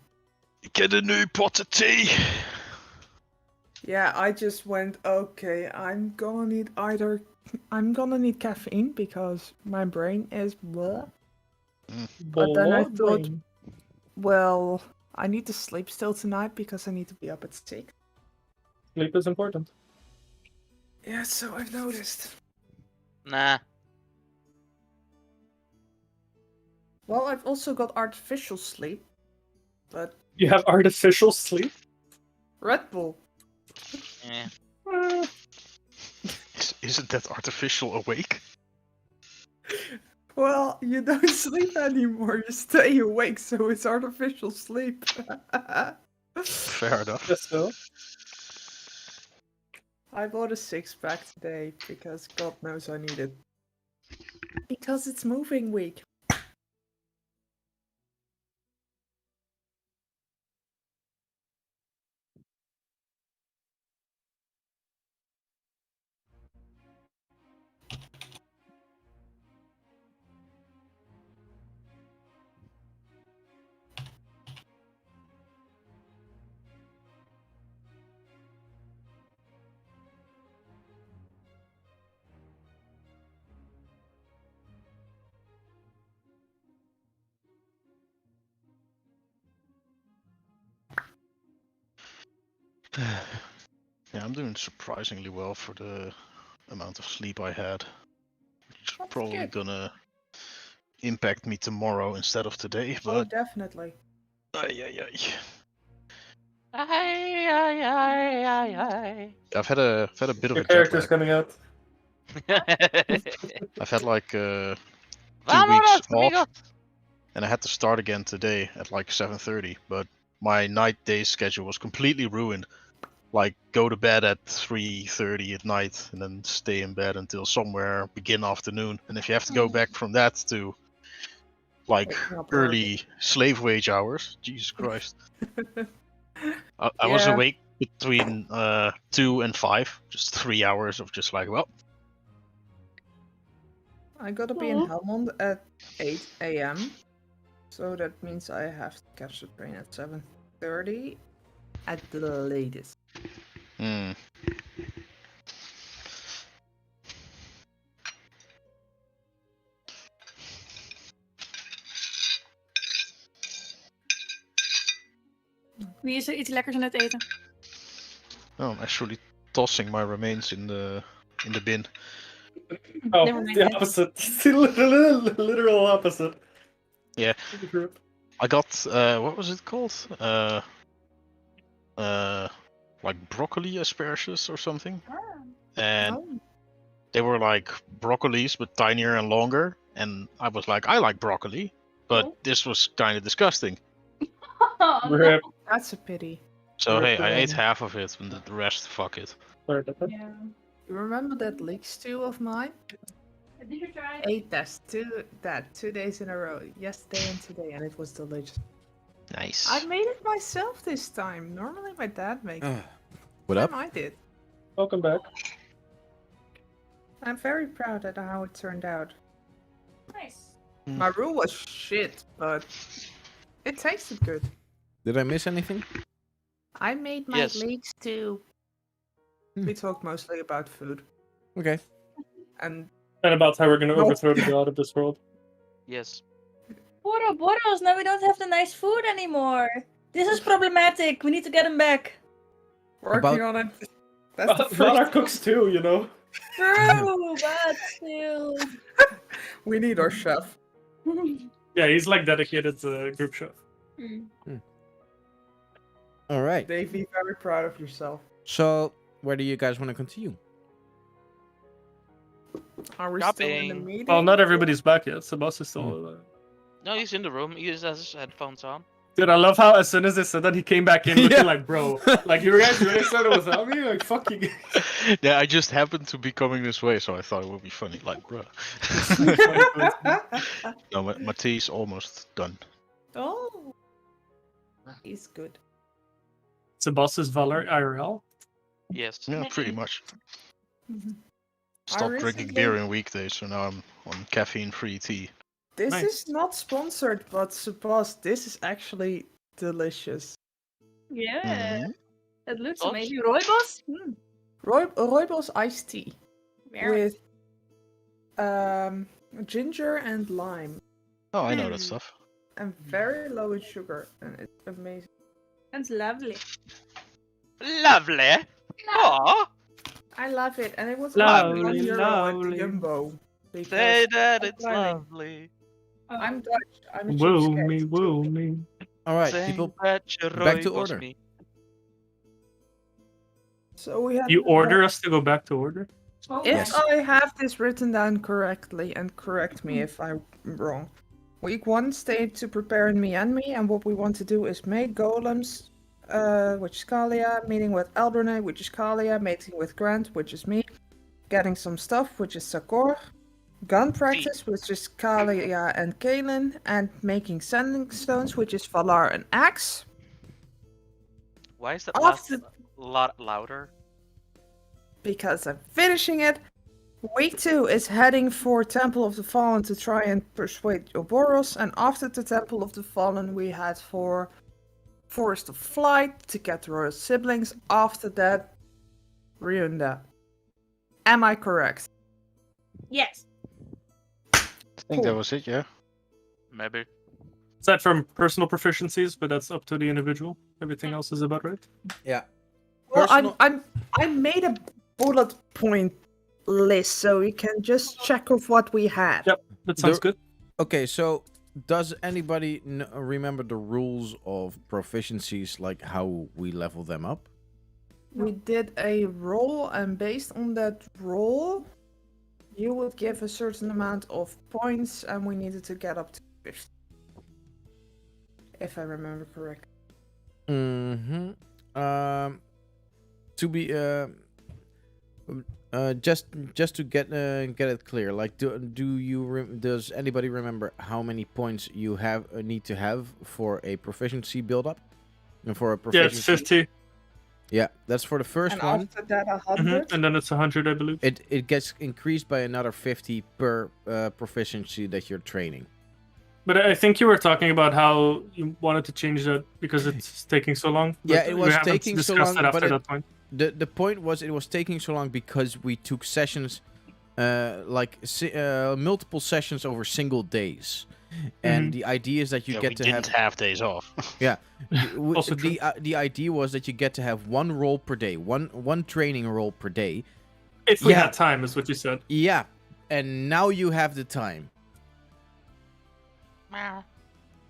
Speaker 2: Get a new pot of tea.
Speaker 3: Yeah, I just went, okay, I'm gonna need caffeine because my brain is blah. But then I thought,
Speaker 4: Boring.
Speaker 3: well, I need to sleep still tonight because I need to be up at 6.
Speaker 4: Sleep is important.
Speaker 3: Yeah, so I've noticed.
Speaker 6: Nah.
Speaker 3: Well, I've also got artificial sleep, but
Speaker 4: You have artificial sleep?
Speaker 3: Red Bull.
Speaker 6: Eh.
Speaker 2: Isn't that artificial awake?
Speaker 3: Well, you don't sleep anymore, you stay awake, so it's artificial sleep.
Speaker 2: Fair enough.
Speaker 4: Yes, so.
Speaker 3: I bought a 6-pack today because God knows I need it. Because it's moving week.
Speaker 2: Yeah, I'm doing surprisingly well for the amount of sleep I had. Which is
Speaker 3: That's
Speaker 2: probably
Speaker 3: good.
Speaker 2: gonna impact me tomorrow instead of today,
Speaker 3: Oh,
Speaker 2: but
Speaker 3: definitely.
Speaker 2: ay.
Speaker 6: Ay.
Speaker 2: I've had a bit of
Speaker 4: Your
Speaker 2: a jet
Speaker 4: character's
Speaker 2: lag.
Speaker 4: coming out.
Speaker 2: I've had like 2
Speaker 6: Vámonos,
Speaker 2: weeks
Speaker 6: amigo.
Speaker 2: off, and I had to start again today at like 7:30. But my night-day schedule was completely ruined. Like go to bed at 3:30 at night, and then stay in bed until somewhere begin afternoon. And if you have to go back from that to like
Speaker 3: Waking up
Speaker 2: early slave wage hours, Jesus Christ! I was
Speaker 3: Yeah.
Speaker 2: awake between 2 and 5, just 3 hours of just like, well,
Speaker 3: I gotta be in Helmond at 8 a.m. So that means I have to catch the train at 7:30 at the latest.
Speaker 2: hmm.
Speaker 5: Wie is er iets lekkers aan het eten?
Speaker 2: Oh, I'm actually tossing my remains in the bin.
Speaker 4: Oh,
Speaker 5: Never mind.
Speaker 4: the opposite. It's the literal opposite.
Speaker 2: Yeah.
Speaker 4: Group.
Speaker 2: I got what was it called? Like broccoli asparagus or something. And
Speaker 3: Oh.
Speaker 2: they were like broccolis but tinier and longer. And I was like, I like broccoli, but this was kind of disgusting.
Speaker 4: Rip.
Speaker 3: That's a pity.
Speaker 2: So hey,
Speaker 4: Rip
Speaker 2: I ate
Speaker 4: them.
Speaker 2: half of it, and the rest, fuck it.
Speaker 4: Sorry about that.
Speaker 5: Yeah.
Speaker 3: You remember that leek stew of mine?
Speaker 5: Did you try?
Speaker 3: Ate that 2 days in a row, yesterday and today, and it was delicious.
Speaker 2: Nice.
Speaker 3: I made it myself this time. Normally my dad makes it.
Speaker 1: What up?
Speaker 3: I did.
Speaker 4: Welcome back.
Speaker 3: I'm very proud at how it turned out.
Speaker 5: Nice.
Speaker 3: My roux was shit, but it tasted good.
Speaker 1: Did I miss anything?
Speaker 3: I made my
Speaker 6: Yes.
Speaker 3: leek stew. We talked mostly about food,
Speaker 1: Okay.
Speaker 3: and
Speaker 4: And about how we're gonna
Speaker 3: No.
Speaker 4: overthrow the god of this world.
Speaker 6: Yes.
Speaker 5: Boros, now we don't have the nice food anymore. This is problematic. We need to get him back.
Speaker 3: Working
Speaker 1: About-
Speaker 3: on it. That's the
Speaker 4: Not our
Speaker 3: first.
Speaker 4: cooks too, you know.
Speaker 5: True, but still.
Speaker 3: We need our chef.
Speaker 4: Yeah, he's like dedicated to group chef.
Speaker 1: All right.
Speaker 3: Dave, be very proud of yourself.
Speaker 1: So, where do you guys want to continue?
Speaker 3: Are we still in the
Speaker 6: Shopping.
Speaker 3: meeting?
Speaker 4: Well, not everybody's back yet. Sebas is still.
Speaker 6: No, he's in the room. He has his headphones on.
Speaker 4: Dude, I love how as soon as they said that, he came back in
Speaker 1: Yeah.
Speaker 4: looking like, bro, like you guys really started without me, like fuck you guys.
Speaker 2: Yeah, I just happened to be coming this way, so I thought it would be funny. Like, bruh. No, my tea's almost done.
Speaker 3: Oh, he's good.
Speaker 4: Sebas is Valor IRL.
Speaker 6: Yes.
Speaker 2: Yeah, pretty much.
Speaker 3: I
Speaker 2: Stopped drinking
Speaker 3: recently-
Speaker 2: beer in weekdays, so now I'm on caffeine-free tea.
Speaker 3: This
Speaker 4: Nice.
Speaker 3: is not sponsored, but suppose this is actually delicious.
Speaker 5: Yeah.
Speaker 2: Mhm.
Speaker 5: That looks
Speaker 6: Oops.
Speaker 5: amazing. Rooibos?
Speaker 3: Rooibos iced tea
Speaker 5: Very.
Speaker 3: with ginger and lime,
Speaker 2: Oh, I know that stuff.
Speaker 3: and very low in sugar, and it's amazing.
Speaker 5: That's lovely.
Speaker 6: Lovely. Aw.
Speaker 3: I love it, and it was
Speaker 4: Lovely,
Speaker 3: only €1 at
Speaker 4: lovely.
Speaker 3: Jumbo.
Speaker 6: Say
Speaker 3: because
Speaker 6: that
Speaker 3: I'm
Speaker 6: it's
Speaker 3: planning.
Speaker 6: lovely.
Speaker 3: I'm Dutch. I'm a
Speaker 4: Woo
Speaker 3: cheapskate.
Speaker 4: me, woo me.
Speaker 1: All right,
Speaker 6: Say
Speaker 1: people.
Speaker 6: that you
Speaker 1: back to
Speaker 6: rooibos
Speaker 1: order.
Speaker 6: me.
Speaker 3: So we have.
Speaker 4: You order us to go back to order?
Speaker 3: If
Speaker 1: Yes.
Speaker 3: I have this written down correctly, and correct me if I'm wrong. Week 1 state to prepare me and me, and what we want to do is make golems, which is Kalia, meeting with Eldrene, which is Kalia, mating with Grant, which is me, getting some stuff, which is Sakor, gun practice, which is Kalia and Kaelin, and making sending stones, which is Valar and Axe.
Speaker 6: Why is that last
Speaker 3: After,
Speaker 6: a lot louder?
Speaker 3: because I'm finishing it. Week 2 is heading for Temple of the Fallen to try and persuade Oboros, and after the Temple of the Fallen we head for Forest of Flight to get the royal siblings. After that, Ryunda. Am I correct?
Speaker 5: Yes.
Speaker 2: I think that
Speaker 3: Cool.
Speaker 2: was it, yeah.
Speaker 6: Maybe.
Speaker 4: Aside from personal proficiencies, but that's up to the individual. Everything else is about right.
Speaker 1: Yeah.
Speaker 3: Well,
Speaker 1: Personal-
Speaker 3: I made a bullet point list so we can just check off what we had.
Speaker 4: Yep. That sounds
Speaker 1: There-
Speaker 4: good.
Speaker 1: Okay, so does anybody remember the rules of proficiencies, like how we level them up?
Speaker 3: We did a roll, and based on that roll, you would give a certain amount of points, and we needed to get up to 50. If I remember correctly.
Speaker 1: Mm-hmm. To be just to get it clear, like does anybody remember how many points you have need to have for a proficiency build up? And for a
Speaker 4: Yeah,
Speaker 1: proficiency,
Speaker 4: it's 50.
Speaker 1: Yeah, that's for the first
Speaker 3: And
Speaker 1: one.
Speaker 3: after that, 100.
Speaker 4: And then it's 100, I believe.
Speaker 1: It gets increased by another 50 per proficiency that you're training.
Speaker 4: But I think you were talking about how you wanted to change that because it's taking so long.
Speaker 1: Yeah,
Speaker 4: but
Speaker 1: it
Speaker 4: we
Speaker 1: was
Speaker 4: haven't
Speaker 1: taking so
Speaker 4: discussed
Speaker 1: long,
Speaker 4: it
Speaker 1: but
Speaker 4: after
Speaker 1: it-
Speaker 4: that point.
Speaker 1: The point was it was taking so long because we took sessions, multiple sessions over single days, and the idea is that you
Speaker 2: Yeah,
Speaker 1: get
Speaker 2: we
Speaker 1: to
Speaker 2: didn't
Speaker 1: have.
Speaker 2: have days off.
Speaker 4: Also true.
Speaker 1: The idea was that you get to have one roll per day, one training roll per day.
Speaker 4: If we
Speaker 1: Yeah.
Speaker 4: had time, is what you said.
Speaker 1: Yeah, and now you have the time.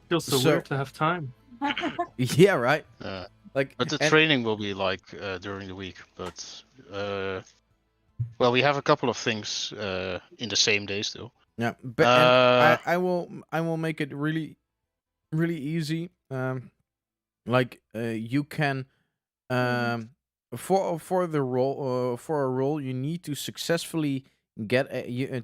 Speaker 4: Feels so,
Speaker 1: So-
Speaker 4: weird to have time.
Speaker 1: Yeah, right. Like,
Speaker 2: But the
Speaker 1: and-
Speaker 2: training will be like during the week. But well, we have a couple of things in the same day still.
Speaker 1: Yeah, but and I will make it really, really easy. You can, for the roll for a roll you need to successfully get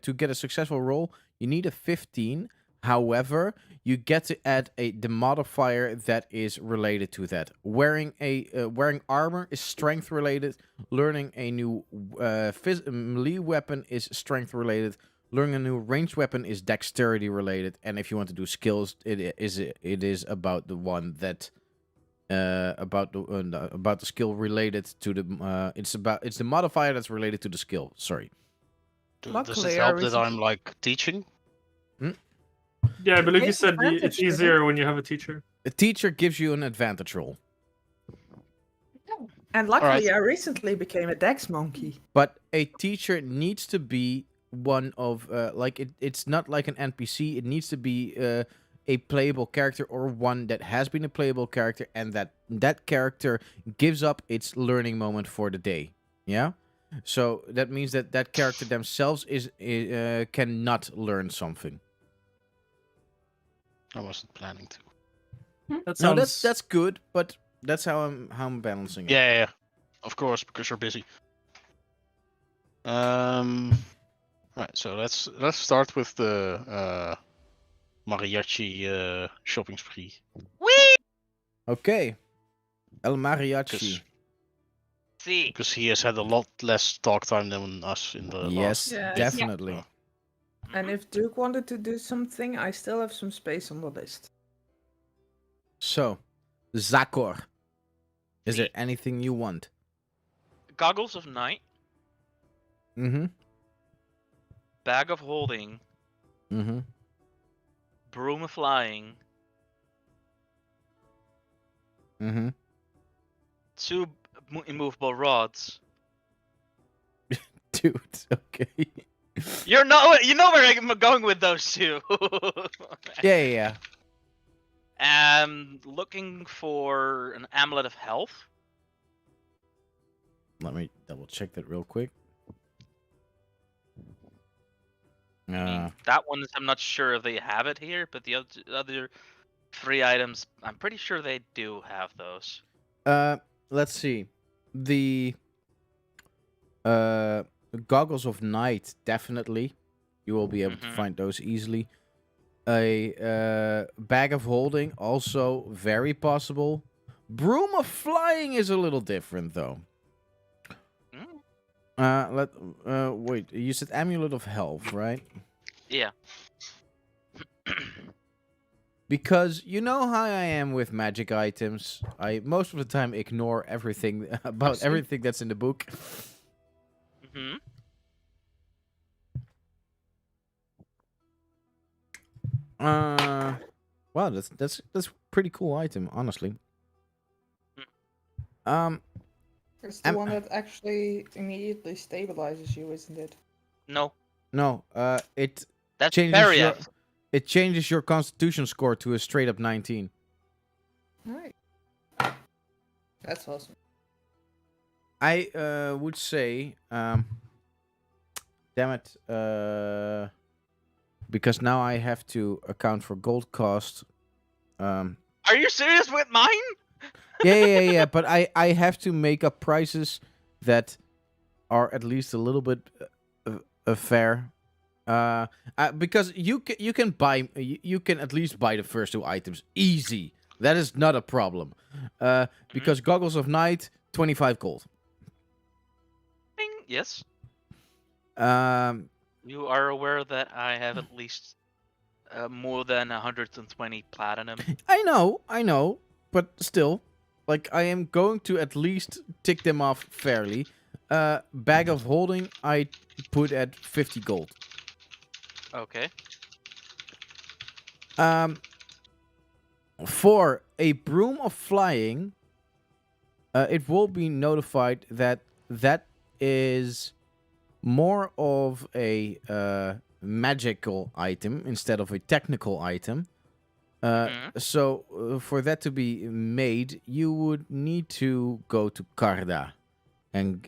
Speaker 1: to get a successful roll you need a 15. However, you get to add the modifier that is related to that. Wearing armor is strength related. Learning a new melee weapon is strength related. Learning a new ranged weapon is dexterity related. And if you want to do skills, it is about the one that about the skill related to the it's the modifier that's related to the skill. Sorry.
Speaker 2: Does
Speaker 3: Luckily,
Speaker 2: it
Speaker 3: I
Speaker 2: help that I'm
Speaker 3: recently-
Speaker 2: like teaching?
Speaker 4: Yeah, I believe you
Speaker 3: Take
Speaker 4: said it's
Speaker 3: advantage, didn't
Speaker 4: easier when you have a teacher.
Speaker 1: A teacher gives you an advantage roll.
Speaker 3: And luckily,
Speaker 2: Alright.
Speaker 3: I recently became a Dex monkey.
Speaker 1: But a teacher needs to be one of it's not like an NPC. It needs to be a playable character or one that has been a playable character, and that character gives up its learning moment for the day. Yeah. So that means that character themselves cannot learn something.
Speaker 2: I wasn't planning to.
Speaker 4: That
Speaker 1: No,
Speaker 4: sounds
Speaker 1: that's good, but that's how I'm balancing it.
Speaker 2: Yeah. Of course, because you're busy. Right. So let's start with the mariachi shopping spree.
Speaker 6: Whee!
Speaker 1: Okay. El mariachi.
Speaker 2: Because
Speaker 6: See.
Speaker 2: he has had a lot less talk time than us in the
Speaker 1: Yes,
Speaker 2: last.
Speaker 3: Yeah.
Speaker 1: definitely.
Speaker 2: Oh.
Speaker 3: And if Duke wanted to do something, I still have some space on the list.
Speaker 1: So, Zakor, is there anything you want?
Speaker 6: Goggles of Night,
Speaker 1: Mm-hmm.
Speaker 6: Bag of Holding,
Speaker 1: Mm-hmm.
Speaker 6: Broom of Flying,
Speaker 1: Mm-hmm.
Speaker 6: 2 immovable rods.
Speaker 1: Dude, okay.
Speaker 6: You know where I'm going with those 2.
Speaker 1: Yeah.
Speaker 6: Looking for an Amulet of Health.
Speaker 1: Let me double check that real quick.
Speaker 6: That one, I'm not sure if they have it here, but the other 3 items, I'm pretty sure they do have those.
Speaker 1: Let's see. The goggles of night, definitely. You will be able to
Speaker 6: Mhm.
Speaker 1: find those easily. A bag of holding, also very possible. Broom of flying is a little different though.
Speaker 6: Mm,
Speaker 1: Wait, you said amulet of health, right?
Speaker 6: yeah.
Speaker 1: Because you know how I am with magic items. I most of the time ignore everything about
Speaker 3: see.
Speaker 1: everything that's in the book.
Speaker 6: Hmm.
Speaker 1: Wow, that's pretty cool item, honestly.
Speaker 3: It's the
Speaker 1: Am-
Speaker 3: one that actually immediately stabilizes you, isn't it?
Speaker 6: No,
Speaker 1: No, it
Speaker 6: that's
Speaker 1: changes your
Speaker 6: Barriath.
Speaker 1: it changes your constitution score to a straight up 19.
Speaker 3: Right. That's awesome.
Speaker 1: I would say, damn it, because now I have to account for gold cost.
Speaker 6: Are you serious with mine?
Speaker 1: Yeah. But I have to make up prices that are at least a little bit fair. Because you can buy you can at least buy the first 2 items easy. That is not a problem. Because goggles of night, 25 gold.
Speaker 6: Ding. Yes.
Speaker 1: You
Speaker 6: are aware that I have at least more than 120 platinum.
Speaker 1: I know, but still, like I am going to at least tick them off fairly. Bag of holding, I put at 50 gold.
Speaker 6: Okay.
Speaker 1: For a broom of flying, it will be notified that that is more of a magical item instead of a technical item. So for that to be made, you would need to go to Karda and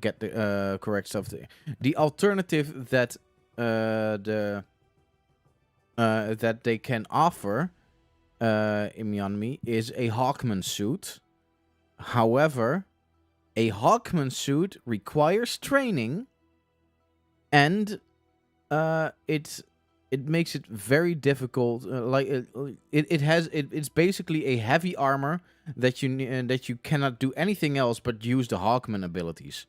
Speaker 1: get the correct stuff. The alternative that that they can offer in Myanmar is a Hawkman suit. However, a Hawkman suit requires training, and it makes it very difficult. It's basically a heavy armor that you cannot do anything else but use the Hawkman abilities.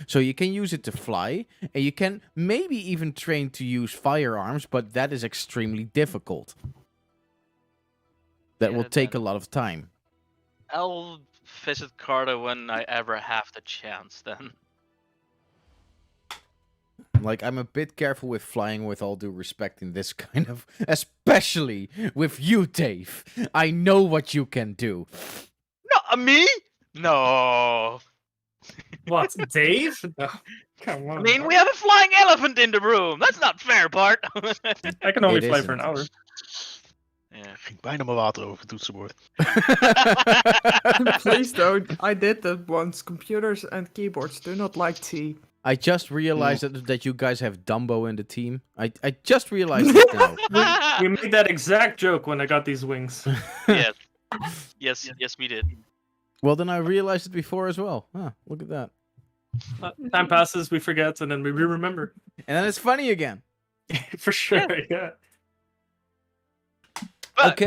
Speaker 1: So you can use it to fly, and you can maybe even train to use firearms, but that is extremely difficult. That will take a lot of time.
Speaker 6: I'll visit Carter when I ever have the chance then.
Speaker 1: Like, I'm a bit careful with flying, with all due respect, in this kind of... Especially with you, Dave. I know what you can do.
Speaker 6: No, me? No.
Speaker 4: What, Dave? No, come on.
Speaker 6: I mean, we have a flying elephant in the room. That's not fair, Bart.
Speaker 4: I can only
Speaker 1: It
Speaker 4: fly for an
Speaker 1: isn't.
Speaker 4: hour.
Speaker 6: Yeah.
Speaker 2: Ging bijna mijn water over het toetsenbord.
Speaker 3: Please don't. I did that once. Computers and keyboards do not like tea.
Speaker 1: I just realized that you guys have Dumbo in the team. I just realized it now.
Speaker 4: We made that exact joke when I got these wings.
Speaker 6: Yes. Yes, we did.
Speaker 1: Well, then I realized it before as well. Huh, look at that.
Speaker 4: Time passes, we forget, and then we remember.
Speaker 1: And then it's funny again.
Speaker 4: For sure, yeah.
Speaker 6: But,
Speaker 1: Okay.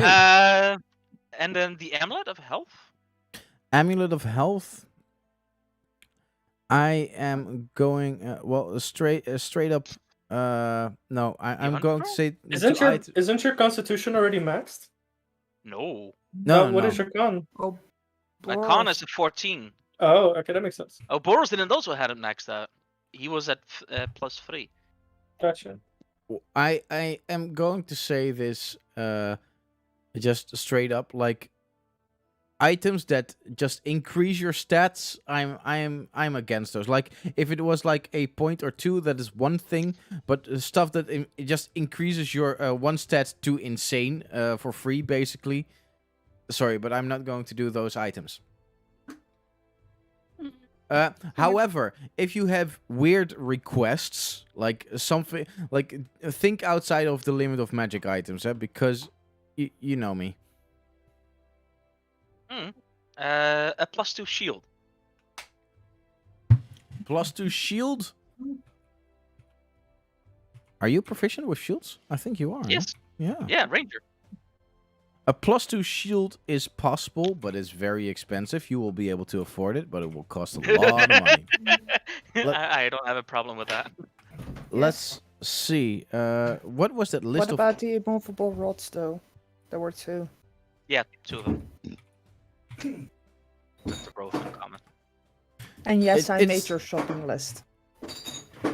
Speaker 6: And then the Amulet of Health?
Speaker 1: Amulet of Health. I am going straight up. No, I'm going to say.
Speaker 4: Isn't your constitution already maxed?
Speaker 6: No.
Speaker 1: No,
Speaker 4: What
Speaker 1: no.
Speaker 4: is your con?
Speaker 3: Oh,
Speaker 6: My con is at 14.
Speaker 4: Oh, okay, that makes sense.
Speaker 6: Oh, Boris didn't also have it maxed out. He was at +3.
Speaker 4: Gotcha.
Speaker 1: I am going to say this just straight up, like items that just increase your stats. I'm against those. Like if it was like a point or two, that is one thing, but stuff that it just increases your one stat to insane for free, basically. Sorry, but I'm not going to do those items. However, if you have weird requests, like something, like think outside of the limit of magic items, because you know me.
Speaker 6: A +2 shield.
Speaker 1: +2 shield? Are you proficient with shields? I think you are.
Speaker 6: Yes.
Speaker 1: Yeah.
Speaker 6: Yeah, Ranger.
Speaker 1: A +2 shield is possible, but it's very expensive. You will be able to afford it, but it will cost a lot of money.
Speaker 6: I don't have a problem with that.
Speaker 1: Let's see. What was that list
Speaker 3: what
Speaker 1: of?
Speaker 3: about the immovable rods, though? There were two.
Speaker 6: Yeah, 2 of them. They're both uncommon.
Speaker 3: And yes, I
Speaker 1: It's-
Speaker 3: made your shopping list.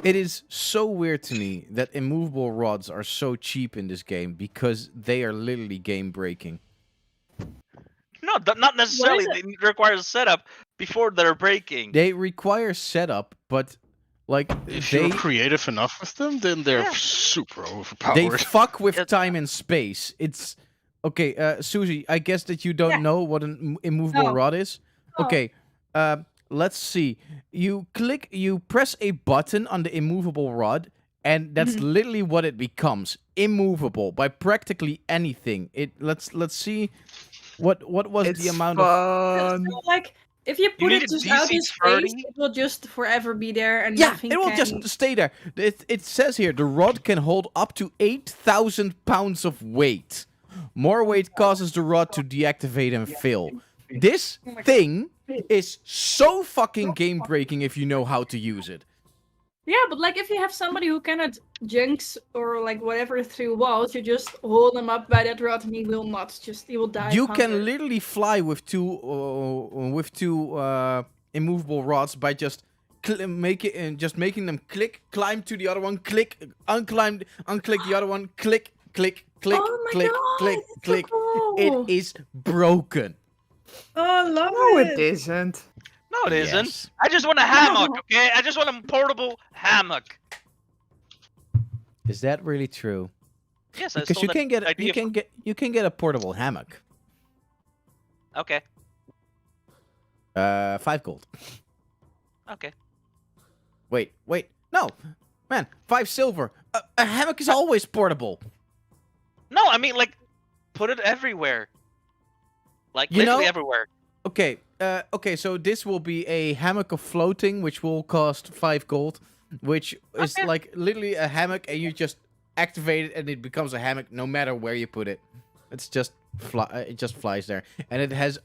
Speaker 1: It is so weird to me that immovable rods are so cheap in this game because they are literally game breaking.
Speaker 6: No, not necessarily.
Speaker 5: What is
Speaker 6: It requires a setup before they're breaking.
Speaker 1: They require setup, but like
Speaker 2: If
Speaker 1: they
Speaker 2: you're creative enough with them, then they're
Speaker 6: Yeah.
Speaker 2: super
Speaker 1: they
Speaker 2: overpowered.
Speaker 1: fuck with
Speaker 6: It's-
Speaker 1: time and space. It's okay, Susie. I guess that you don't
Speaker 5: Yeah.
Speaker 1: know what an immovable
Speaker 5: No.
Speaker 1: rod is.
Speaker 5: No.
Speaker 1: Okay, let's see. You press a button on the immovable rod, and that's
Speaker 5: Mhm.
Speaker 1: literally what it becomes. Immovable by practically anything. Let's see. What was
Speaker 3: It's
Speaker 1: the amount of?
Speaker 3: fun.
Speaker 5: So, like, if you put
Speaker 6: need
Speaker 5: it
Speaker 6: a
Speaker 5: just out in
Speaker 6: DC
Speaker 5: space,
Speaker 6: 30?
Speaker 5: it will just forever be there and
Speaker 1: Yeah,
Speaker 5: nothing
Speaker 1: it will
Speaker 5: can...
Speaker 1: just stay there. It says here the rod can hold up to 8,000 pounds of weight. More weight causes the rod to deactivate and fail. This
Speaker 5: Oh my God.
Speaker 1: thing is so fucking game breaking if you know how to use it.
Speaker 5: Yeah, but like if you have somebody who cannot junks or like whatever through walls, you just hold him up by that rod and he will not. He will die.
Speaker 1: You
Speaker 5: of
Speaker 1: can
Speaker 5: hunger.
Speaker 1: literally fly with two immovable rods by just making them click, climb to the other one, click, unclick the other one, click, click, click,
Speaker 5: Oh my
Speaker 1: click,
Speaker 5: God,
Speaker 1: click,
Speaker 5: it's so
Speaker 1: click.
Speaker 5: cool.
Speaker 1: It is broken.
Speaker 5: Oh, I love
Speaker 3: No,
Speaker 5: it.
Speaker 3: it isn't.
Speaker 6: No, it isn't.
Speaker 1: Yes.
Speaker 6: I just want a hammock, okay? I just want a portable hammock.
Speaker 1: Is that really true?
Speaker 6: Yes, I
Speaker 1: Because
Speaker 6: stole
Speaker 1: you
Speaker 6: that
Speaker 1: can get
Speaker 6: idea from-
Speaker 1: you can get a portable hammock.
Speaker 6: Okay,
Speaker 1: 5 gold.
Speaker 6: okay.
Speaker 1: Wait, no, man, 5 silver. A hammock is always portable.
Speaker 6: No, I mean like, put it everywhere. Like
Speaker 1: You
Speaker 6: literally
Speaker 1: know-
Speaker 6: everywhere.
Speaker 1: Okay, so this will be a hammock of floating, which will cost 5 gold, which is
Speaker 6: Okay.
Speaker 1: like literally a hammock, and you just activate it, and it becomes a hammock no matter where you put it. It's just it just flies there, and it has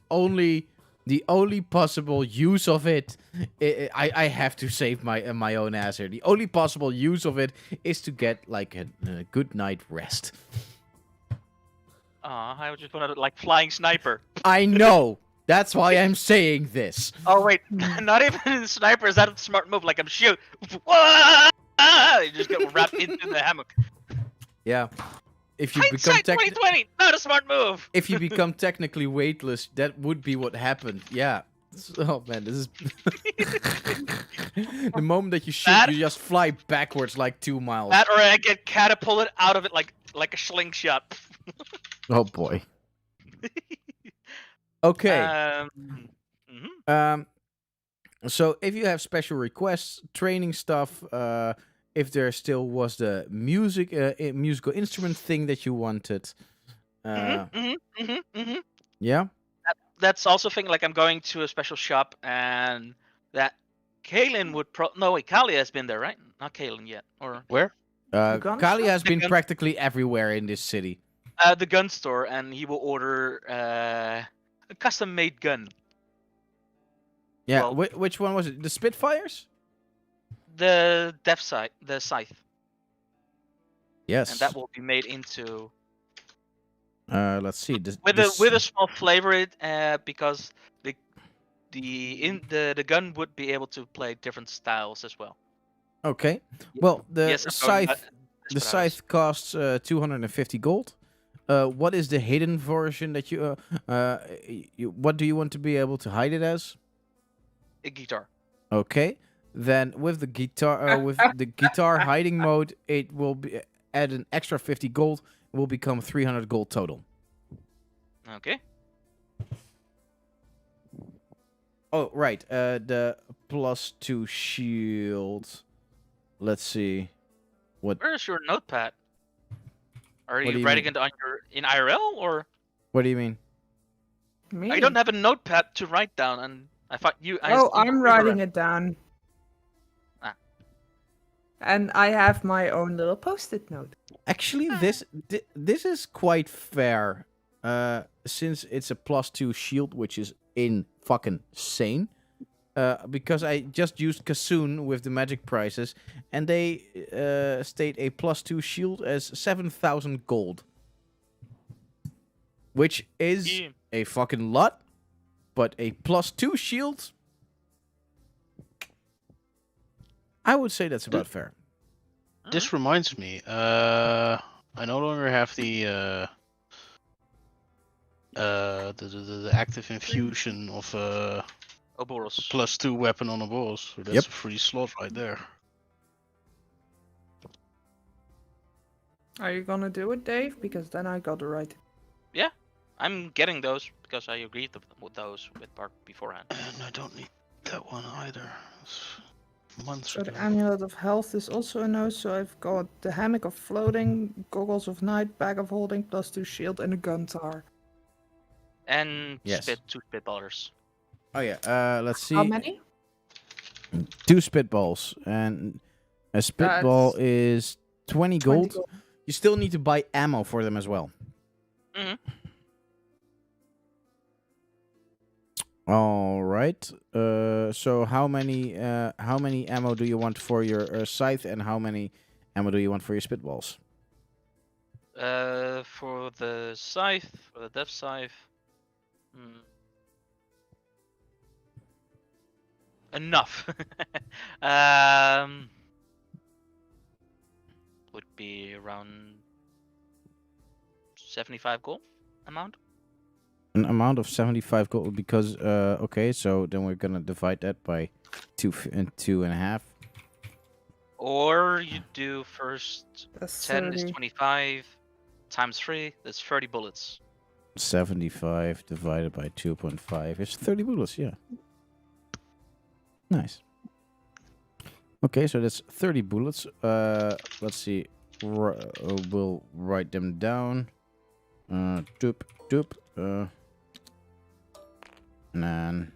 Speaker 1: the only possible use of it. I have to save my own ass here. The only possible use of it is to get like a good night rest.
Speaker 6: I would just want to like flying sniper.
Speaker 1: I know. That's why I'm saying this.
Speaker 6: Oh wait, not even sniper. Is that a smart move? Like I'm shoot. Wah! You just get wrapped into the hammock.
Speaker 1: Yeah. If you become
Speaker 6: Hindsight 2020, not a smart move.
Speaker 1: if you become technically weightless, that would be what happened. Yeah. Oh man, this is the moment that you shoot,
Speaker 6: That-
Speaker 1: you just fly backwards like 2 miles.
Speaker 6: That or I get catapulted out of it like a slingshot.
Speaker 1: Oh boy. Okay.
Speaker 6: Mhm.
Speaker 1: So if you have special requests, training stuff, if there still was the musical instrument thing that you wanted, yeah.
Speaker 6: That's also a thing. Like I'm going to a special shop, and that Kalen would no wait, Kalia has been there, right? Not Kalen yet, or
Speaker 2: Where?
Speaker 3: gun
Speaker 1: Kali
Speaker 3: shop?
Speaker 1: has been
Speaker 6: gun-
Speaker 1: practically everywhere in this city.
Speaker 6: the gun store, and he will order a custom-made gun.
Speaker 1: Yeah.
Speaker 6: Well-
Speaker 1: Which one was it? The Spitfires?
Speaker 6: The the scythe,
Speaker 1: Yes.
Speaker 6: and that will be made into
Speaker 1: Let's see.
Speaker 6: with a small flavor in it, because the gun would be able to play different styles as well.
Speaker 1: Okay. Well, the
Speaker 6: Yes, I'm going
Speaker 1: scythe. The
Speaker 6: Desperados.
Speaker 1: scythe costs 250 gold. What is the hidden version that what do you want to be able to hide it as?
Speaker 6: A guitar.
Speaker 1: Okay. Then with the guitar hiding mode, it will be add an extra 50 gold. It will become 300 gold total.
Speaker 6: Okay.
Speaker 1: Oh, right. The +2 shield. Let's see.
Speaker 6: Where's your notepad? Are
Speaker 1: What do
Speaker 6: you
Speaker 1: you
Speaker 6: writing
Speaker 1: mean?
Speaker 6: it on in IRL, or
Speaker 1: What do you mean?
Speaker 3: Me?
Speaker 6: I don't have a notepad to write down, and I thought you.
Speaker 3: I'm writing it down.
Speaker 6: Ah.
Speaker 3: And I have my own little post-it note.
Speaker 1: Actually, this is quite fair. Since it's a +2 shield, which is fucking insane. Because I just used Kassoon with the magic prices, and they state a +2 shield as 7,000 gold, which is
Speaker 6: Yeah.
Speaker 1: a fucking lot. But a +2 shield, I would say that's about fair.
Speaker 2: This reminds me. I no longer have the active infusion of
Speaker 6: Ouroboros.
Speaker 2: +2 weapon on a boss. So that's
Speaker 1: Yep.
Speaker 2: a free slot right there.
Speaker 3: Are you gonna do it, Dave? Because then I got to write.
Speaker 6: I'm getting those because I agreed with those with Bart beforehand.
Speaker 2: And I don't need that one either. It's months
Speaker 3: So
Speaker 2: ago.
Speaker 3: the Amulet of Health is also a no, so I've got the Hammock of Floating, Goggles of Night, Bag of Holding, +2 shield, and a Guntar.
Speaker 6: And
Speaker 1: Yes.
Speaker 6: two spitballers.
Speaker 1: Oh yeah. Let's see.
Speaker 3: How many?
Speaker 1: 2 spitballs, and a spitball is 20 gold.
Speaker 3: 20 gold.
Speaker 1: You still need to buy ammo for them as well.
Speaker 6: Mhm.
Speaker 1: All right. So how many ammo do you want for your scythe, and how many ammo do you want for your spitballs?
Speaker 6: For the scythe, for the death scythe. Enough. Would be around 75 gold amount.
Speaker 1: An amount of 75 gold, because okay, so then we're gonna divide that by 2.5.
Speaker 6: Or you do first
Speaker 3: That's
Speaker 6: 10 is
Speaker 3: 30.
Speaker 6: 25 times 3, that's 30 bullets.
Speaker 1: 75 divided by 2.5 is 30 bullets. Yeah. Nice. Okay, so that's 30 bullets. Let's see. We'll write them down. Doop, doop. And then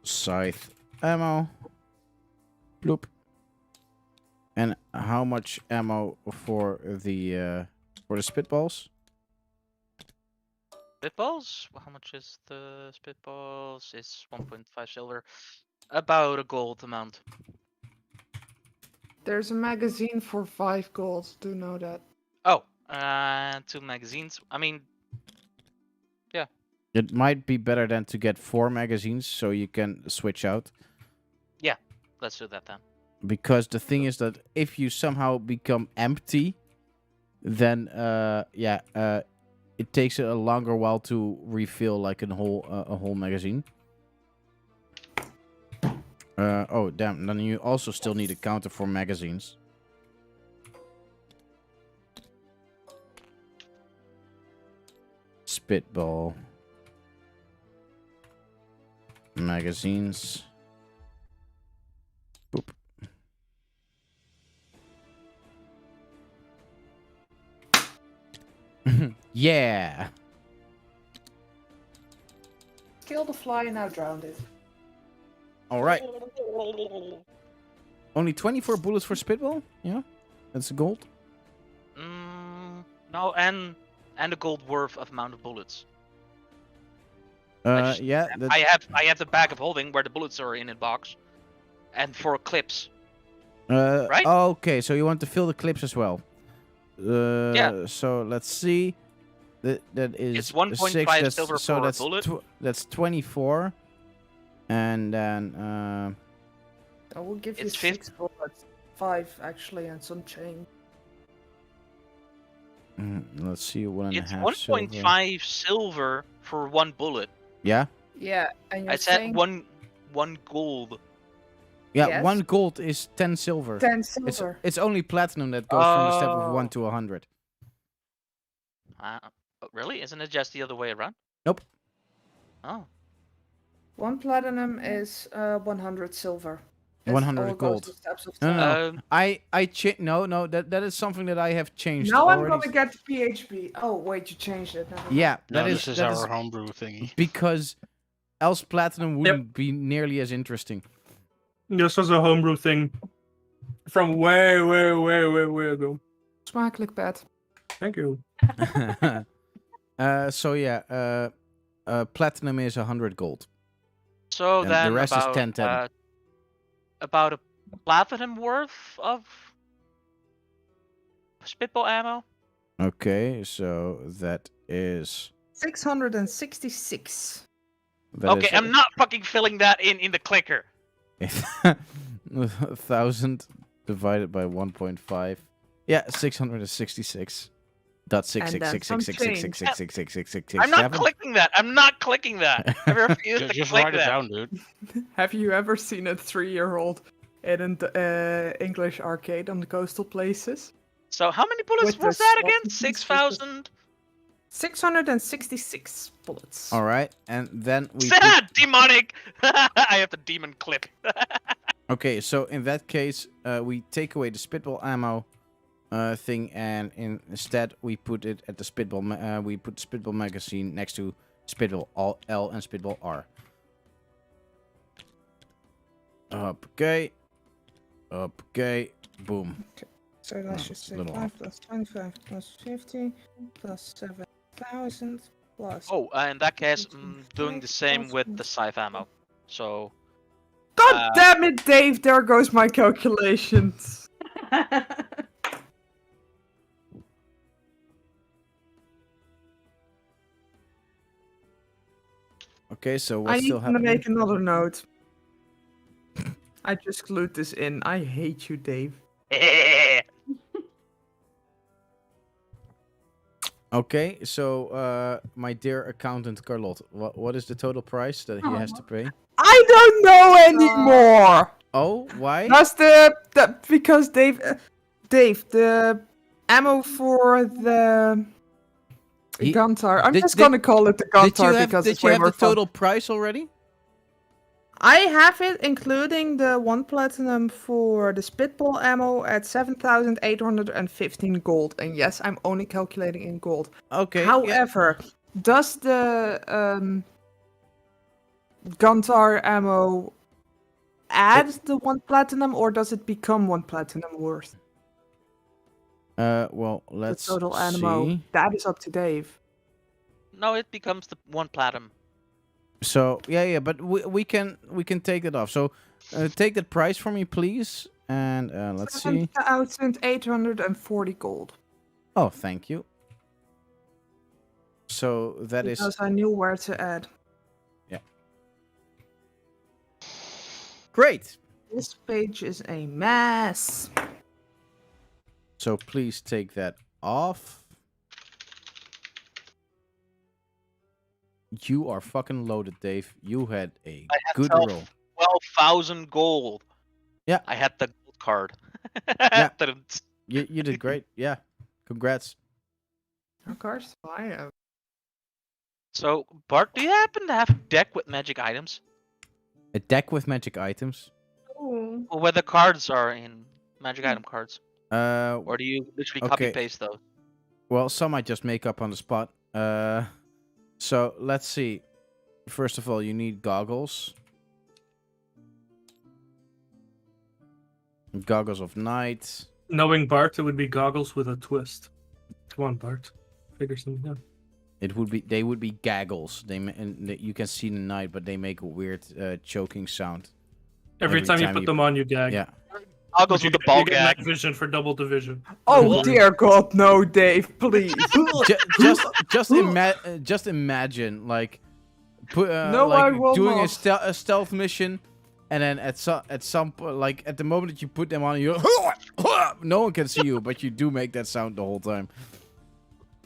Speaker 1: scythe ammo. Bloop. And how much ammo for the spitballs?
Speaker 6: Spitballs? How much is the spitballs? It's 1.5 silver. About a gold amount.
Speaker 3: There's a magazine for 5 gold. Do know that.
Speaker 6: Oh, 2 magazines. I mean,
Speaker 1: It might be better than to get 4 magazines, so you can switch out.
Speaker 6: let's do that then.
Speaker 1: Because the thing is that if you somehow become empty, then it takes a longer while to refill like a whole magazine. Oh damn! Then you also still need a counter for magazines. Spitball. Magazines. Boop. Yeah.
Speaker 3: Kill the fly and now drowned it.
Speaker 1: All right. Only 24 bullets for Spitball? Yeah. That's gold.
Speaker 6: No, and a gold worth of amount of bullets.
Speaker 1: Yeah.
Speaker 6: I have the bag of holding where the bullets are in a box, and 4 clips. Right?
Speaker 1: Okay, so you want to fill the clips as well.
Speaker 6: Yeah.
Speaker 1: So let's see. That is
Speaker 6: It's 1.5
Speaker 1: 6,
Speaker 6: silver
Speaker 1: so
Speaker 6: for a
Speaker 1: that's
Speaker 6: bullet.
Speaker 1: That's 24. And then
Speaker 3: I will give you
Speaker 6: It's
Speaker 3: 6 bullets. 5 actually, and some chain.
Speaker 1: let's see, 1.5
Speaker 6: It's
Speaker 1: silver.
Speaker 6: 1.5 silver for 1 bullet.
Speaker 1: Yeah.
Speaker 3: Yeah, and you're
Speaker 6: I said
Speaker 3: saying
Speaker 6: one gold.
Speaker 1: Yeah,
Speaker 3: Yes.
Speaker 1: 1 gold is 10 silver.
Speaker 3: 10
Speaker 1: It's
Speaker 3: silver.
Speaker 1: it's only platinum that goes from the step of 1
Speaker 6: Oh.
Speaker 1: to 100.
Speaker 6: Really? Isn't it just the other way around?
Speaker 1: Nope.
Speaker 6: Oh.
Speaker 3: 1 platinum is 100 silver. It
Speaker 1: 100
Speaker 3: all goes
Speaker 1: gold.
Speaker 3: to steps of
Speaker 1: No,
Speaker 3: time.
Speaker 1: no.
Speaker 6: Um,
Speaker 1: No, that is something that I have changed
Speaker 3: Now I'm
Speaker 1: already.
Speaker 3: gonna get PHP. Oh wait, you changed it. Never mind.
Speaker 1: Yeah,
Speaker 2: No,
Speaker 1: that
Speaker 2: this is
Speaker 1: that
Speaker 2: our homebrew thingy.
Speaker 1: because else platinum wouldn't be nearly as interesting.
Speaker 4: This was a homebrew thing from way ago.
Speaker 3: Smakelijk bad.
Speaker 4: Thank you.
Speaker 1: So yeah, platinum is 100 gold.
Speaker 6: so
Speaker 1: And the
Speaker 6: then
Speaker 1: rest is
Speaker 6: about
Speaker 1: 10.
Speaker 6: about a platinum worth of spitball ammo.
Speaker 1: Okay, so that is
Speaker 3: 666.
Speaker 6: Okay, I'm not fucking filling that in the clicker.
Speaker 1: 1,000 divided by 1.5. Yeah, 666. Dot six
Speaker 3: And
Speaker 1: six
Speaker 3: then
Speaker 1: six
Speaker 3: some
Speaker 1: six six
Speaker 3: change.
Speaker 1: six six six six six six six
Speaker 6: I'm not
Speaker 1: seven.
Speaker 6: clicking that. I'm not clicking that. I refuse to
Speaker 2: Just
Speaker 6: click
Speaker 2: write it
Speaker 6: that.
Speaker 2: down, dude.
Speaker 3: Have you ever seen a 3-year-old in an English arcade on the coastal places?
Speaker 6: So how many bullets
Speaker 3: With the
Speaker 6: was that
Speaker 3: swap
Speaker 6: again?
Speaker 3: pieces.
Speaker 6: 6,000?
Speaker 3: 666 bullets.
Speaker 1: All right, and then we.
Speaker 6: Demonic! I have the demon clip.
Speaker 1: Okay, so in that case, we take away the spitball ammo thing, and instead we put it at the spitball. We put the spitball magazine next to spitball L and spitball R. Okay. Boom.
Speaker 3: So that's
Speaker 1: Oh,
Speaker 3: just say
Speaker 1: little
Speaker 3: 5
Speaker 1: off.
Speaker 3: plus 25 plus 50 plus 7,000 plus.
Speaker 6: Oh, in that case, I'm doing the same with the scythe ammo. So,
Speaker 3: God damn it, Dave! There goes my calculations.
Speaker 1: Okay, so
Speaker 3: I
Speaker 1: what's
Speaker 3: need
Speaker 1: still
Speaker 3: to
Speaker 1: happening?
Speaker 3: make another note. I just glued this in. I hate you, Dave.
Speaker 1: Okay, so my dear accountant Carlotte, what is the total price that he has to pay?
Speaker 3: I don't know anymore.
Speaker 1: Oh, why?
Speaker 3: That's because Dave, the ammo for the
Speaker 1: He-
Speaker 3: Guntar. I'm
Speaker 1: did-
Speaker 3: just
Speaker 1: did-
Speaker 3: gonna call it the Guntar because
Speaker 1: did
Speaker 3: it's
Speaker 1: you
Speaker 3: way
Speaker 1: have
Speaker 3: more
Speaker 1: the
Speaker 3: fun.
Speaker 1: total price already?
Speaker 3: I have it, including the 1 platinum for the spitball ammo at 7,815 gold. And yes, I'm only calculating in gold.
Speaker 1: Okay. yeah.
Speaker 3: However, does the Guntar ammo add the 1 platinum, or does it become 1 platinum worth?
Speaker 1: Well,
Speaker 3: The
Speaker 1: let's
Speaker 3: total ammo.
Speaker 1: see.
Speaker 3: That is up to Dave.
Speaker 6: no, it becomes the 1 platinum.
Speaker 1: So yeah, but we can take it off. So take that price for me, please. And let's see.
Speaker 3: 7,840 gold.
Speaker 1: Oh, thank you. So that is
Speaker 3: Because I knew where to add.
Speaker 1: great.
Speaker 3: This page is a mess.
Speaker 1: So please take that off. You are fucking loaded, Dave. You had a
Speaker 6: I had
Speaker 1: good
Speaker 6: 12
Speaker 1: roll.
Speaker 6: 12,000 gold.
Speaker 1: Yeah.
Speaker 6: I had the gold card.
Speaker 1: Yeah.
Speaker 6: Dun-
Speaker 1: You did great. Yeah. Congrats.
Speaker 3: Of course, I am.
Speaker 6: So, Bart, do you happen to have a deck with magic items?
Speaker 1: A deck with magic items.
Speaker 5: Ooh.
Speaker 6: Or where the cards are in magic item cards? Or do you literally copy
Speaker 1: okay.
Speaker 6: paste those?
Speaker 1: Well, some I just make up on the spot. So let's see. First of all, you need goggles. Goggles of night.
Speaker 4: Knowing Bart, it would be goggles with a twist. Come on, Bart. Figure something out.
Speaker 1: They would be gaggles. You can see the night, but they make a weird choking sound.
Speaker 4: Every time you put them on, you gag.
Speaker 1: Yeah.
Speaker 6: Goggles
Speaker 4: But you
Speaker 6: with the
Speaker 4: get-
Speaker 6: ball
Speaker 4: you get
Speaker 6: gag.
Speaker 4: night vision for double division.
Speaker 3: Oh dear God, no, Dave, please.
Speaker 1: Just imagine like
Speaker 3: No, I will
Speaker 1: doing
Speaker 3: not.
Speaker 1: a stealth mission, and then at some like at the moment that you put them on, you no one can see you, but you do make that sound the whole time.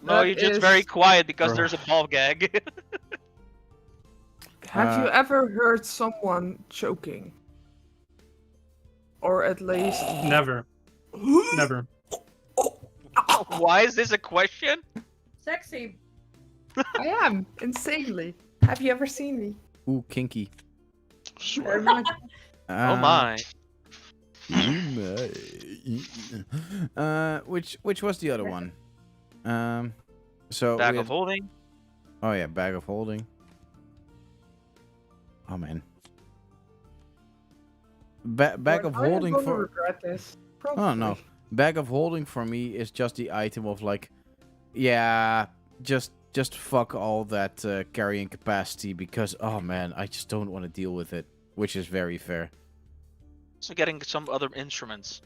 Speaker 6: No,
Speaker 3: That
Speaker 6: you're just
Speaker 3: is-
Speaker 6: very quiet because there's a ball gag.
Speaker 3: Have you ever heard someone choking? Or at least.
Speaker 4: Never. Never.
Speaker 6: Why is this a question?
Speaker 5: Sexy.
Speaker 3: I am, insanely. Have you ever seen me?
Speaker 1: Ooh, kinky.
Speaker 3: Very much.
Speaker 6: Oh my.
Speaker 1: Which was the other one? So
Speaker 6: Bag
Speaker 1: we
Speaker 6: of
Speaker 1: had-
Speaker 6: holding.
Speaker 1: Oh yeah, bag of holding. Oh man. Bag of
Speaker 3: I am
Speaker 1: holding
Speaker 3: gonna
Speaker 1: for
Speaker 3: regret this.
Speaker 1: oh no,
Speaker 3: Probably.
Speaker 1: bag of holding for me is just the item of like, yeah, just fuck all that carrying capacity because oh man, I just don't want to deal with it, which is very fair.
Speaker 6: So getting some other instruments.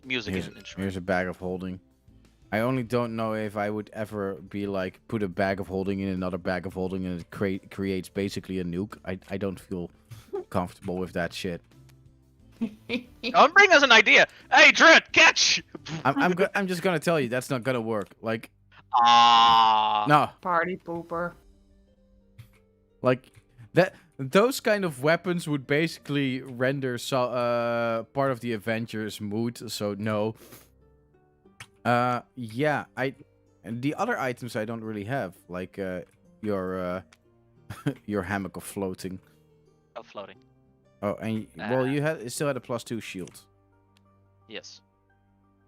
Speaker 6: Music
Speaker 1: Here's,
Speaker 6: is an instrument.
Speaker 1: here's a bag of holding. I only don't know if I would ever be like put a bag of holding in another bag of holding and it creates basically a nuke. I don't feel comfortable with that shit.
Speaker 6: Don't bring us an idea. Hey, Dread, catch!
Speaker 1: I'm just gonna tell you that's not gonna work. Like
Speaker 6: Ah.
Speaker 1: no,
Speaker 3: Party pooper.
Speaker 1: like that. Those kind of weapons would basically render part of the Avengers mood. So no. Yeah. And the other items I don't really have, like your your hammock of floating.
Speaker 6: Oh, floating.
Speaker 1: Oh, and well, you still had a +2 shield.
Speaker 6: Yes.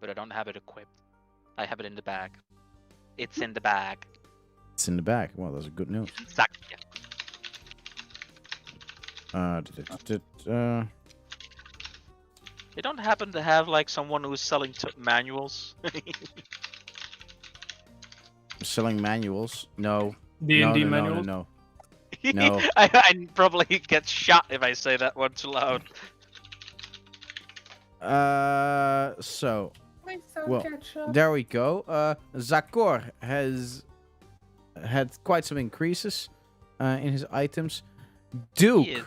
Speaker 6: But I don't have it equipped. I have it in the bag. It's in the bag.
Speaker 1: It's in the bag. Well, that's a good news.
Speaker 6: Exactly. Yeah. You don't happen to have like someone who's selling manuals?
Speaker 1: Selling manuals? No.
Speaker 4: D&D
Speaker 1: no,
Speaker 4: manuals.
Speaker 1: no. No.
Speaker 6: I probably get shot if I say that one too loud.
Speaker 1: So
Speaker 3: Please don't
Speaker 1: Well,
Speaker 3: catch up.
Speaker 1: there we go. Zakor has had quite some increases in his items. Duke,
Speaker 6: He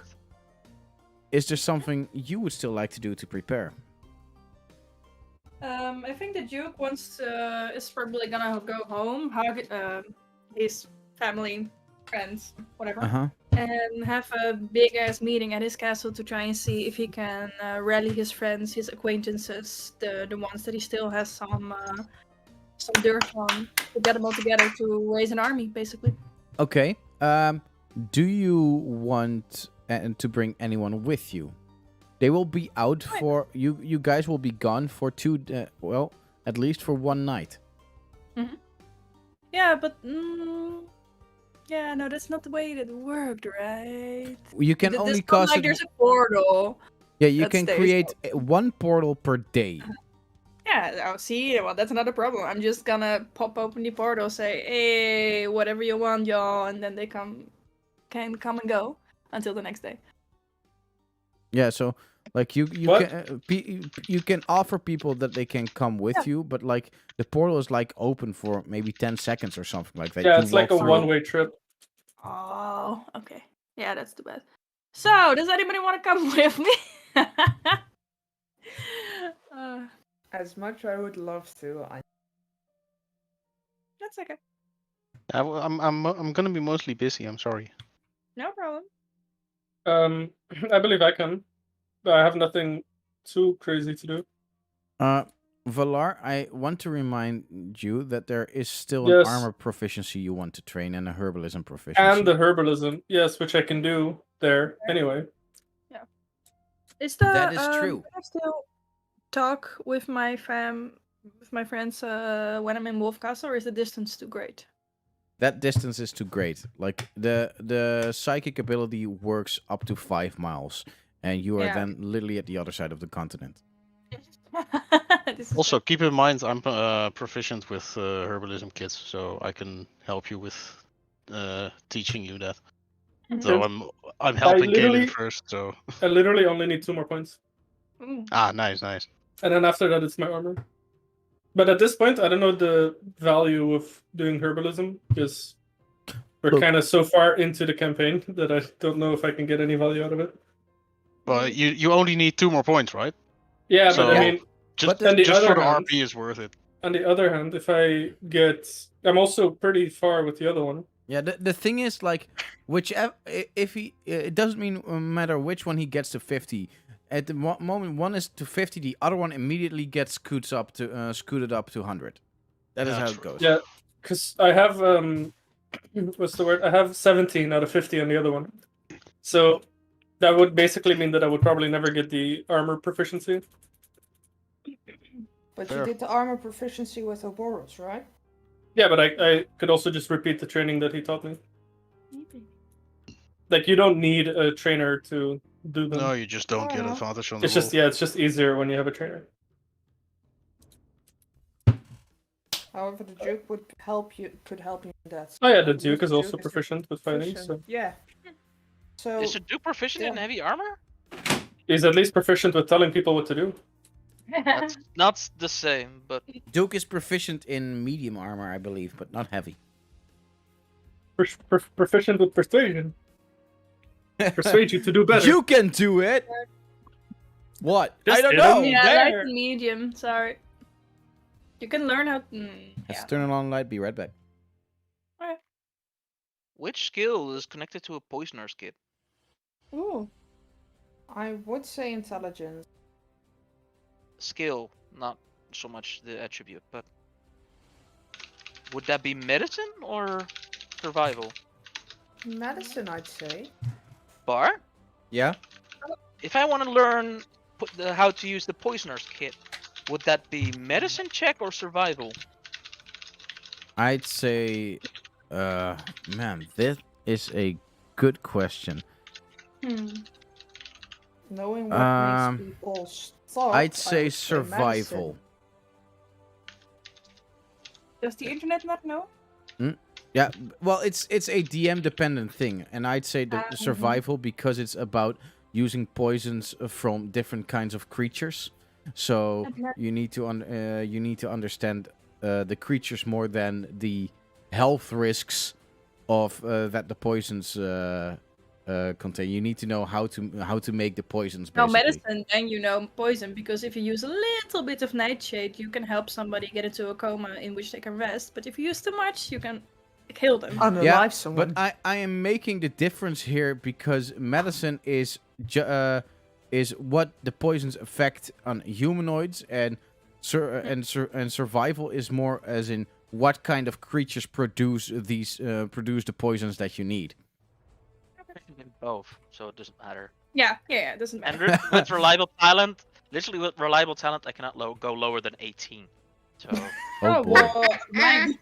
Speaker 1: is there something you would still like to do to prepare?
Speaker 5: I think the Duke is probably gonna go home, hug his family, friends, whatever,
Speaker 1: Uh-huh.
Speaker 5: and have a big ass meeting at his castle to try and see if he can rally his friends, his acquaintances, the ones that he still has some dirt on, to get them all together to raise an army, basically.
Speaker 1: Okay. Do you want to bring anyone with you? They will be out for you. You guys will be gone for at least for one night.
Speaker 5: Yeah, but yeah, no, that's not the way it worked, right?
Speaker 1: You can
Speaker 5: This
Speaker 1: only
Speaker 5: not
Speaker 1: cast
Speaker 5: like
Speaker 1: it.
Speaker 5: there's a portal.
Speaker 1: Yeah, you
Speaker 5: that
Speaker 1: can
Speaker 5: stays
Speaker 1: create one portal per day.
Speaker 5: Yeah, see, well, that's another problem. I'm just gonna pop open the portal, say, hey, whatever you want, y'all, and then they can come and go until the next day.
Speaker 1: Yeah, so like you
Speaker 4: What?
Speaker 1: can you can offer people that they can come with you, but like the portal is like open for maybe 10 seconds or something like that. You
Speaker 4: Yeah,
Speaker 1: can
Speaker 4: it's like a
Speaker 1: walk through.
Speaker 4: one-way trip.
Speaker 5: Oh, okay. Yeah, that's too bad. So, does anybody want to come with me?
Speaker 3: As much I would love to,
Speaker 5: That's okay.
Speaker 2: I'm gonna be mostly busy. I'm sorry.
Speaker 5: No problem.
Speaker 4: I believe I can. But I have nothing too crazy to do.
Speaker 1: Valar, I want to remind you that there is still
Speaker 4: Yes.
Speaker 1: an armor proficiency you want to train and a herbalism proficiency.
Speaker 4: And the herbalism, yes, which I can do there anyway.
Speaker 5: Is the
Speaker 1: That is true.
Speaker 5: Can I still talk with my friends when I'm in Wolfcastle, or is the distance too great?
Speaker 1: That distance is too great. Like the psychic ability works up to 5 miles, and you are
Speaker 5: Yeah.
Speaker 1: then literally at the other side of the continent.
Speaker 5: This is
Speaker 2: Also, keep in mind I'm proficient with herbalism kits, so I can help you with teaching you that.
Speaker 5: good.
Speaker 2: So I'm helping
Speaker 4: literally-
Speaker 2: Kaden first. So
Speaker 4: I literally only need 2 more points.
Speaker 5: Ooh.
Speaker 2: nice.
Speaker 4: And then after that, it's my armor. But at this point, I don't know the value of doing herbalism because we're
Speaker 1: Look.
Speaker 4: kind of so far into the campaign that I don't know if I can get any value out of it.
Speaker 2: But you only need 2 more points, right?
Speaker 4: Yeah,
Speaker 2: So-
Speaker 4: but I mean,
Speaker 2: Just,
Speaker 4: on the
Speaker 2: just for
Speaker 4: other
Speaker 2: the
Speaker 4: hand-
Speaker 2: RP is worth it.
Speaker 4: on the other hand, if I get, I'm also pretty far with the other one.
Speaker 1: Yeah, the thing is, like, whichever, if he, it doesn't mean matter which one he gets to 50. At the moment one is to 50, the other one immediately gets scooted up to 100. That is
Speaker 2: Yeah,
Speaker 1: how
Speaker 2: true.
Speaker 1: it goes.
Speaker 4: Yeah, because I have what's the word? I have 17 out of 50 on the other one. So that would basically mean that I would probably never get the armor proficiency.
Speaker 3: But
Speaker 2: Fair.
Speaker 3: you did the armor proficiency with Ouroboros, right?
Speaker 4: Yeah, but I could also just repeat the training that he taught me. Like you don't need a trainer to do them.
Speaker 2: No, you just don't get
Speaker 3: Oh.
Speaker 2: advantage on the
Speaker 4: It's just
Speaker 2: roll.
Speaker 4: it's just easier when you have a trainer.
Speaker 3: However, the Duke could help you in that.
Speaker 4: Oh yeah, the
Speaker 3: Because
Speaker 4: Duke is also
Speaker 3: is
Speaker 4: proficient with fighting,
Speaker 3: proficient.
Speaker 4: so
Speaker 3: Yeah. So
Speaker 6: Is a Duke proficient in
Speaker 3: yeah.
Speaker 6: heavy armor?
Speaker 4: he's at least proficient with telling people what to do.
Speaker 6: That's not the same, but
Speaker 1: Duke is proficient in medium armor, I believe, but not heavy.
Speaker 4: Proficient with persuasion. Persuade you to do better.
Speaker 1: You can do it. What?
Speaker 4: Just
Speaker 1: I don't
Speaker 4: hit him.
Speaker 1: know.
Speaker 5: Yeah,
Speaker 4: there.
Speaker 5: light and medium. Sorry. You can learn how.
Speaker 1: Let's
Speaker 5: Yeah.
Speaker 1: turn on light. Be right back.
Speaker 6: which skill is connected to a poisoner's kit?
Speaker 3: Ooh. I would say intelligence.
Speaker 6: Skill, not so much the attribute, but would that be medicine or survival?
Speaker 3: Medicine, I'd say.
Speaker 6: Bar?
Speaker 1: Yeah.
Speaker 6: If I want to learn how to use the poisoner's kit, would that be medicine check or survival?
Speaker 1: I'd say, man, this is a good question.
Speaker 3: Knowing what
Speaker 1: Um,
Speaker 3: makes people stop.
Speaker 1: I'd
Speaker 3: I
Speaker 1: say
Speaker 3: would
Speaker 1: survival.
Speaker 3: medicine.
Speaker 5: Does the internet not know?
Speaker 1: Yeah, well, it's a DM dependent thing, and I'd say the
Speaker 5: Mhm.
Speaker 1: survival because it's about using poisons from different kinds of creatures. So you need to understand the creatures more than the health risks of that the poisons contain. You need to know how to make the poisons.
Speaker 5: No
Speaker 1: Basically.
Speaker 5: medicine, then you know poison, because if you use a little bit of nightshade, you can help somebody get into a coma in which they can rest. But if you use too much, you can kill them.
Speaker 3: Unalive someone.
Speaker 1: But I am making the difference here because medicine is what the poisons affect on humanoids, and survival is more as in what kind of creatures produce the poisons that you need.
Speaker 6: I can do both, so it doesn't matter.
Speaker 5: Yeah, it doesn't
Speaker 6: And
Speaker 5: matter.
Speaker 6: with reliable talent, literally with reliable talent, I cannot go lower than 18. So
Speaker 1: Oh boy!
Speaker 5: well, mine-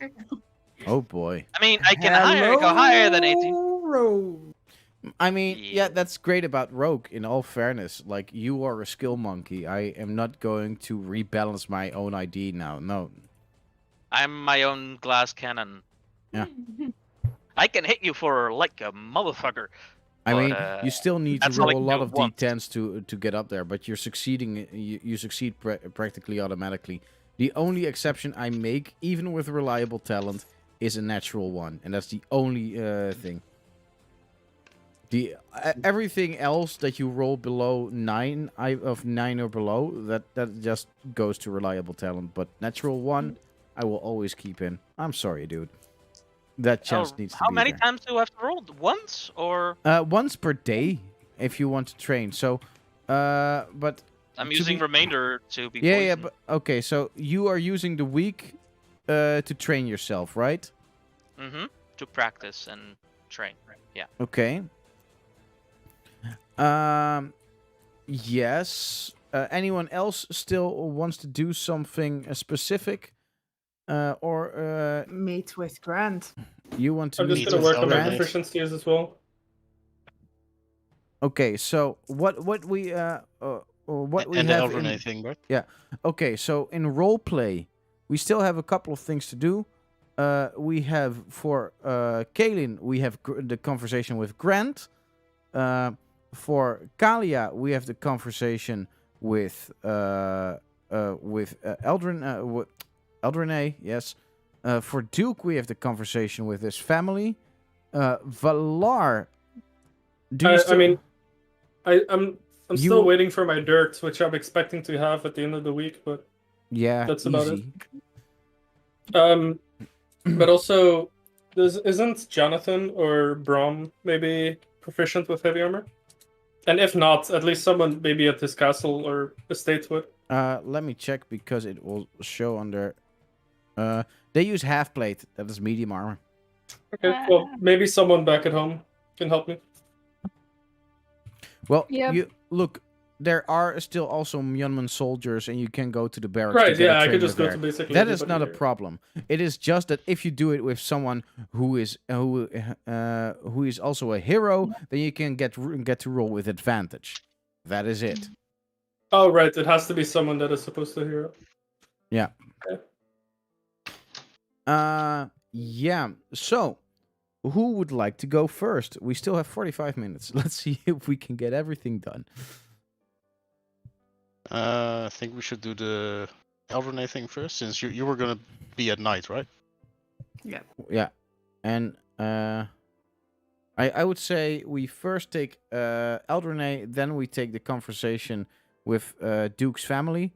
Speaker 1: Oh boy!
Speaker 6: I mean, I can go higher than 18.
Speaker 3: Rogue.
Speaker 1: I mean,
Speaker 6: Yeah.
Speaker 1: yeah, that's great about Rogue. In all fairness, like you are a skill monkey. I am not going to rebalance my own ID now. No.
Speaker 6: I'm my own glass cannon.
Speaker 1: Yeah.
Speaker 6: I can hit you for like a motherfucker.
Speaker 1: I
Speaker 6: But,
Speaker 1: mean, you still need to
Speaker 6: that's all I
Speaker 1: roll a
Speaker 6: can
Speaker 1: lot
Speaker 6: do
Speaker 1: of
Speaker 6: at once.
Speaker 1: D10s to get up there, but you're succeeding. You succeed practically automatically. The only exception I make, even with reliable talent, is a natural one, and that's the only thing. Everything else that you roll below 9, of 9 or below, that just goes to reliable talent. But natural 1, I will always keep in. I'm sorry, dude. That chance needs to
Speaker 6: How
Speaker 1: be
Speaker 6: many
Speaker 1: there.
Speaker 6: times do you have to roll? Once or?
Speaker 1: Once per day, if you want to train. So, but
Speaker 6: I'm
Speaker 1: to
Speaker 6: using
Speaker 1: be-
Speaker 6: remainder to be
Speaker 1: yeah,
Speaker 6: poisoned.
Speaker 1: but okay. So you are using the week to train yourself, right?
Speaker 6: Mm-hmm. To practice and train. Yeah.
Speaker 1: Okay. Yes. Anyone else still wants to do something specific? Or
Speaker 3: Meet with Grant.
Speaker 1: you want to
Speaker 4: I'm just
Speaker 1: meet
Speaker 4: gonna
Speaker 1: with
Speaker 4: work on my
Speaker 1: Grant?
Speaker 4: proficiencies as well.
Speaker 1: Okay, so what we what we
Speaker 2: And the
Speaker 1: have
Speaker 2: Eldraine
Speaker 1: in
Speaker 2: thing, right?
Speaker 1: okay, so in role play, we still have a couple of things to do. We have for Kaelin, we have the conversation with Grant. For Kalia, we have the conversation with Eldraine, yes. For Duke, we have the conversation with his family. Valar, do you
Speaker 4: I
Speaker 1: still?
Speaker 4: mean, I'm
Speaker 1: You-
Speaker 4: still waiting for my dirt, which I'm expecting to have at the end of the week, but
Speaker 1: yeah,
Speaker 4: that's about it.
Speaker 1: easy.
Speaker 4: But also, isn't Jonathan or Brom maybe proficient with heavy armor? And if not, at least someone maybe at his castle or estate would.
Speaker 1: Let me check because it will show under. They use half plate. That is medium armor.
Speaker 4: Okay, well, maybe someone back at home can help me.
Speaker 1: Well,
Speaker 5: Yep.
Speaker 1: you look. There are still also Mjolnir soldiers, and you can go to the barracks. to
Speaker 4: Right,
Speaker 1: get a
Speaker 4: yeah, I
Speaker 1: trainer
Speaker 4: could just go
Speaker 1: there.
Speaker 4: to basically.
Speaker 1: That is not a
Speaker 4: everybody here.
Speaker 1: problem. It is just that if you do it with someone who is also a hero, then you can get to roll with advantage. That is it.
Speaker 4: Oh, right, it has to be someone that is supposed to hear it.
Speaker 1: Yeah. So, who would like to go first? We still have 45 minutes. Let's see if we can get everything done.
Speaker 2: I think we should do the Eldraine thing first, since you were gonna be at night, right?
Speaker 1: Yeah, and I would say we first take Eldraine, then we take the conversation with Duke's family,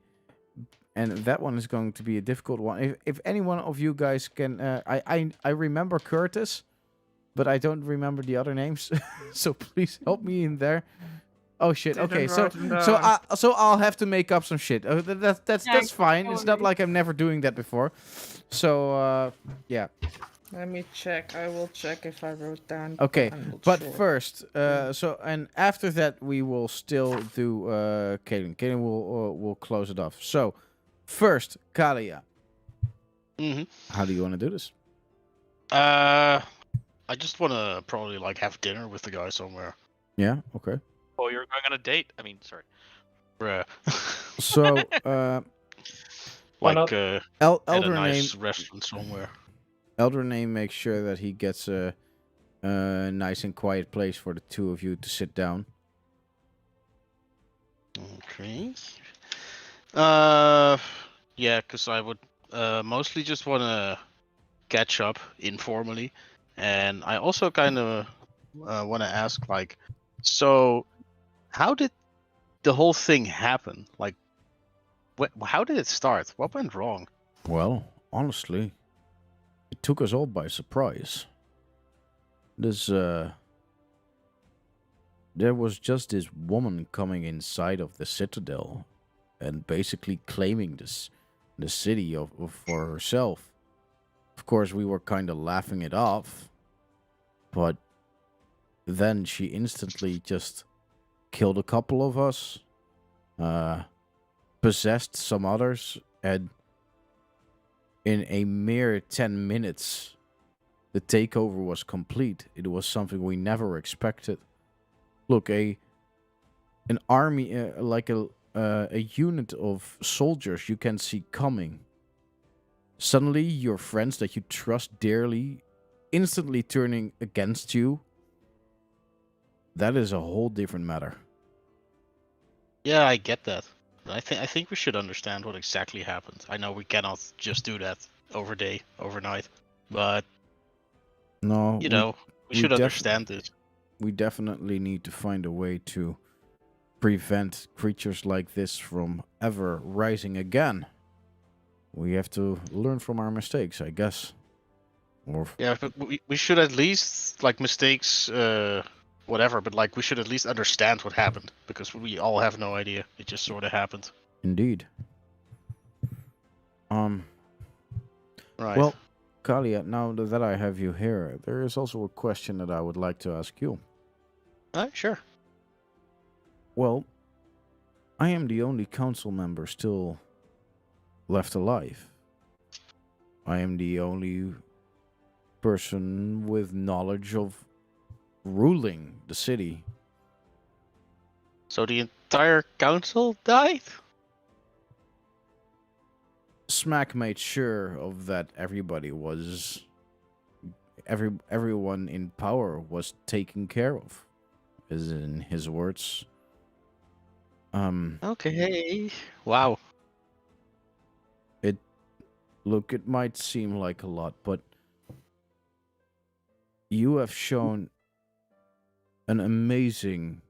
Speaker 1: and that one is going to be a difficult one. If any one of you guys can, I remember Curtis, but I don't remember the other names, so please help me in there. Oh shit!
Speaker 3: Didn't
Speaker 1: Okay,
Speaker 3: write them down.
Speaker 1: so I'll have to make up some shit. That's fine. It's not
Speaker 5: totally.
Speaker 1: like I'm never doing that before. So yeah.
Speaker 3: Let me check. I will check if I wrote down.
Speaker 1: Okay,
Speaker 3: I'm not
Speaker 1: but
Speaker 3: sure.
Speaker 1: first, so and after that we will still do Kaelin. Kaelin will close it off. So first, Kalia,
Speaker 2: Mm-hmm.
Speaker 1: how do you want to do this?
Speaker 2: I just wanna probably like have dinner with the guy somewhere.
Speaker 1: Yeah. Okay.
Speaker 6: Oh, you're going on a date? I mean, sorry.
Speaker 2: Bruh.
Speaker 1: So
Speaker 4: Why
Speaker 2: like
Speaker 4: not?
Speaker 2: at a
Speaker 1: Eldraine
Speaker 2: nice restaurant somewhere.
Speaker 1: Eldraine makes sure that he gets a nice and quiet place for the two of you to sit down.
Speaker 2: Okay. Yeah, because I would mostly just want to catch up informally, and I also kind of want to ask, like, so how did the whole thing happen? Like, how did it start? What went wrong?
Speaker 1: Well, honestly, it took us all by surprise. There was just this woman coming inside of the citadel and basically claiming the city for herself. Of course, we were kind of laughing it off, but then she instantly just killed a couple of us, possessed some others, and in a mere 10 minutes, the takeover was complete. It was something we never expected. Look, an army, like a unit of soldiers you can see coming. Suddenly, your friends that you trust dearly, instantly turning against you. That is a whole different matter.
Speaker 2: Yeah, I get that. I think we should understand what exactly happened. I know we cannot just do that overnight, but
Speaker 1: No,
Speaker 2: you know, we
Speaker 1: we
Speaker 2: should
Speaker 1: def-
Speaker 2: understand it.
Speaker 1: we definitely need to find a way to prevent creatures like this from ever rising again. We have to learn from our mistakes, I guess. Or
Speaker 2: Yeah, but we should at least like mistakes, whatever. But like we should at least understand what happened because we all have no idea. It just sort of happened.
Speaker 1: indeed.
Speaker 2: Right.
Speaker 1: Well, Kalia, now that I have you here, there is also a question that I would like to ask you.
Speaker 2: Sure.
Speaker 1: Well, I am the only council member still left alive. I am the only person with knowledge of ruling the city.
Speaker 2: So the entire council died?
Speaker 1: Smack made sure of that everyone in power was taken care of, is in his words.
Speaker 2: Okay. Wow.
Speaker 1: Look, it might seem like a lot, but you have shown an amazing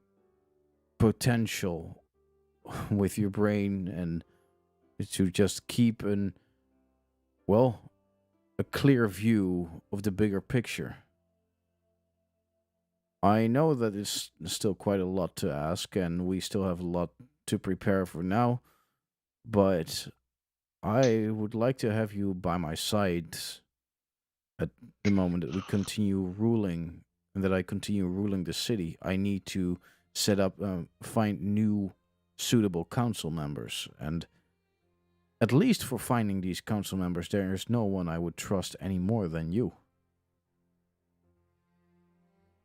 Speaker 1: potential with your brain and to just keep a clear view of the bigger picture. I know that it's still quite a lot to ask, and we still have a lot to prepare for now, but I would like to have you by my side at the moment that we continue ruling and that I continue ruling the city. I need to set up, find new suitable council members, and at least for finding these council members, there is no one I would trust any more than you.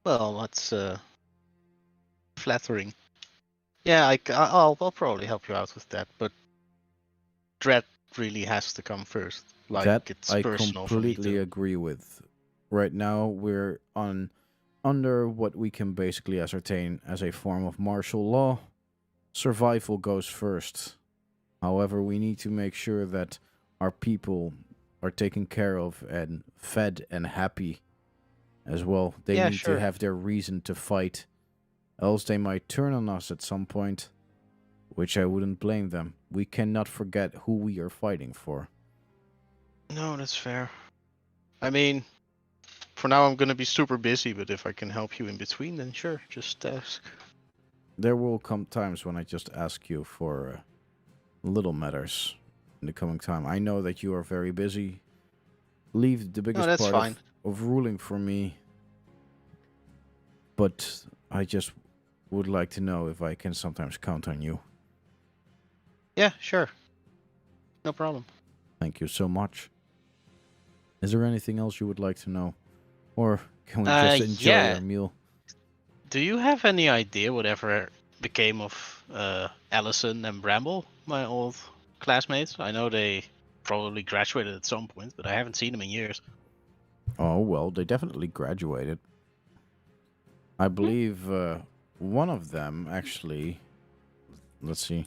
Speaker 2: Well, that's flattering. Yeah, I'll probably help you out with that, but Dread really has to come first. Like
Speaker 1: That
Speaker 2: it's
Speaker 1: I
Speaker 2: personal for me
Speaker 1: completely
Speaker 2: too.
Speaker 1: agree with. Right now, we're under what we can basically ascertain as a form of martial law. Survival goes first. However, we need to make sure that our people are taken care of and fed and happy as well. They
Speaker 2: Yeah,
Speaker 1: need
Speaker 2: sure.
Speaker 1: to have their reason to fight, else they might turn on us at some point, which I wouldn't blame them. We cannot forget who we are fighting for.
Speaker 2: No, that's fair. I mean, for now I'm gonna be super busy, but if I can help you in between, then sure, just ask.
Speaker 1: There will come times when I just ask you for little matters in the coming time. I know that you are very busy. Leave the biggest
Speaker 2: that's
Speaker 1: part
Speaker 2: fine.
Speaker 1: of ruling for me. But I just would like to know if I can sometimes count on you.
Speaker 2: Yeah, sure. No problem.
Speaker 1: Thank you so much. Is there anything else you would like to know? Or can we just enjoy
Speaker 2: yeah.
Speaker 1: our meal?
Speaker 2: Do you have any idea whatever became of Allison and Bramble, my old classmates? I know they probably graduated at some point, but I haven't seen them in years.
Speaker 1: Oh, well, they definitely graduated. I believe one of them actually... Let's see.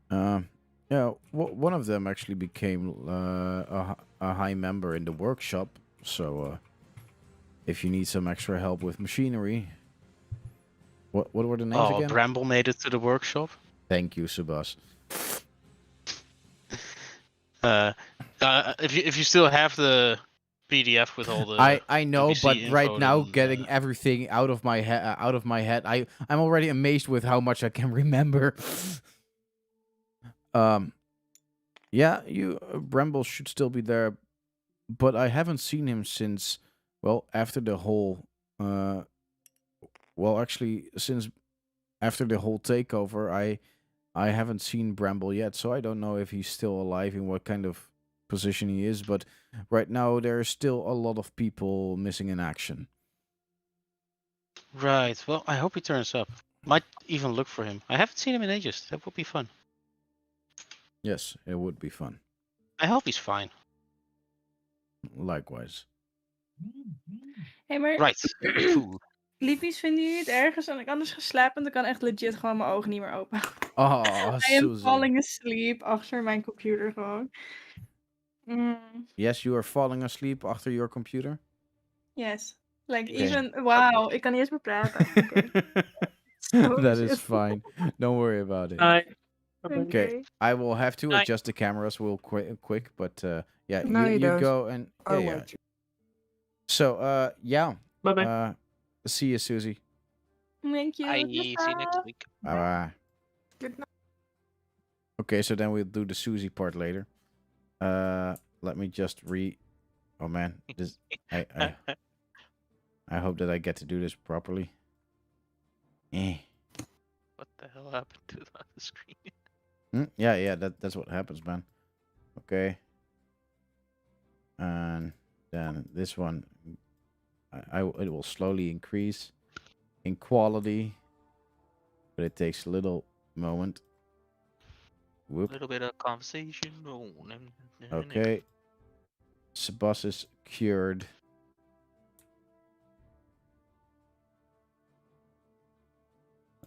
Speaker 1: Yeah, one of them actually became a high member in the workshop. So, if you need some extra help with machinery... What were the names again?
Speaker 2: Bramble made it to the workshop.
Speaker 1: Thank you, Sebas.
Speaker 2: If you still have the PDF with all the
Speaker 1: I know,
Speaker 2: NPC
Speaker 1: but right
Speaker 2: info,
Speaker 1: now,
Speaker 2: then,
Speaker 1: getting everything out of my head, I'm already amazed with how much I can remember. Yeah, Bramble should still be there, but I haven't seen him since, well, after the whole, since after the whole takeover, I haven't seen Bramble yet, so I don't know if he's still alive and what kind of position he is, but right now there are still a lot of people missing in action.
Speaker 2: Right. Well, I hope he turns up. Might even look for him. I haven't seen him in ages. That would be fun.
Speaker 1: Yes, it would be fun.
Speaker 2: I hope he's fine.
Speaker 1: Likewise.
Speaker 5: Hey, maar
Speaker 2: Right. Cool.
Speaker 5: liefies, vinden jullie het ergens? En ik anders ga slapen, want ik kan echt legit gewoon mijn ogen niet meer open.
Speaker 1: Oh,
Speaker 5: I am
Speaker 1: Susan.
Speaker 5: falling asleep achter mijn computer gewoon.
Speaker 1: Yes, you are falling asleep after your computer?
Speaker 5: Yes. Like,
Speaker 1: Okay.
Speaker 5: even... Wauw, ik kan niet eens meer praten. Oké. Zo
Speaker 1: That is
Speaker 5: shit.
Speaker 1: fine. Don't worry about it.
Speaker 4: Night.
Speaker 1: Okay, I will have to
Speaker 6: Night.
Speaker 1: adjust the cameras real quick, but yeah,
Speaker 3: No, you
Speaker 1: you
Speaker 3: don't.
Speaker 1: go and yeah,
Speaker 3: Oh,
Speaker 1: yeah.
Speaker 3: wait.
Speaker 1: So yeah,
Speaker 4: Bye bye.
Speaker 1: see you, Susie.
Speaker 5: Thank you.
Speaker 6: I see you next week.
Speaker 1: Bye bye.
Speaker 3: Good night.
Speaker 1: Okay, so then we'll do the Susie part later. Let me just Oh man, this I hope that I get to do this properly.
Speaker 6: What the hell happened to the screen?
Speaker 1: Yeah, that's what happens, man. Okay. And then this one, it will slowly increase in quality, but it takes a little moment.
Speaker 6: A
Speaker 1: Whoop.
Speaker 6: little bit of conversation. Oh,
Speaker 1: Okay. Sebas is cured.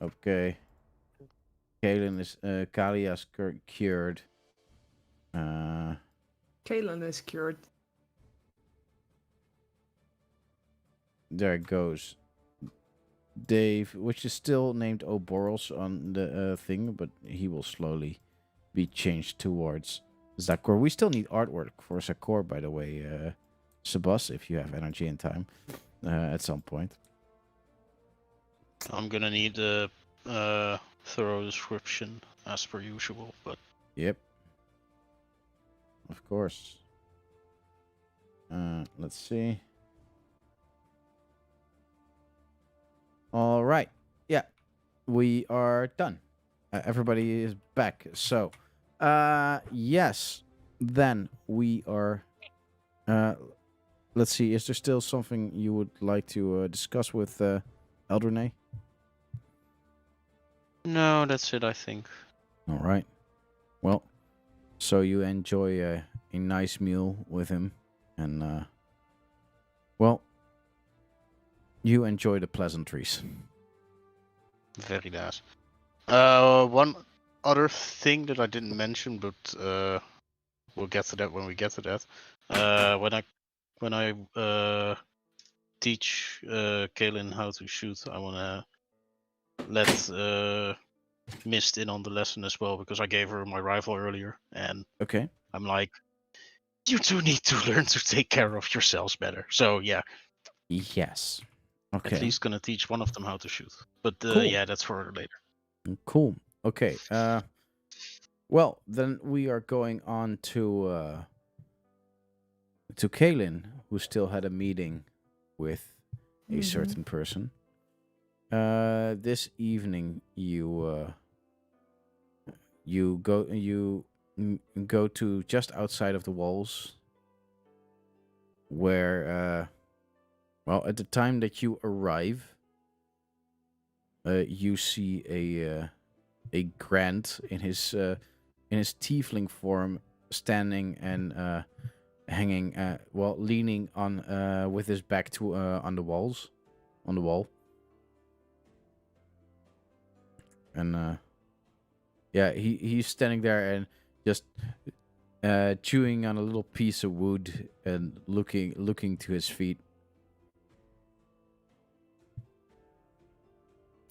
Speaker 1: Okay. Kalen is Kalia's cured.
Speaker 3: Kaylin is cured.
Speaker 1: There it goes. Dave, which is still named Oboros on the thing, but he will slowly be changed towards Zakor. We still need artwork for Zakor, by the way, Sebas, if you have energy and time at some point.
Speaker 2: I'm gonna need a thorough description as per usual, but
Speaker 1: Yep. Of course. Let's see. All right. Yeah. We are done. Everybody is back. So, yes. Then we are let's see. Is there still something you would like to discuss with Eldrene?
Speaker 2: no, that's it. I think.
Speaker 1: All right. Well, so you enjoy a nice meal with him, and well, you enjoy the pleasantries.
Speaker 2: Very nice. One other thing that I didn't mention, but we'll get to that when we get to that. When I teach Kaylin how to shoot, I wanna let Mist in on the lesson as well, because I gave her my rifle earlier, and
Speaker 1: Okay.
Speaker 2: I'm like, you two need to learn to take care of yourselves better. So yeah,
Speaker 1: Yes. Okay.
Speaker 2: at least gonna teach one of them how to shoot. But
Speaker 1: Cool.
Speaker 2: yeah, that's for later.
Speaker 1: Cool. Okay. Well, then we are going on to Kaylin, who still had a meeting with a certain person. This evening you go to just outside of the walls, where well, at the time that you arrive, you see a Grant in his tiefling form, standing and hanging, well, leaning on with his back to on the wall, and yeah, he's standing there and just chewing on a little piece of wood and looking to his feet.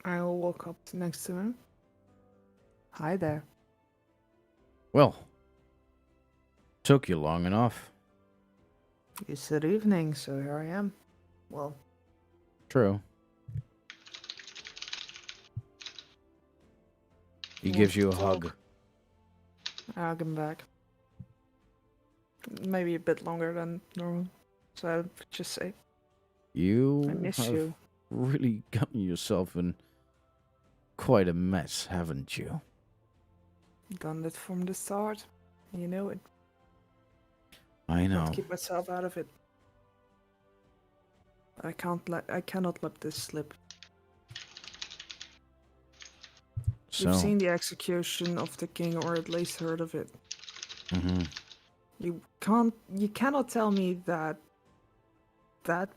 Speaker 3: I'll walk up next to him. Hi there.
Speaker 1: Well, took you long enough.
Speaker 3: You said evening, so here I am. Well,
Speaker 1: True. He gives you a hug.
Speaker 3: I hug him back. Maybe a bit longer than normal. So I'll just say,
Speaker 1: You
Speaker 3: I miss
Speaker 1: have
Speaker 3: you.
Speaker 1: really gotten yourself in quite a mess, haven't you?
Speaker 3: Done it from the start. You know it.
Speaker 1: I know.
Speaker 3: Can't keep myself out of it. I cannot let this slip.
Speaker 1: So,
Speaker 3: You've seen the execution of the king, or at least heard of it.
Speaker 1: mhm.
Speaker 3: You cannot tell me that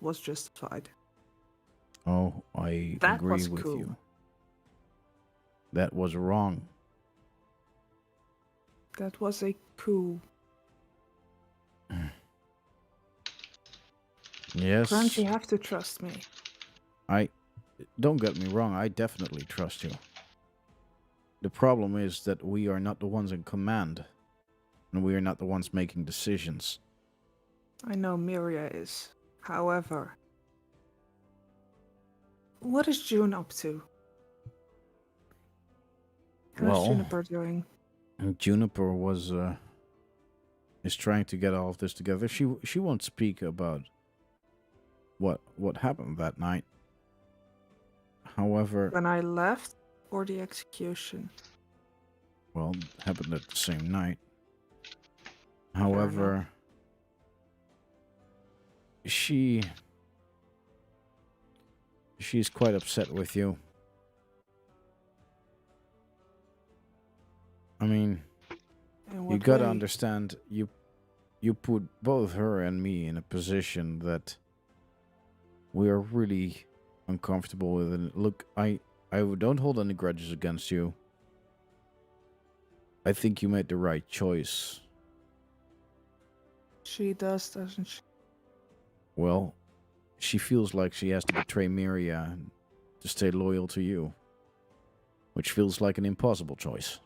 Speaker 3: was justified.
Speaker 1: Oh, I
Speaker 3: That
Speaker 1: agree
Speaker 3: was
Speaker 1: with
Speaker 3: cool.
Speaker 1: you. That was wrong.
Speaker 3: That was a coup.
Speaker 1: Yes.
Speaker 3: Grant, you have to trust me.
Speaker 1: Don't get me wrong, I definitely trust you. The problem is that we are not the ones in command, and we are not the ones making decisions.
Speaker 3: I know Miria is. However, what is June up to? How's
Speaker 1: Well,
Speaker 3: Juniper doing?
Speaker 1: Juniper is trying to get all of this together. She won't speak about what happened that night. However,
Speaker 3: When I left or the execution?
Speaker 1: well, it happened at the same night.
Speaker 3: enough.
Speaker 1: However, she's quite upset with you. I mean,
Speaker 3: In
Speaker 1: you
Speaker 3: what
Speaker 1: gotta
Speaker 3: way?
Speaker 1: understand, you put both her and me in a position that we are really uncomfortable with. And look, I don't hold any grudges against you. I think you made the right choice.
Speaker 3: She does, doesn't she?
Speaker 1: Well, she feels like she has to betray Miria to stay loyal to you, which feels like an impossible choice.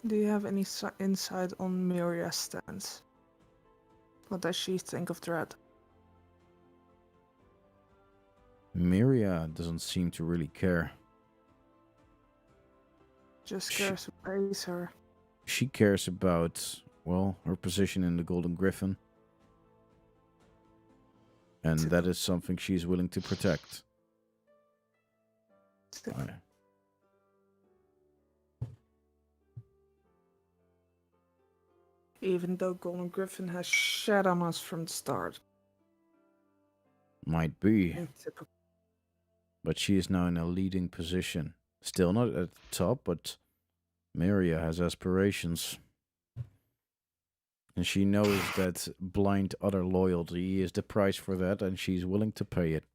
Speaker 3: Do you have any insight on Miria's stance? What does she think of Dread?
Speaker 1: Miria doesn't seem to really care.
Speaker 3: Just
Speaker 1: Sh-
Speaker 3: cares who pays her.
Speaker 1: She cares about, well, her position in the Golden Griffin. And that is something she's willing to protect. I-
Speaker 3: Even though Golden Griffin has shat on us from the start.
Speaker 1: Might be,
Speaker 3: In typical.
Speaker 1: but she is now in a leading position. Still not at the top, but Miria has aspirations. And she knows that blind utter loyalty is the price for that, and she's willing to pay it.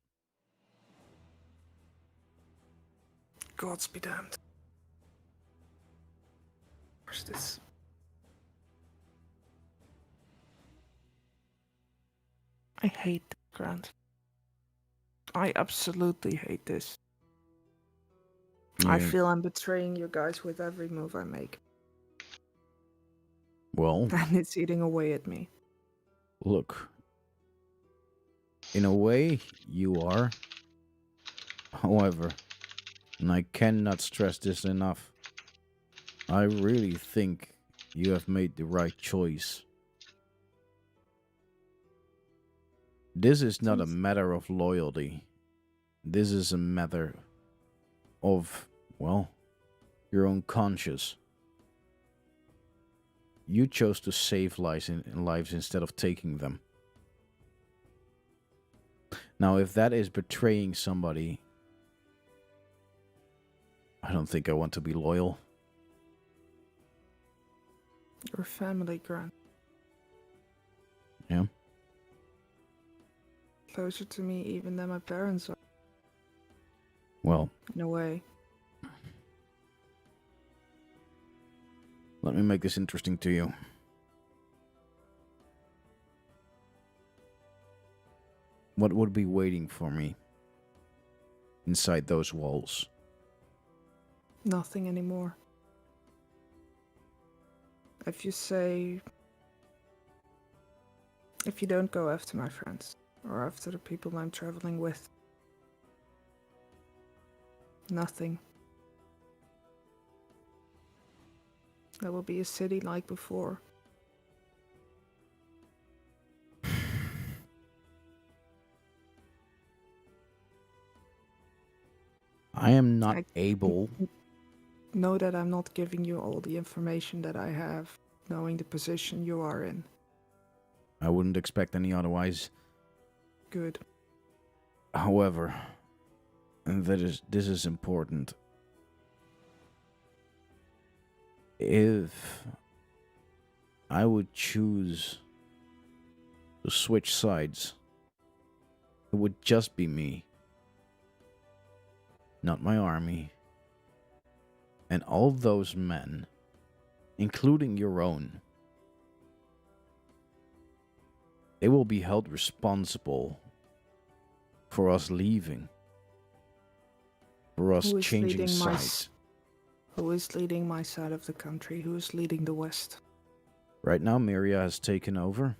Speaker 3: Gods be damned. Where's this? I hate this, Grant. I absolutely hate this. I
Speaker 1: Yeah,
Speaker 3: feel I'm betraying you guys with every move I make.
Speaker 1: well,
Speaker 3: And it's eating away at me.
Speaker 1: look. In a way, you are. However, and I cannot stress this enough, I really think you have made the right choice. This is not a matter of loyalty. This is a matter of, well, your own conscience. You chose to save lives instead of taking them. Now, if that is betraying somebody, I don't think I want to be loyal.
Speaker 3: Your family, Grant.
Speaker 1: Yeah.
Speaker 3: Closer to me even than my parents are,
Speaker 1: Well,
Speaker 3: in a way.
Speaker 1: let me make this interesting to you. What would be waiting for me inside those walls?
Speaker 3: Nothing anymore. If you say... If you don't go after my friends, or after the people I'm traveling with. Nothing. There will be a city like before.
Speaker 1: I am not
Speaker 3: I-
Speaker 1: able.
Speaker 3: Know that I'm not giving you all the information that I have, knowing the position you are in.
Speaker 1: I wouldn't expect any otherwise.
Speaker 3: Good.
Speaker 1: However, and this is important. If I would choose to switch sides, it would just be me, not my army, and all those men, including your own, they will be held responsible for us leaving. For us
Speaker 3: Who is
Speaker 1: changing
Speaker 3: leading my
Speaker 1: sides.
Speaker 3: Who is leading my side of the country? Who is leading the West?
Speaker 1: Right now, Miria has taken over.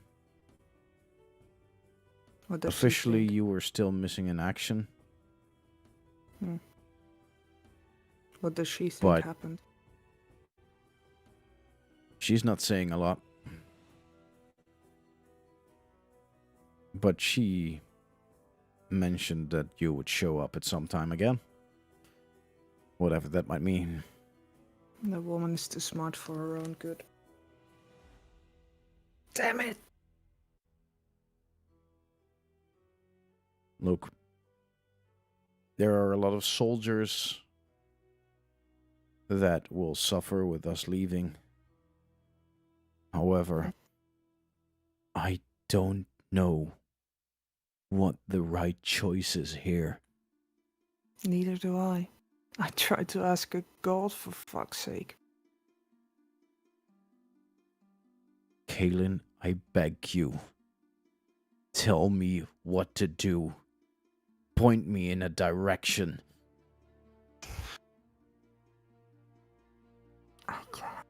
Speaker 3: What does she
Speaker 1: Officially,
Speaker 3: think?
Speaker 1: you were still missing in action.
Speaker 3: What does she think
Speaker 1: But-
Speaker 3: happened?
Speaker 1: She's not saying a lot. But she mentioned that you would show up at some time again. Whatever that might mean.
Speaker 3: The woman is too smart for her own good. Damn it!
Speaker 1: Look, there are a lot of soldiers that will suffer with us leaving. However, I don't know what the right choice is here.
Speaker 3: Neither do I. I tried to ask a god for fuck's sake.
Speaker 1: Kaylin, I beg you. Tell me what to do. Point me in a direction.
Speaker 3: I can't.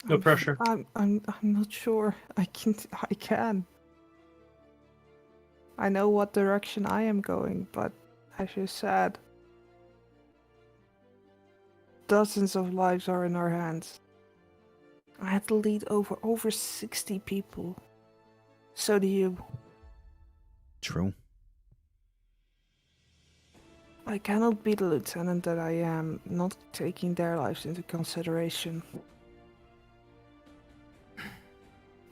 Speaker 4: No pressure.
Speaker 3: I'm not sure. I can. I know what direction I am going, but as you said, dozens of lives are in our hands. I had to lead over 60 people. So do you.
Speaker 1: True.
Speaker 3: I cannot be the lieutenant that I am, not taking their lives into consideration.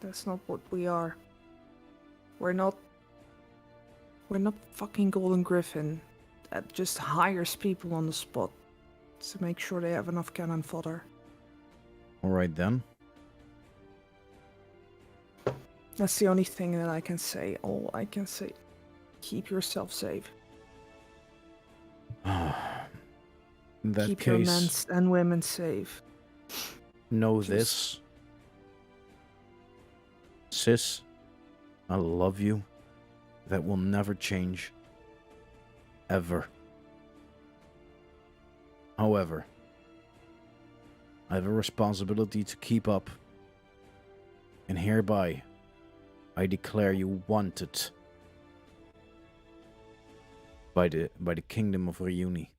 Speaker 3: That's not what we are. We're not fucking Golden Griffin that just hires people on the spot to make sure they have enough cannon fodder.
Speaker 1: Alright then.
Speaker 3: That's the only thing that I can say. All I can say. Keep yourself safe.
Speaker 1: In that
Speaker 3: Keep your men
Speaker 1: case,
Speaker 3: and women safe.
Speaker 1: know
Speaker 3: just-
Speaker 1: this. Sis, I love you. That will never change. Ever. However, I have a responsibility to keep up. And hereby, I declare you wanted by the kingdom of Reuni.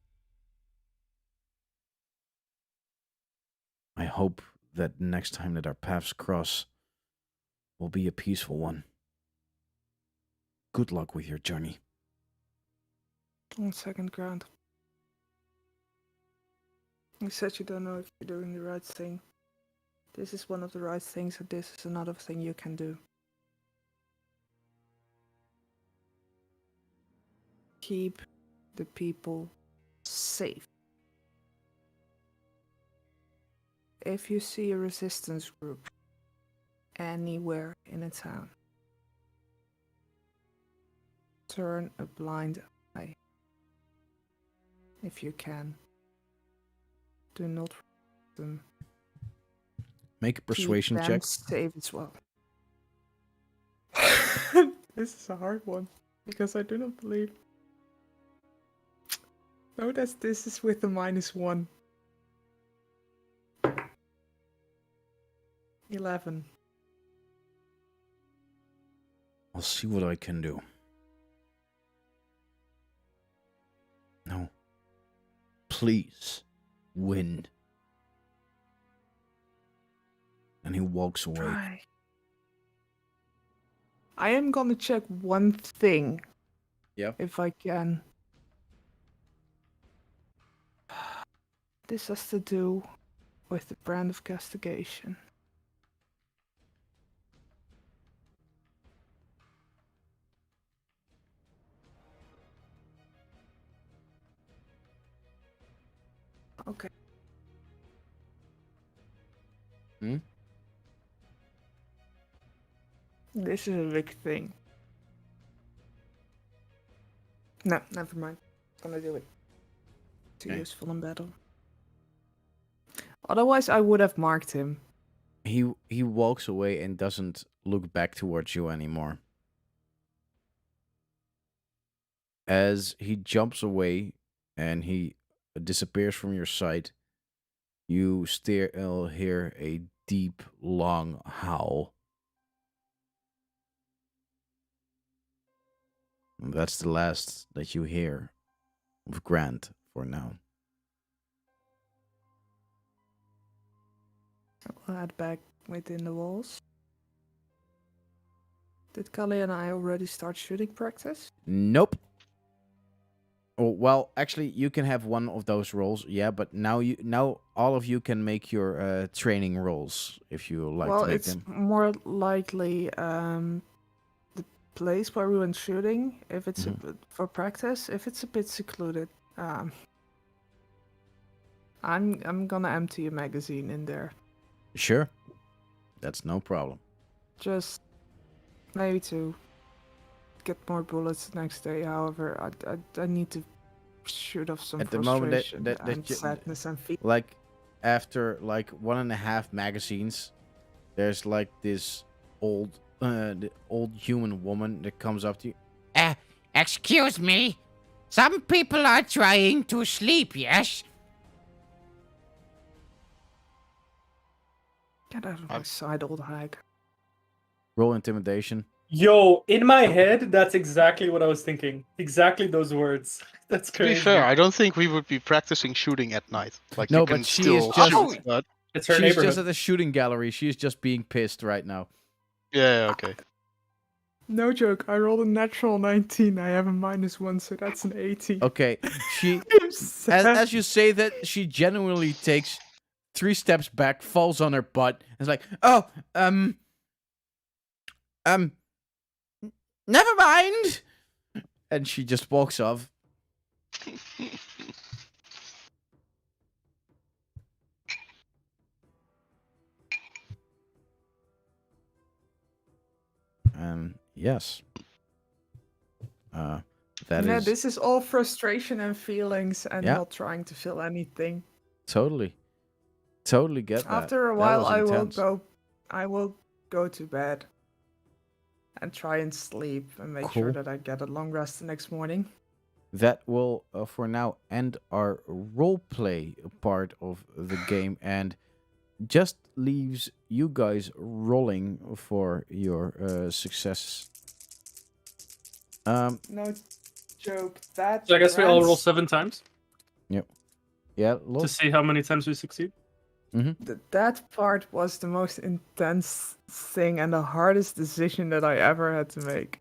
Speaker 1: I hope that next time that our paths cross will be a peaceful one. Good luck with your journey.
Speaker 3: On second ground. You said you don't know if you're doing the right thing. This is one of the right things, and this is another thing you can do. Keep the people safe. If you see a resistance group anywhere in a town, turn a blind eye. If you can. Do not them.
Speaker 1: Make a persuasion
Speaker 3: Keep
Speaker 1: check.
Speaker 3: them safe as well. This is a hard one because I do not believe. Notice this is with the -1. 11.
Speaker 1: I'll see what I can do. No. Please. Win. And he walks away.
Speaker 3: Try. I am gonna check one thing.
Speaker 1: Yeah.
Speaker 3: If I can. This has to do with the brand of castigation. Okay.
Speaker 1: Hmm?
Speaker 3: This is a big thing. No, never mind. I'm gonna do it. Too
Speaker 1: Okay.
Speaker 3: useful in battle. Otherwise, I would have marked him.
Speaker 1: he walks away and doesn't look back towards you anymore. As he jumps away and he disappears from your sight, you still hear a deep, long howl. And that's the last that you hear of Grant for now.
Speaker 3: I'll head back within the walls. Did Kali and I already start shooting practice?
Speaker 1: Nope. Oh, well, actually, you can have one of those rolls, yeah. But now all of you can make your training rolls if you like
Speaker 3: Well,
Speaker 1: to make
Speaker 3: it's
Speaker 1: them.
Speaker 3: more likely the place where we went shooting. If it's a bit for practice, if it's a bit secluded, I'm gonna empty a magazine in there.
Speaker 1: Sure, that's no problem.
Speaker 3: Just maybe to get more bullets the next day. However, I need to shoot off some
Speaker 1: At the moment that-
Speaker 3: frustration
Speaker 1: that
Speaker 3: and
Speaker 1: you-
Speaker 3: sadness and fear.
Speaker 1: Like after like 1.5 magazines, there's like this the old human woman that comes up to you.
Speaker 7: Excuse me. Some people are trying to sleep, yes?
Speaker 3: Get out of my sight, old hag.
Speaker 1: Roll intimidation.
Speaker 4: Yo, in my head, that's exactly what I was thinking. Exactly those words. That's
Speaker 2: To be
Speaker 4: crazy.
Speaker 2: fair, I don't think we would be practicing shooting at night. Like
Speaker 1: No,
Speaker 2: you
Speaker 1: but
Speaker 2: can
Speaker 1: she
Speaker 2: still
Speaker 1: is just-
Speaker 2: shoot, but
Speaker 4: It's her
Speaker 1: She's
Speaker 4: neighborhood.
Speaker 1: just at the shooting gallery. She's just being pissed right now.
Speaker 2: yeah, okay.
Speaker 3: No joke. I rolled a natural 19. I have a -1, so that's an 18.
Speaker 1: Okay, she
Speaker 3: I'm sad.
Speaker 1: as you say that, she genuinely takes 3 steps back, falls on her butt, and is like, "Oh, never mind," and she just walks off. Yes. That
Speaker 3: yeah,
Speaker 1: is
Speaker 3: this is all frustration and feelings and
Speaker 1: Yeah.
Speaker 3: not trying to feel anything.
Speaker 1: totally get that.
Speaker 3: After a
Speaker 1: That
Speaker 3: while,
Speaker 1: was intense.
Speaker 3: I will go to bed and try and sleep and make sure
Speaker 1: Cool.
Speaker 3: that I get a long rest the next morning.
Speaker 1: That will, for now, end our roleplay part of the game and just leaves you guys rolling for your successes.
Speaker 3: No joke. That.
Speaker 4: So I guess we all roll
Speaker 3: Grant's-
Speaker 4: 7 times
Speaker 1: Yeah,
Speaker 4: to
Speaker 1: Lol.
Speaker 4: see how many times we succeed.
Speaker 3: That part was the most intense thing and the hardest decision that I ever had to make.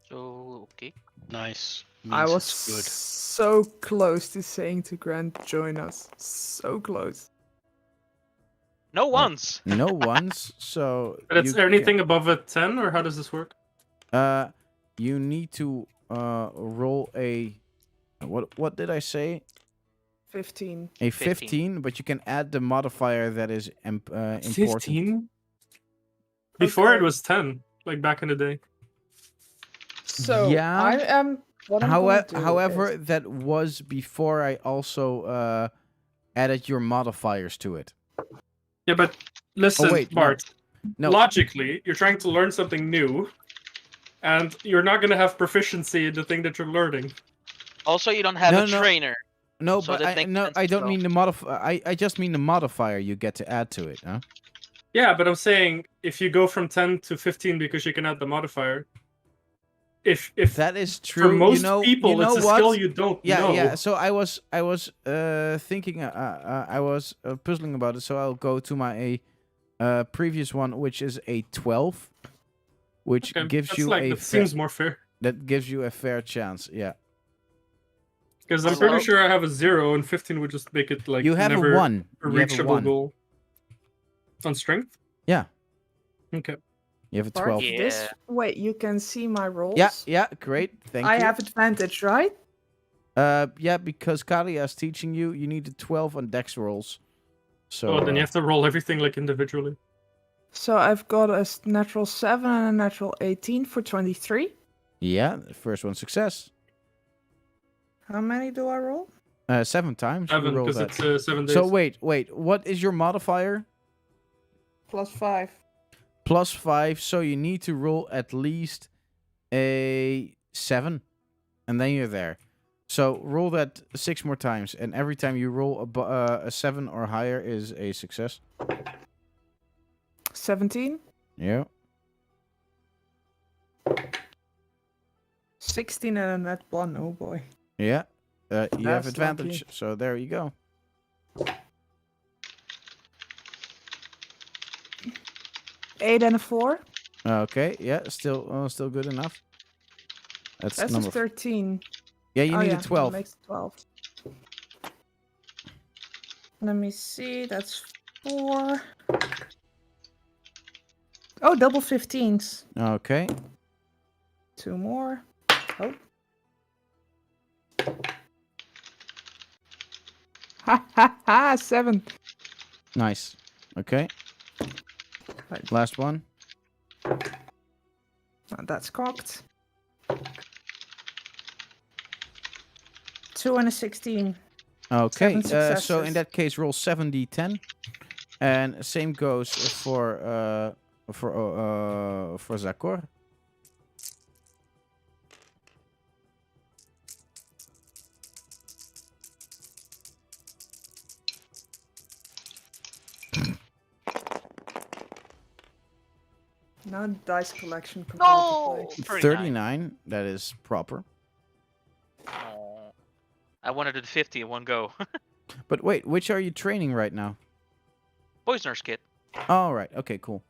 Speaker 6: So okay.
Speaker 2: Nice.
Speaker 3: I
Speaker 2: Means
Speaker 3: was
Speaker 2: it's good.
Speaker 3: so close to saying to Grant, join us. So close.
Speaker 6: No once.
Speaker 1: No ones, so
Speaker 4: But is
Speaker 1: you
Speaker 4: there anything above a 10, or how does this work?
Speaker 1: you need to roll a what did I say?
Speaker 3: 15.
Speaker 1: A
Speaker 6: 15.
Speaker 1: 15, but you can add the modifier that is important.
Speaker 4: 15? Before it
Speaker 3: Okay.
Speaker 4: was 10, like back in the day.
Speaker 3: So
Speaker 1: Yeah.
Speaker 3: I am. What I'm gonna do
Speaker 1: However,
Speaker 3: is-
Speaker 1: that was before I also added your modifiers to it.
Speaker 4: Yeah, but listen,
Speaker 1: wait, no.
Speaker 4: Bart.
Speaker 1: No.
Speaker 4: Logically, you're trying to learn something new, and you're not going to have proficiency in the thing that you're learning.
Speaker 6: Also, you don't have
Speaker 1: No,
Speaker 6: a
Speaker 1: no.
Speaker 6: trainer.
Speaker 1: No,
Speaker 6: So
Speaker 1: but
Speaker 6: that
Speaker 1: I
Speaker 6: makes
Speaker 1: no,
Speaker 6: sense
Speaker 1: I
Speaker 6: as
Speaker 1: don't
Speaker 6: well.
Speaker 1: mean the I just mean the modifier you get to add to it, huh?
Speaker 4: Yeah, but I'm saying if you go from 10 to 15 because you can add the modifier, if
Speaker 1: That is true.
Speaker 4: for most
Speaker 1: you know,
Speaker 4: people
Speaker 1: you know
Speaker 4: it's a
Speaker 1: what?
Speaker 4: skill you don't
Speaker 1: Yeah,
Speaker 4: know.
Speaker 1: yeah. So I was thinking, I was puzzling about it. So I'll go to my previous one, which is a 12, which
Speaker 4: Okay,
Speaker 1: gives
Speaker 4: that's
Speaker 1: you
Speaker 4: like,
Speaker 1: a
Speaker 4: that seems more fair.
Speaker 1: that gives you a fair chance. Yeah,
Speaker 4: Because I'm
Speaker 6: Also-
Speaker 4: pretty sure I have a 0, and 15 would just make it like
Speaker 1: you have
Speaker 4: never
Speaker 1: a 1.
Speaker 4: a
Speaker 1: You have a
Speaker 4: reachable
Speaker 1: 1.
Speaker 4: goal. On strength?
Speaker 1: Yeah.
Speaker 4: Okay.
Speaker 1: You have a
Speaker 3: Bart,
Speaker 1: 12.
Speaker 6: Yeah.
Speaker 3: this wait, you can see my rolls.
Speaker 1: Yeah, great. Thank
Speaker 3: I
Speaker 1: you.
Speaker 3: have advantage, right?
Speaker 1: Yeah, because Kalia is teaching you, you need a 12 on dex rolls. So
Speaker 4: Oh, then you have to roll everything like individually.
Speaker 3: So I've got a natural 7 and a natural 18 for 23.
Speaker 1: yeah, the first one success.
Speaker 3: How many do I roll?
Speaker 1: 7 times. you
Speaker 4: 7,
Speaker 1: roll
Speaker 4: because
Speaker 1: that.
Speaker 4: it's 7 days.
Speaker 1: So wait. What is your modifier?
Speaker 3: +5.
Speaker 1: +5, so you need to roll at least a 7, and then you're there. So roll that 6 more times, and every time you roll a 7 or higher is a success.
Speaker 3: 17.
Speaker 1: Yeah.
Speaker 3: 16 and a net 1. Oh boy.
Speaker 1: Yeah. You have
Speaker 3: That's
Speaker 1: advantage,
Speaker 3: lucky.
Speaker 1: so there you go.
Speaker 3: 8 and a 4.
Speaker 1: Okay, yeah, still good enough. That's
Speaker 3: That's a
Speaker 1: number
Speaker 3: 13.
Speaker 1: Yeah, you
Speaker 3: Oh,
Speaker 1: need
Speaker 3: yeah,
Speaker 1: a 12.
Speaker 3: That makes 12. Let me see. That's 4. Oh, double 15s.
Speaker 1: Okay.
Speaker 3: 2 more. Oh. Ha ha ha! 7.
Speaker 1: Nice. Okay.
Speaker 3: Right.
Speaker 1: Last one.
Speaker 3: That's cocked. 2 and a 16.
Speaker 1: Okay.
Speaker 3: 7
Speaker 1: So in
Speaker 3: successes.
Speaker 1: that case, roll 7d10, and same goes for Zakor.
Speaker 3: No dice collection. compared to
Speaker 6: No!
Speaker 3: play.
Speaker 1: 39. That is proper.
Speaker 6: Oh. I wanted to do 50 in one go.
Speaker 1: But wait, which are you training right now?
Speaker 6: Poisoner's kit.
Speaker 1: All right. Okay. Cool.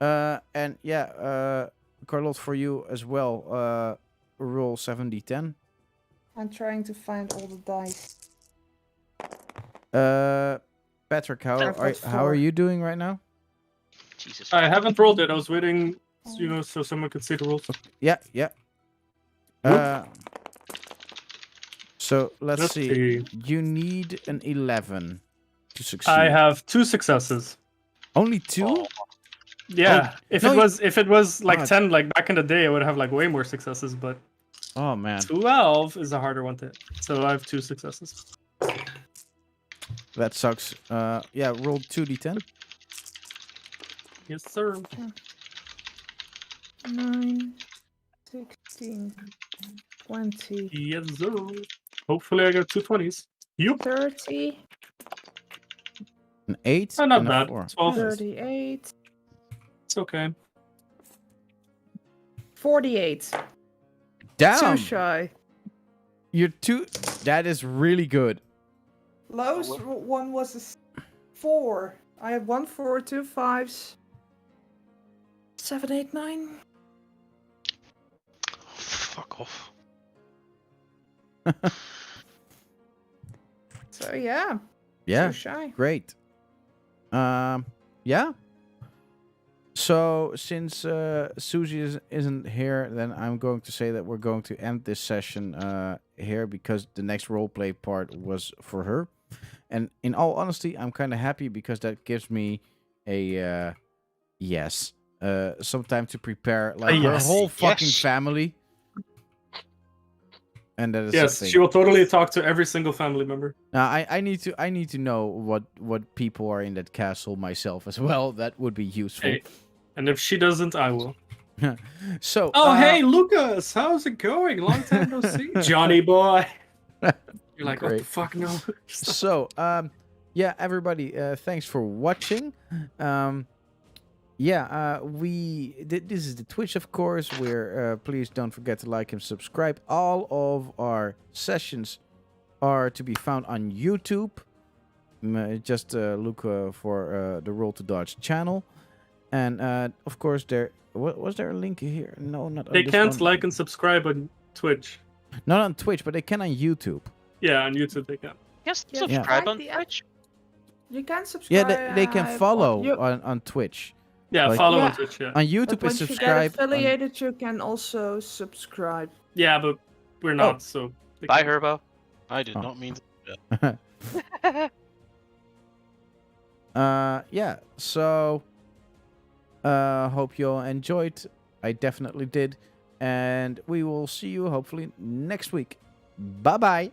Speaker 1: And yeah, Carlotte, for you as well. Roll 7d10.
Speaker 3: I'm trying to find all the dice.
Speaker 1: Patrick,
Speaker 3: I've got
Speaker 1: how are
Speaker 3: 4.
Speaker 1: you doing right now?
Speaker 6: Jesus.
Speaker 4: I haven't rolled it. I was waiting, so someone could see the rules.
Speaker 1: Yeah. Yeah. So let's see. You need an 11 to succeed.
Speaker 4: I have 2 successes.
Speaker 1: Only 2?
Speaker 6: Oh,
Speaker 4: Yeah, if
Speaker 1: no,
Speaker 4: it was like
Speaker 1: Oh.
Speaker 4: 10, like back in the day, I would have like way more successes. But
Speaker 1: Oh man,
Speaker 4: 12 is a harder one to hit. So I have 2 successes.
Speaker 1: that sucks. Yeah, roll 2d10.
Speaker 4: Yes, sir.
Speaker 3: 9, 16, 20,
Speaker 4: Yes, sir. Hopefully, I got 2 20s. Yup.
Speaker 3: 30,
Speaker 1: An 8
Speaker 4: Oh, not
Speaker 1: and a
Speaker 4: bad.
Speaker 1: 4.
Speaker 4: 12.
Speaker 3: 38,
Speaker 4: It's okay.
Speaker 3: 48.
Speaker 1: Damn,
Speaker 3: Too shy.
Speaker 1: you're too. That is really good.
Speaker 3: Lowest one was a 4. I have 1 4, 2 5s. 7, 8, 9.
Speaker 2: Fuck off.
Speaker 3: So yeah,
Speaker 1: Yeah,
Speaker 3: too shy.
Speaker 1: great. Yeah. So since Susie isn't here, then I'm going to say that we're going to end this session here because the next roleplay part was for her. And in all honesty, I'm kind of happy because that gives me a some time to prepare like her
Speaker 4: yes.
Speaker 1: whole fucking
Speaker 2: Yes.
Speaker 1: family. And that is the
Speaker 4: Yes,
Speaker 1: thing.
Speaker 4: she will totally talk to every single family member.
Speaker 1: Now, I need to know what people are in that castle myself as well. That would be useful.
Speaker 4: Hey, and if she doesn't, I will.
Speaker 1: So.
Speaker 4: Oh, hey, Lucas, how's it going? Long time no see. Johnny boy. You're like, what
Speaker 1: Great.
Speaker 4: the fuck, no.
Speaker 1: So, yeah, everybody, thanks for watching. This is the Twitch, of course. Where please don't forget to like and subscribe. All of our sessions are to be found on YouTube. Just look for the Roll to Dodge channel, and of course was there a link here? No, not.
Speaker 4: They
Speaker 1: on this
Speaker 4: can't
Speaker 1: one.
Speaker 4: like and subscribe on Twitch.
Speaker 1: Not on Twitch, but they can on YouTube.
Speaker 4: Yeah, on YouTube they can.
Speaker 6: Just
Speaker 3: Yeah,
Speaker 6: subscribe
Speaker 3: like
Speaker 6: on
Speaker 3: the-
Speaker 6: Twitch.
Speaker 3: You can
Speaker 1: Yeah,
Speaker 3: subscribe.
Speaker 1: they can follow
Speaker 3: You,
Speaker 1: on Twitch.
Speaker 4: Yeah,
Speaker 1: Like-
Speaker 4: follow
Speaker 3: Yeah.
Speaker 4: on Twitch, yeah.
Speaker 1: On YouTube,
Speaker 3: but
Speaker 1: is
Speaker 3: once you
Speaker 1: subscribe.
Speaker 3: get affiliated, you can also subscribe.
Speaker 4: Yeah, but we're not, so... they
Speaker 6: Bye,
Speaker 4: can't.
Speaker 6: Herbo.
Speaker 2: I did
Speaker 1: Oh.
Speaker 2: not mean to.
Speaker 1: Yeah, so hope you all enjoyed. I definitely did. And we will see you hopefully next week. Bye bye.